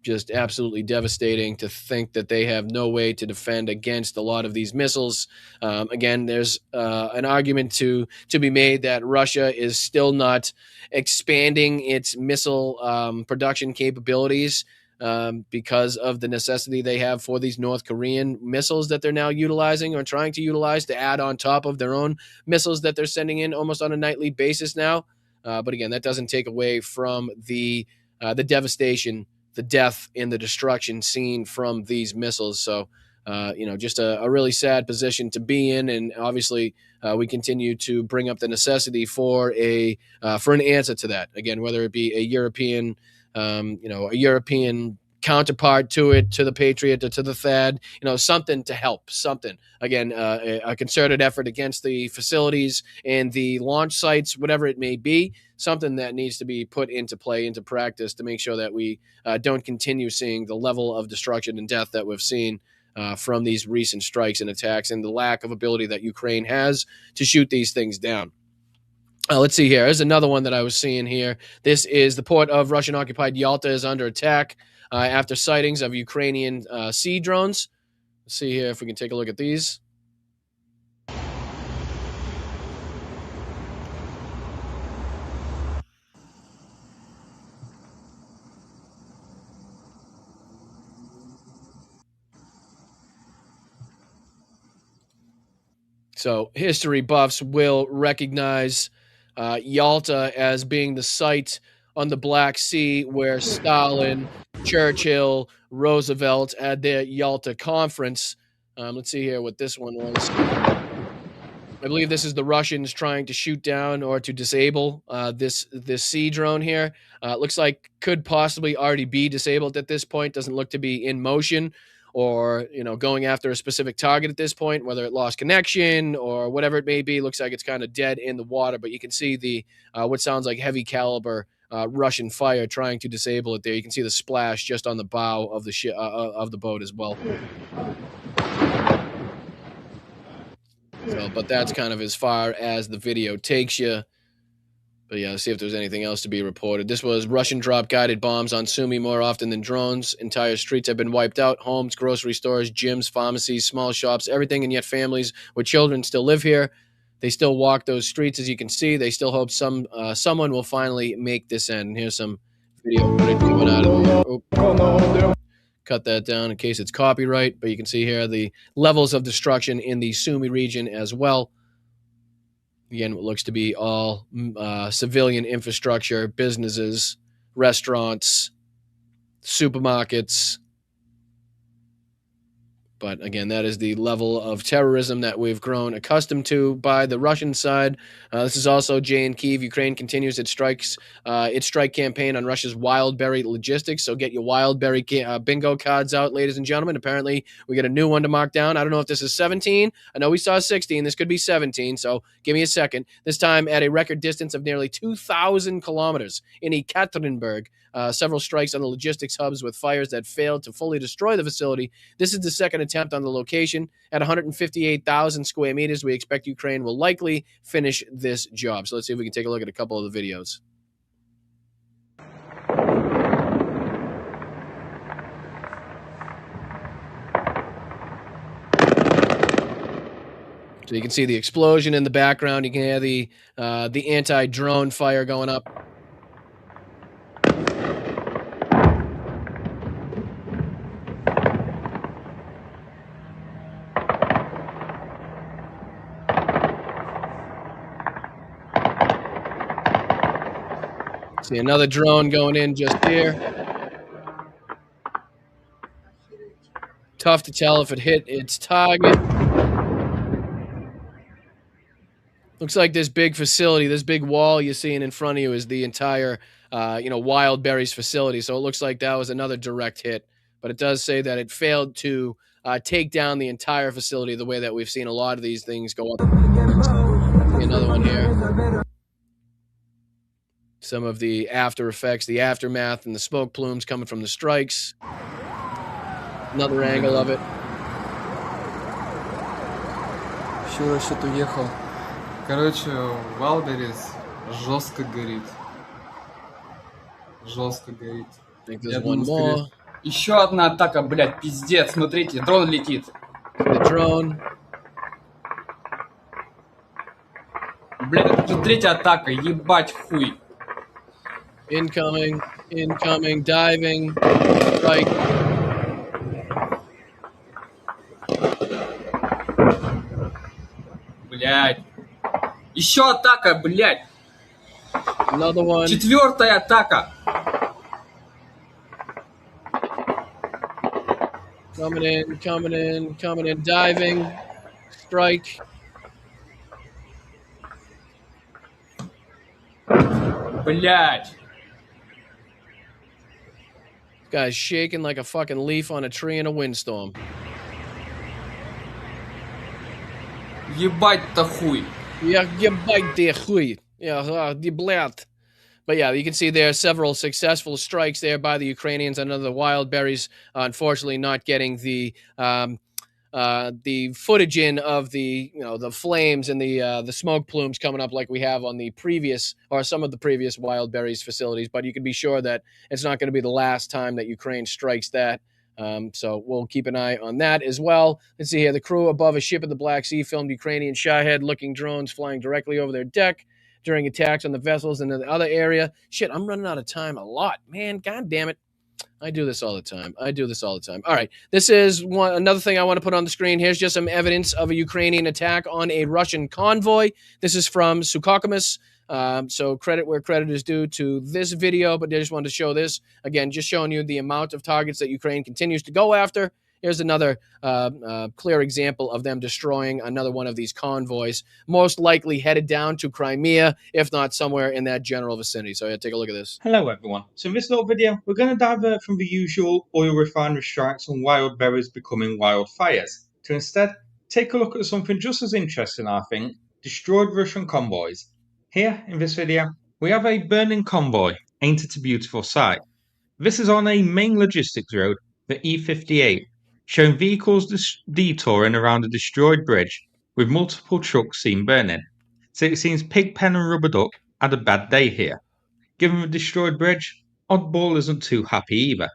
Just absolutely devastating to think that they have no way to defend against a lot of these missiles. Again, there's an argument to be made that Russia is still not expanding its missile production capabilities because of the necessity they have for these North Korean missiles that they're now utilizing or trying to utilize to add on top of their own missiles that they're sending in almost on a nightly basis now. But again, that doesn't take away from the devastation, the death, and the destruction seen from these missiles. So, just a really sad position to be in. And obviously, we continue to bring up the necessity for an answer to that. Again, whether it be a European, a European counterpart to it, to the Patriot, or to the THAAD, something to help, something. Again, a concerted effort against the facilities and the launch sites, whatever it may be, something that needs to be put into play, into practice to make sure that we don't continue seeing the level of destruction and death that we've seen from these recent strikes and attacks and the lack of ability that Ukraine has to shoot these things down. Let's see here. There's another one that I was seeing here. This is the port of Russian-occupied Yalta is under attack after sightings of Ukrainian sea drones. Let's see here if we can take a look at these. So history buffs will recognize Yalta as being the site on the Black Sea where Stalin, Churchill, Roosevelt had their Yalta conference. Let's see here what this one was. I believe this is the Russians trying to shoot down or to disable this sea drone here. It looks like could possibly already be disabled at this point. Doesn't look to be in motion or going after a specific target at this point, whether it lost connection or whatever it may be. Looks like it's kind of dead in the water, but you can see the what sounds like heavy caliber Russian fire trying to disable it there. You can see the splash just on the bow of the ship of the boat as well. So, but that's kind of as far as the video takes you. But yeah, let's see if there's anything else to be reported. This was Russian drop guided bombs on Sumy more often than drones. Entire streets have been wiped out. Homes, grocery stores, gyms, pharmacies, small shops, everything, and yet families with children still live here. they still walk those streets, as you can see. They still hope someone will finally make this end. Here's some video footage coming out of there. Oh. Cut that down in case it's copyright, but you can see here the levels of destruction in the Sumy region as well. Again, what looks to be all civilian infrastructure, businesses, restaurants, supermarkets. But again, that is the level of terrorism that we've grown accustomed to by the Russian side. This is also Jay in Kyiv. Ukraine continues its strike campaign on Russia's Wildberry logistics. So get your Wildberry bingo cards out, ladies and gentlemen. Apparently, we get a new one to mark down. I don't know if this is 17. I know we saw 16. This could be 17. So give me a second. This time at a record distance of nearly 2,000 kilometers in Ekaterinburg. Several strikes on the logistics hubs with fires that failed to fully destroy the facility. This is the second attempt on the location. At 158,000 square meters, we expect Ukraine will likely finish this job. So let's see if we can take a look at a couple of the videos. So you can see the explosion in the background. You can hear the anti-drone fire going up. See another drone going in just here. Tough to tell if it hit its target. Looks like this big facility, this big wall you're seeing in front of you is the entire, Wildberries facility. So it looks like that was another direct hit. But it does say that it failed to take down the entire facility the way that we've seen a lot of these things go up. Another one here. Some of the after effects, the aftermath, and the smoke plumes coming from the strikes. Another angle of it. Еще расчет уехал. Короче, Валберис жестко горит. Жестко горит. Я думаю, скорее... Еще одна атака, блядь, пиздец. Смотрите, дрон летит. The drone. Блядь, это уже третья атака, ебать хуй. Incoming, diving, strike. Блядь. Еще атака, блядь. Another one. Четвертая атака. Coming in, diving, strike. Блядь. This guy's shaking like a fucking leaf on a tree in a windstorm. Ебать-то хуй. Ебать-то хуй. Блядь. But yeah, you can see there are several successful strikes there by the Ukrainians under the Wildberries. Unfortunately, not getting the footage in of the flames and the smoke plumes coming up like we have on the previous or some of the previous Wildberries facilities. But you can be sure that it's not going to be the last time that Ukraine strikes that. So we'll keep an eye on that as well. Let's see here. The crew above a ship in the Black Sea filmed Ukrainian Shahed-looking drones flying directly over their deck during attacks on the vessels in the other area. Shit, I'm running out of time a lot, man. God damn it. I do this all the time. All right. This is another thing I want to put on the screen. Here's just some evidence of a Ukrainian attack on a Russian convoy. This is from Sukhokumis. So credit where credit is due to this video, but I just wanted to show this. Again, just showing you the amount of targets that Ukraine continues to go after. Here's another clear example of them destroying another one of these convoys, most likely headed down to Crimea, if not somewhere in that general vicinity. So yeah, take a look at this. Hello everyone. So in this little video, we're going to divert from the usual oil refinery strikes and wild berries becoming wildfires, to instead take a look at something just as interesting, I think, destroyed Russian convoys. Here in this video, we have a burning convoy. Ain't it a beautiful sight? This is on a main logistics road, the E58. Showing vehicles detouring around a destroyed bridge with multiple trucks seen burning. So it seems Pigpen and Rubber Duck had a bad day here. Given the destroyed bridge, Oddball isn't too happy either.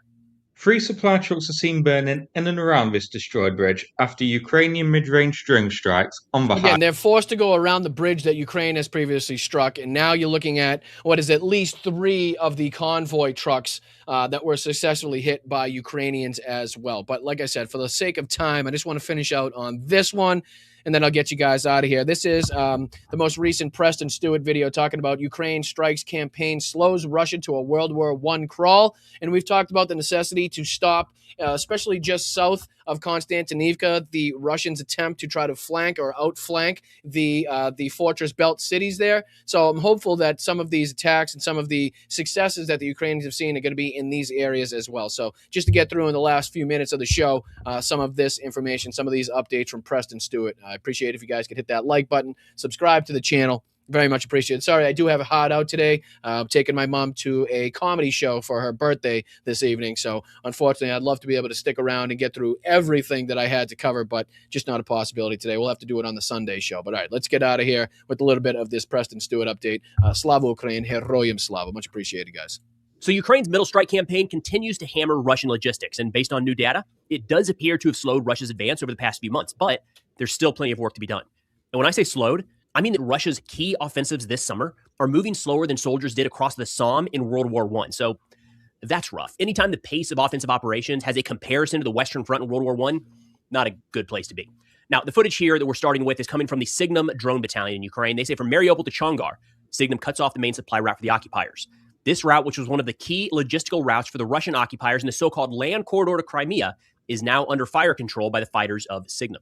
3 supply trucks are seen burning in and around this destroyed bridge after Ukrainian mid-range drone strikes on the Again, they're forced to go around the bridge that Ukraine has previously struck, and now you're looking at what is at least 3 of the convoy trucks that were successfully hit by Ukrainians as well. But like I said, for the sake of time, I just want to finish out on this one, and then I'll get you guys out of here. This is the most recent Preston Stewart video talking about Ukraine strikes campaign slows Russia to a World War I crawl, and we've talked about the necessity to stop, especially just south of Konstantinivka, the Russians' attempt to try to flank or outflank the fortress belt cities there. So I'm hopeful that some of these attacks and some of the successes that the Ukrainians have seen are going to be in these areas as well. So just to get through in the last few minutes of the show, some of this information, some of these updates from Preston Stewart. I appreciate it if you guys could hit that like button, subscribe to the channel. Very much appreciated. Sorry, I do have a hard out today. I'm taking my mom to a comedy show for her birthday this evening. So unfortunately, I'd love to be able to stick around and get through everything that I had to cover, but just not a possibility today. We'll have to do it on the Sunday show. But all right, let's get out of here with a little bit of this Preston Stewart update. Slava Ukraine, Heroyam Slava. Much appreciated, guys. So Ukraine's middle strike campaign continues to hammer Russian logistics. And based on new data, it does appear to have slowed Russia's advance over the past few months. But there's still plenty of work to be done. And when I say slowed, I mean that Russia's key offensives this summer are moving slower than soldiers did across the Somme in World War I. So that's rough. Anytime the pace of offensive operations has a comparison to the Western Front in World War I, not a good place to be. Now, the footage here that we're starting with is coming from the Signum drone battalion in Ukraine. They say from Mariupol to Chongar, Signum cuts off the main supply route for the occupiers. This route, which was one of the key logistical routes for the Russian occupiers in the so-called land corridor to Crimea, is now under fire control by the fighters of Signum.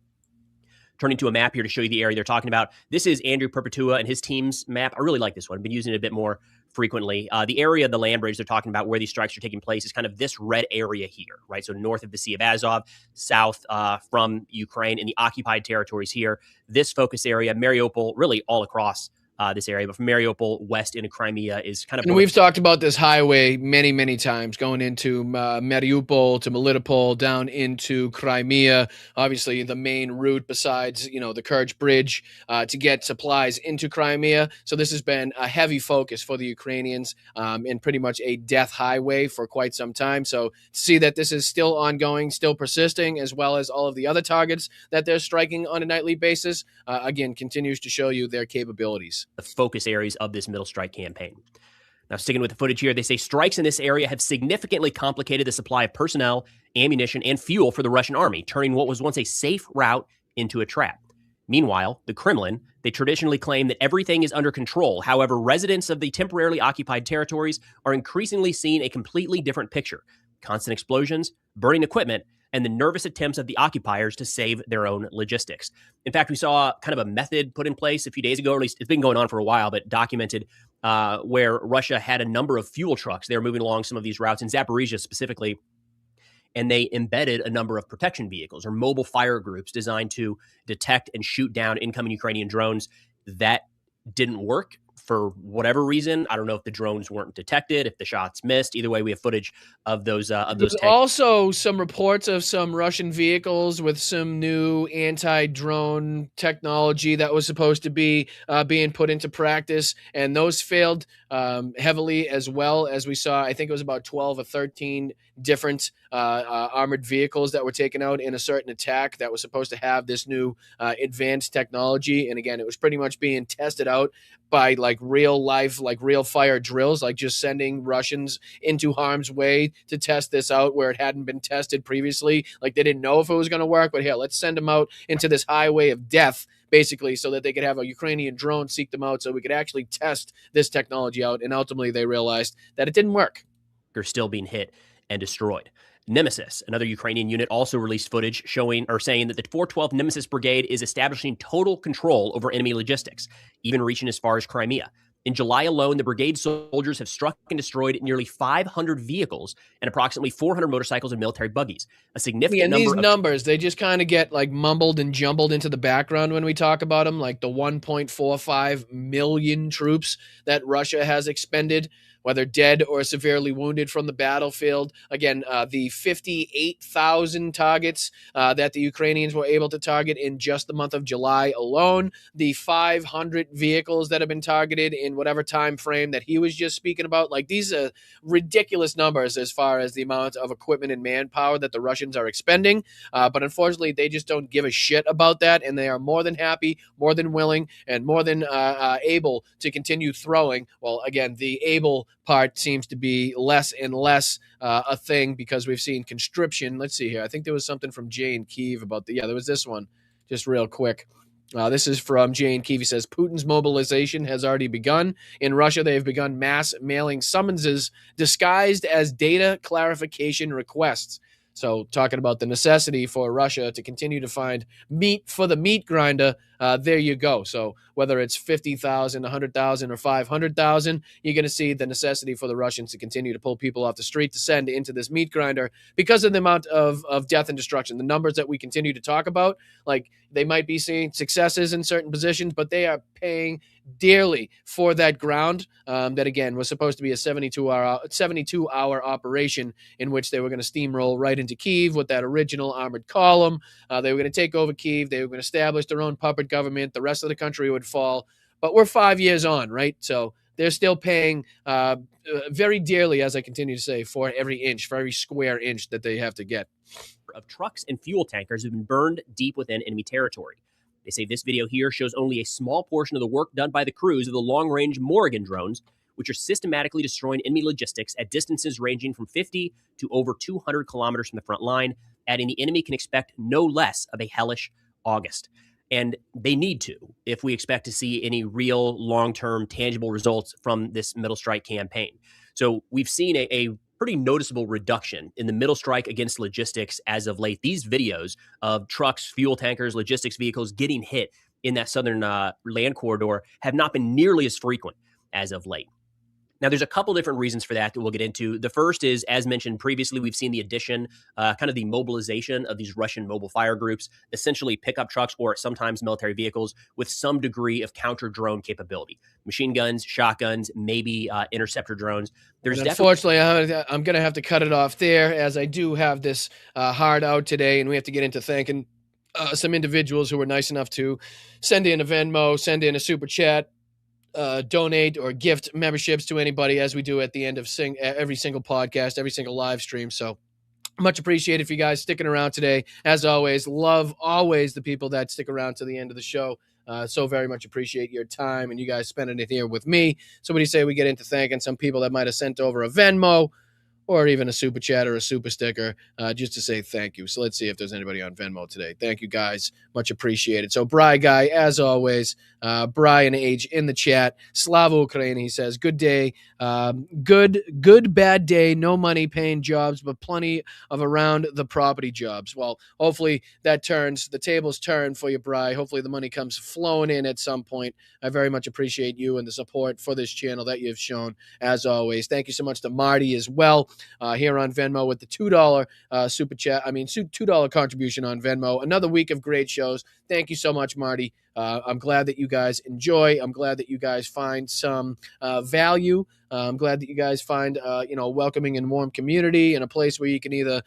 Turning to a map here to show you the area they're talking about. This is Andrew Perpetua and his team's map. I really like this one. I've been using it a bit more frequently. The area of the land bridge they're talking about where these strikes are taking place is kind of this red area here, right? So north of the Sea of Azov, south from Ukraine, in the occupied territories here. This focus area, Mariupol, really all across this area, but from Mariupol west into Crimea is kind of... And we've talked about this highway many, many times, going into Mariupol to Melitopol, down into Crimea, obviously the main route besides, you know, the Kerch Bridge to get supplies into Crimea. So this has been a heavy focus for the Ukrainians and pretty much a death highway for quite some time. So to see that this is still ongoing, still persisting, as well as all of the other targets that they're striking on a nightly basis, again, continues to show you their capabilities. The focus areas of this middle strike campaign. Now, sticking with the footage here, they say strikes in this area have significantly complicated the supply of personnel, ammunition, and fuel for the Russian army, turning what was once a safe route into a trap. Meanwhile, the Kremlin, they traditionally claim that everything is under control. However, residents of the temporarily occupied territories are increasingly seeing a completely different picture. Constant explosions, burning equipment, and the nervous attempts of the occupiers to save their own logistics. In fact, we saw kind of a method put in place a few days ago, or at least it's been going on for a while, but documented where Russia had a number of fuel trucks. They were moving along some of these routes in Zaporizhia specifically, and they embedded a number of protection vehicles or mobile fire groups designed to detect and shoot down incoming Ukrainian drones. That didn't work for whatever reason. I don't know if the drones weren't detected, if the shots missed. Either way, we have footage of those There's also some reports of some Russian vehicles with some new anti-drone technology that was supposed to be being put into practice, and those failed heavily as well. As we saw, I think it was about 12 or 13 different armored vehicles that were taken out in a certain attack that was supposed to have this new advanced technology. And again, it was pretty much being tested out by like real life, like real fire drills, like just sending Russians into harm's way to test this out where it hadn't been tested previously. Like they didn't know if it was going to work, but here, let's send them out into this highway of death, basically, so that they could have a Ukrainian drone seek them out so we could actually test this technology out. And ultimately they realized that it didn't work. They're still being hit and destroyed. Nemesis, another Ukrainian unit, also released footage showing or saying that the 412th Nemesis Brigade is establishing total control over enemy logistics, even reaching as far as Crimea. In July alone, the brigade soldiers have struck and destroyed nearly 500 vehicles and approximately 400 motorcycles and military buggies. A significant number these numbers, they just kind of get like mumbled and jumbled into the background when we talk about them, like the 1.45 million troops that Russia has expended whether dead or severely wounded from the battlefield. Again, the 58,000 targets that the Ukrainians were able to target in just the month of July alone, the 500 vehicles that have been targeted in whatever time frame that he was just speaking about. Like, these are ridiculous numbers as far as the amount of equipment and manpower that the Russians are expending. But unfortunately, they just don't give a shit about that, and they are more than happy, more than willing, and more than able to continue throwing. Well, again, the able part seems to be less and less a thing because we've seen conscription. Let's see here. I think there was something from Jay in Kyiv about there was this one, just real quick. This is from Jay in Kyiv. He says, Putin's mobilization has already begun. In Russia, they have begun mass mailing summonses disguised as data clarification requests. So talking about the necessity for Russia to continue to find meat for the meat grinder, there you go. So whether it's 50,000, 100,000, or 500,000, you're going to see the necessity for the Russians to continue to pull people off the street to send into this meat grinder because of the amount of death and destruction. The numbers that we continue to talk about, like they might be seeing successes in certain positions, but they are paying dearly for that ground that, again, was supposed to be a 72-hour operation in which they were going to steamroll right into Kyiv with that original armored column. They were going to take over Kyiv. They were going to establish their own puppet government. The rest of the country would fall. But we're 5 years on, right? So they're still paying very dearly, as I continue to say, for every inch, for every square inch that they have to get. Of trucks and fuel tankers have been burned deep within enemy territory. They say this video here shows only a small portion of the work done by the crews of the long-range Morrigan drones, which are systematically destroying enemy logistics at distances ranging from 50 to over 200 kilometers from the front line, adding the enemy can expect no less of a hellish August. And they need to, if we expect to see any real long-term tangible results from this middle strike campaign. So we've seen a pretty noticeable reduction in the middle strike against logistics as of late. These videos of trucks, fuel tankers, logistics vehicles getting hit in that southern land corridor have not been nearly as frequent as of late. Now, there's a couple different reasons for that we'll get into. The first is, as mentioned previously, we've seen the addition, kind of the mobilization of these Russian mobile fire groups, essentially pickup trucks or sometimes military vehicles with some degree of counter-drone capability. Machine guns, shotguns, maybe interceptor drones. There's unfortunately, I'm going to have to cut it off there, as I do have this hard out today, and we have to get into thanking some individuals who were nice enough to send in a Venmo, send in a super chat, donate or gift memberships to anybody, as we do at the end of every single podcast, every single live stream. So much appreciated for you guys sticking around today. As always, love always the people that stick around to the end of the show. So very much appreciate your time and you guys spending it here with me. So what do you say we get into thanking some people that might have sent over a Venmo or even a super chat or a super sticker, just to say thank you. So let's see if there's anybody on Venmo today. Thank you, guys. Much appreciated. So Bry Guy, as always, Brian H. in the chat. Slava Ukraine, he says, good day. Good, bad day. No money paying jobs, but plenty of around the property jobs. Well, hopefully that turns, the tables turn for you, Bry. Hopefully the money comes flowing in at some point. I very much appreciate you and the support for this channel that you've shown, as always. Thank you so much to Marty as well. Here on Venmo with the $2 super chat. $2 contribution on Venmo. Another week of great shows. Thank you so much, Marty. I'm glad that you guys enjoy. I'm glad that you guys find some value. I'm glad that you guys find a welcoming and warm community and a place where you can either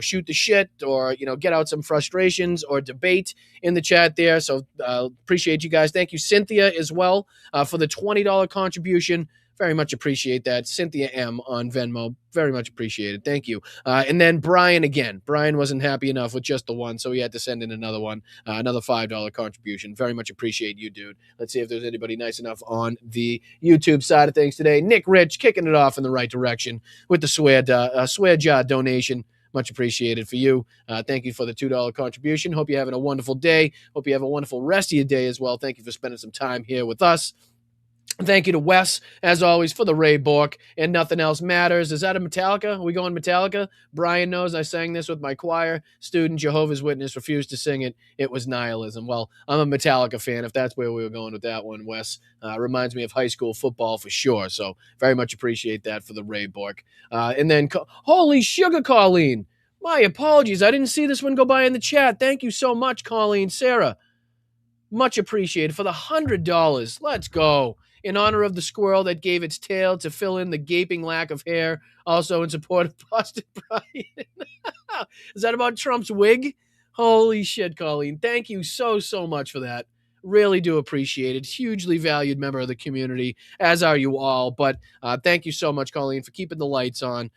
shoot the shit or get out some frustrations or debate in the chat there. So appreciate you guys. Thank you, Cynthia, as well, for the $20 contribution. Very much appreciate that. Cynthia M. on Venmo. Very much appreciated. Thank you. And then Brian again. Brian wasn't happy enough with just the one, so he had to send in another one, another $5 contribution. Very much appreciate you, dude. Let's see if there's anybody nice enough on the YouTube side of things today. Nick Rich kicking it off in the right direction with the swear jar donation. Much appreciated for you. Thank you for the $2 contribution. Hope you're having a wonderful day. Hope you have a wonderful rest of your day as well. Thank you for spending some time here with us. Thank you to Wes, as always, for the Ray Bork and Nothing Else Matters. Is that a Metallica? Are we going Metallica? Brian knows I sang this with my choir. Student Jehovah's Witness refused to sing it. It was Nihilism. Well, I'm a Metallica fan, if that's where we were going with that one, Wes. Reminds me of high school football for sure. So very much appreciate that for the Ray Bork. And then, holy sugar, Colleen. My apologies. I didn't see this one go by in the chat. Thank you so much, Colleen. Sarah, much appreciated for the $100. Let's go. in honor of the squirrel that gave its tail to fill in the gaping lack of hair. Also in support of Boston Brian. Is that about Trump's wig? Holy shit, Colleen. Thank you so much for that. Really do appreciate it. Hugely valued member of the community, as are you all. But thank you so much, Colleen, for keeping the lights on,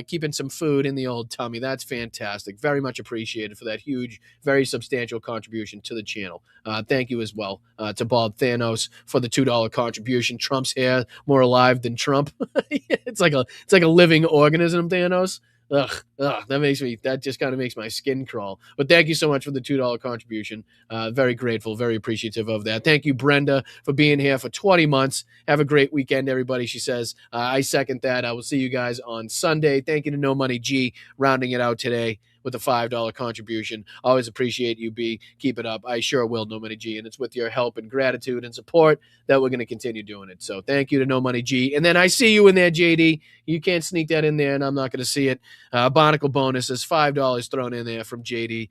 keeping some food in the old tummy. That's fantastic. Very much appreciated for that huge, very substantial contribution to the channel. Thank you as well to Bob Thanos for the $2 contribution. Trump's hair more alive than Trump. It's like a living organism, Thanos. Ugh, that just kind of makes my skin crawl. But thank you so much for the $2 contribution. Very grateful, very appreciative of that. Thank you, Brenda, for being here for 20 months. Have a great weekend, everybody, she says. I second that. I will see you guys on Sunday. Thank you to No Money G, rounding it out today with a $5 contribution. Always appreciate you, B. Keep it up. I sure will, No Money G. And it's with your help and gratitude and support that we're going to continue doing it. So thank you to No Money G. And then I see you in there, JD. You can't sneak that in there, and I'm not going to see it. Barnacle bonus is $5 thrown in there from JD,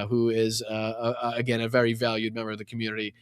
who is, again, a very valued member of the community.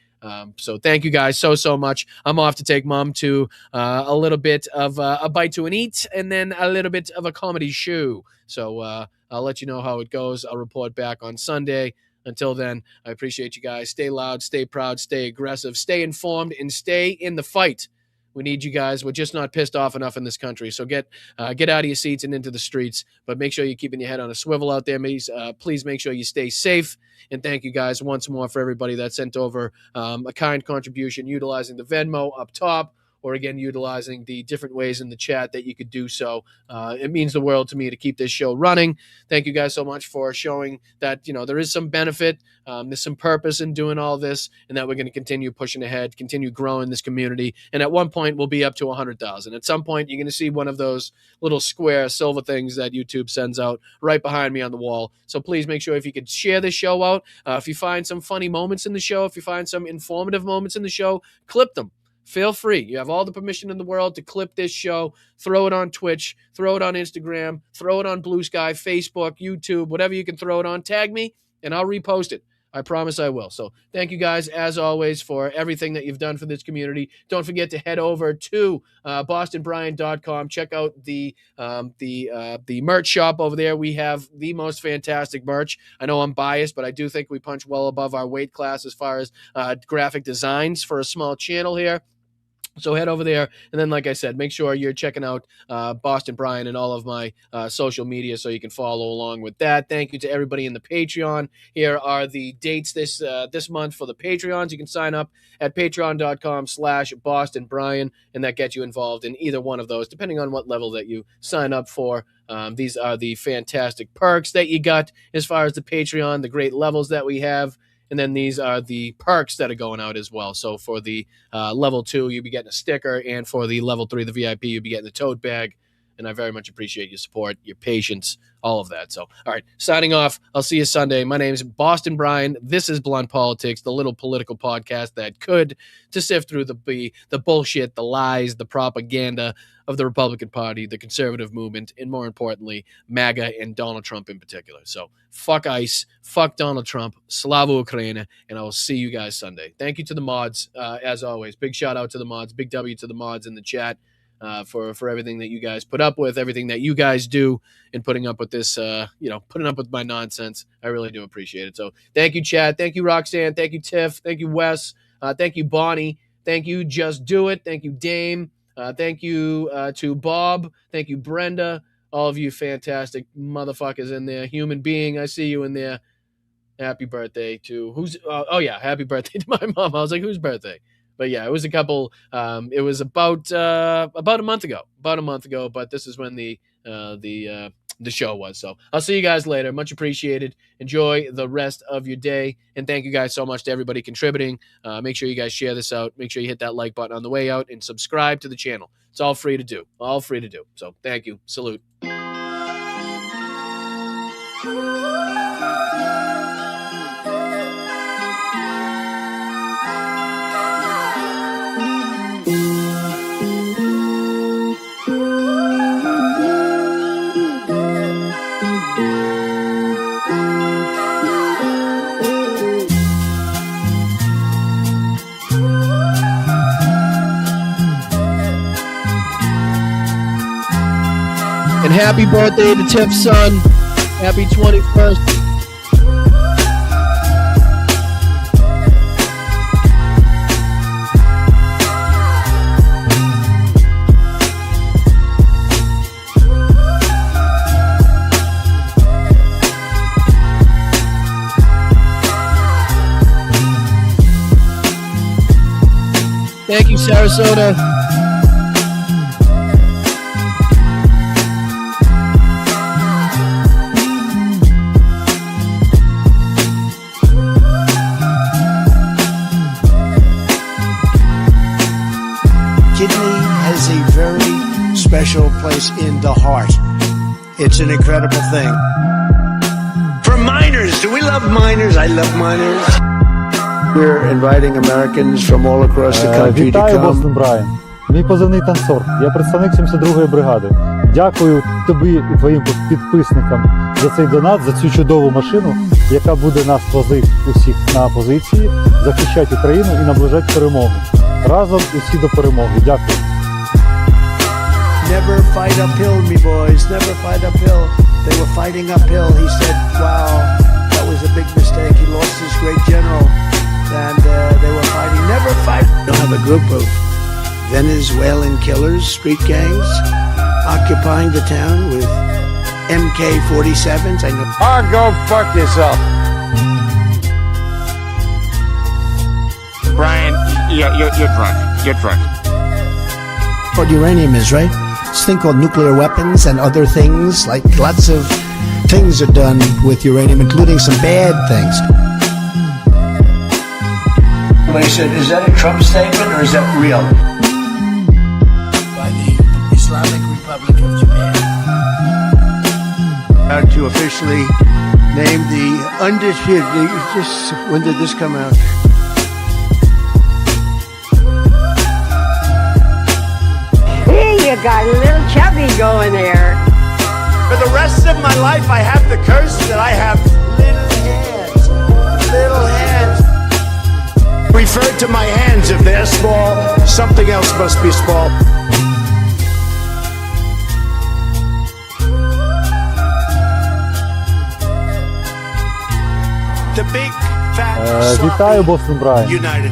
So thank you guys so much. I'm off to take Mom to a little bit of a bite to an eat and then a little bit of a comedy show. So I'll let you know how it goes. I'll report back on Sunday. Until then, I appreciate you guys. Stay loud, stay proud, stay aggressive, stay informed, and stay in the fight. We need you guys. We're just not pissed off enough in this country. So get out of your seats and into the streets. But make sure you're keeping your head on a swivel out there. Please make sure you stay safe. And thank you guys once more for everybody that sent over a kind contribution utilizing the Venmo up top, or again, utilizing the different ways in the chat that you could do so. It means the world to me to keep this show running. Thank you guys so much for showing that, there is some benefit, there's some purpose in doing all this, and that we're going to continue pushing ahead, continue growing this community. And at one point, we'll be up to 100,000. At some point, you're going to see one of those little square silver things that YouTube sends out right behind me on the wall. So please make sure if you could share this show out, if you find some funny moments in the show, if you find some informative moments in the show, clip them. Feel free. You have all the permission in the world to clip this show, throw it on Twitch, throw it on Instagram, throw it on Blue Sky, Facebook, YouTube, whatever you can throw it on. Tag me, and I'll repost it. I promise I will. So thank you guys, as always, for everything that you've done for this community. Don't forget to head over to bostonbrian.com. Check out the merch shop over there. We have the most fantastic merch. I know I'm biased, but I do think we punch well above our weight class as far as graphic designs for a small channel here. So head over there, and then, like I said, make sure you're checking out Boston Brian and all of my social media so you can follow along with that. Thank you to everybody in the Patreon. Here are the dates this month for the Patreons. You can sign up at patreon.com/Boston Brian, and that gets you involved in either one of those, depending on what level that you sign up for. These are the fantastic perks that you got as far as the Patreon, the great levels that we have. And then these are the perks that are going out as well. So for the level 2, you'll be getting a sticker. And for the level 3, the VIP, you'll be getting the tote bag. And I very much appreciate your support, your patience, all of that. So, all right, signing off. I'll see you Sunday. My name is Boston Brian. This is Blunt Politics, the little political podcast that could to sift through the bullshit, the lies, the propaganda of the Republican Party, the conservative movement, and more importantly, MAGA and Donald Trump in particular. So fuck ICE, fuck Donald Trump, Slava Ukraina, and I will see you guys Sunday. Thank you to the mods, as always. Big shout out to the mods. Big W to the mods in the chat. For everything that you guys put up with, everything that you guys do in putting up with this, putting up with my nonsense. I really do appreciate it. So thank you, Chad. Thank you, Roxanne. Thank you, Tiff. Thank you, Wes. Thank you, Bonnie. Thank you, Just Do It. Thank you, Dame. Thank you to Bob. Thank you, Brenda. All of you fantastic motherfuckers in there. Human being, I see you in there. Happy birthday to happy birthday to my mom. I was like, whose birthday? But yeah, it was a couple. It was about a month ago. But this is when the show was. So I'll see you guys later. Much appreciated. Enjoy the rest of your day, and thank you guys so much to everybody contributing. Make sure you guys share this out. Make sure you hit that like button on the way out and subscribe to the channel. It's all free to do. All free to do. So thank you. Salute. happy birthday to Tiff's son. Happy 21st. Thank you, Sarasota. Kidney has a very special place in the heart. It's an incredible thing. For miners, do we love miners? I love miners. We're inviting Americans from all across the country to Вітаю, come. Бостон Брайан. Мій позивний танцор. Я представник 72-ї бригади. Дякую тобі і твоїм підписникам за цей донат, за цю чудову машину, яка буде нас возити усіх на позиції, захищати Україну і наближати перемогу. Разом усі до перемоги. Дякую. Never fight uphill, me boys. Never fight uphill. They were fighting uphill. He said, wow, that was a big mistake. He lost his great general. And they were fighting. Never fight. You'll have a group of Venezuelan killers, street gangs, occupying the town with MK-47s. I know. Oh, go fuck yourself. Brian, you're drunk. You're drunk. What uranium is, right? This thing called nuclear weapons and other things. Like lots of things are done with uranium, including some bad things. I said, is that a Trump statement or is that real? By the Islamic Republic of Japan. To officially name the undisputed. When did this come out? Hey, you got a little chubby going there. For the rest of my life, I have the curse that I have little hands. Little hands. Refer to my hands. If they're small, something else must be small. The big, fat, Вітаю, Бостон Брайан. United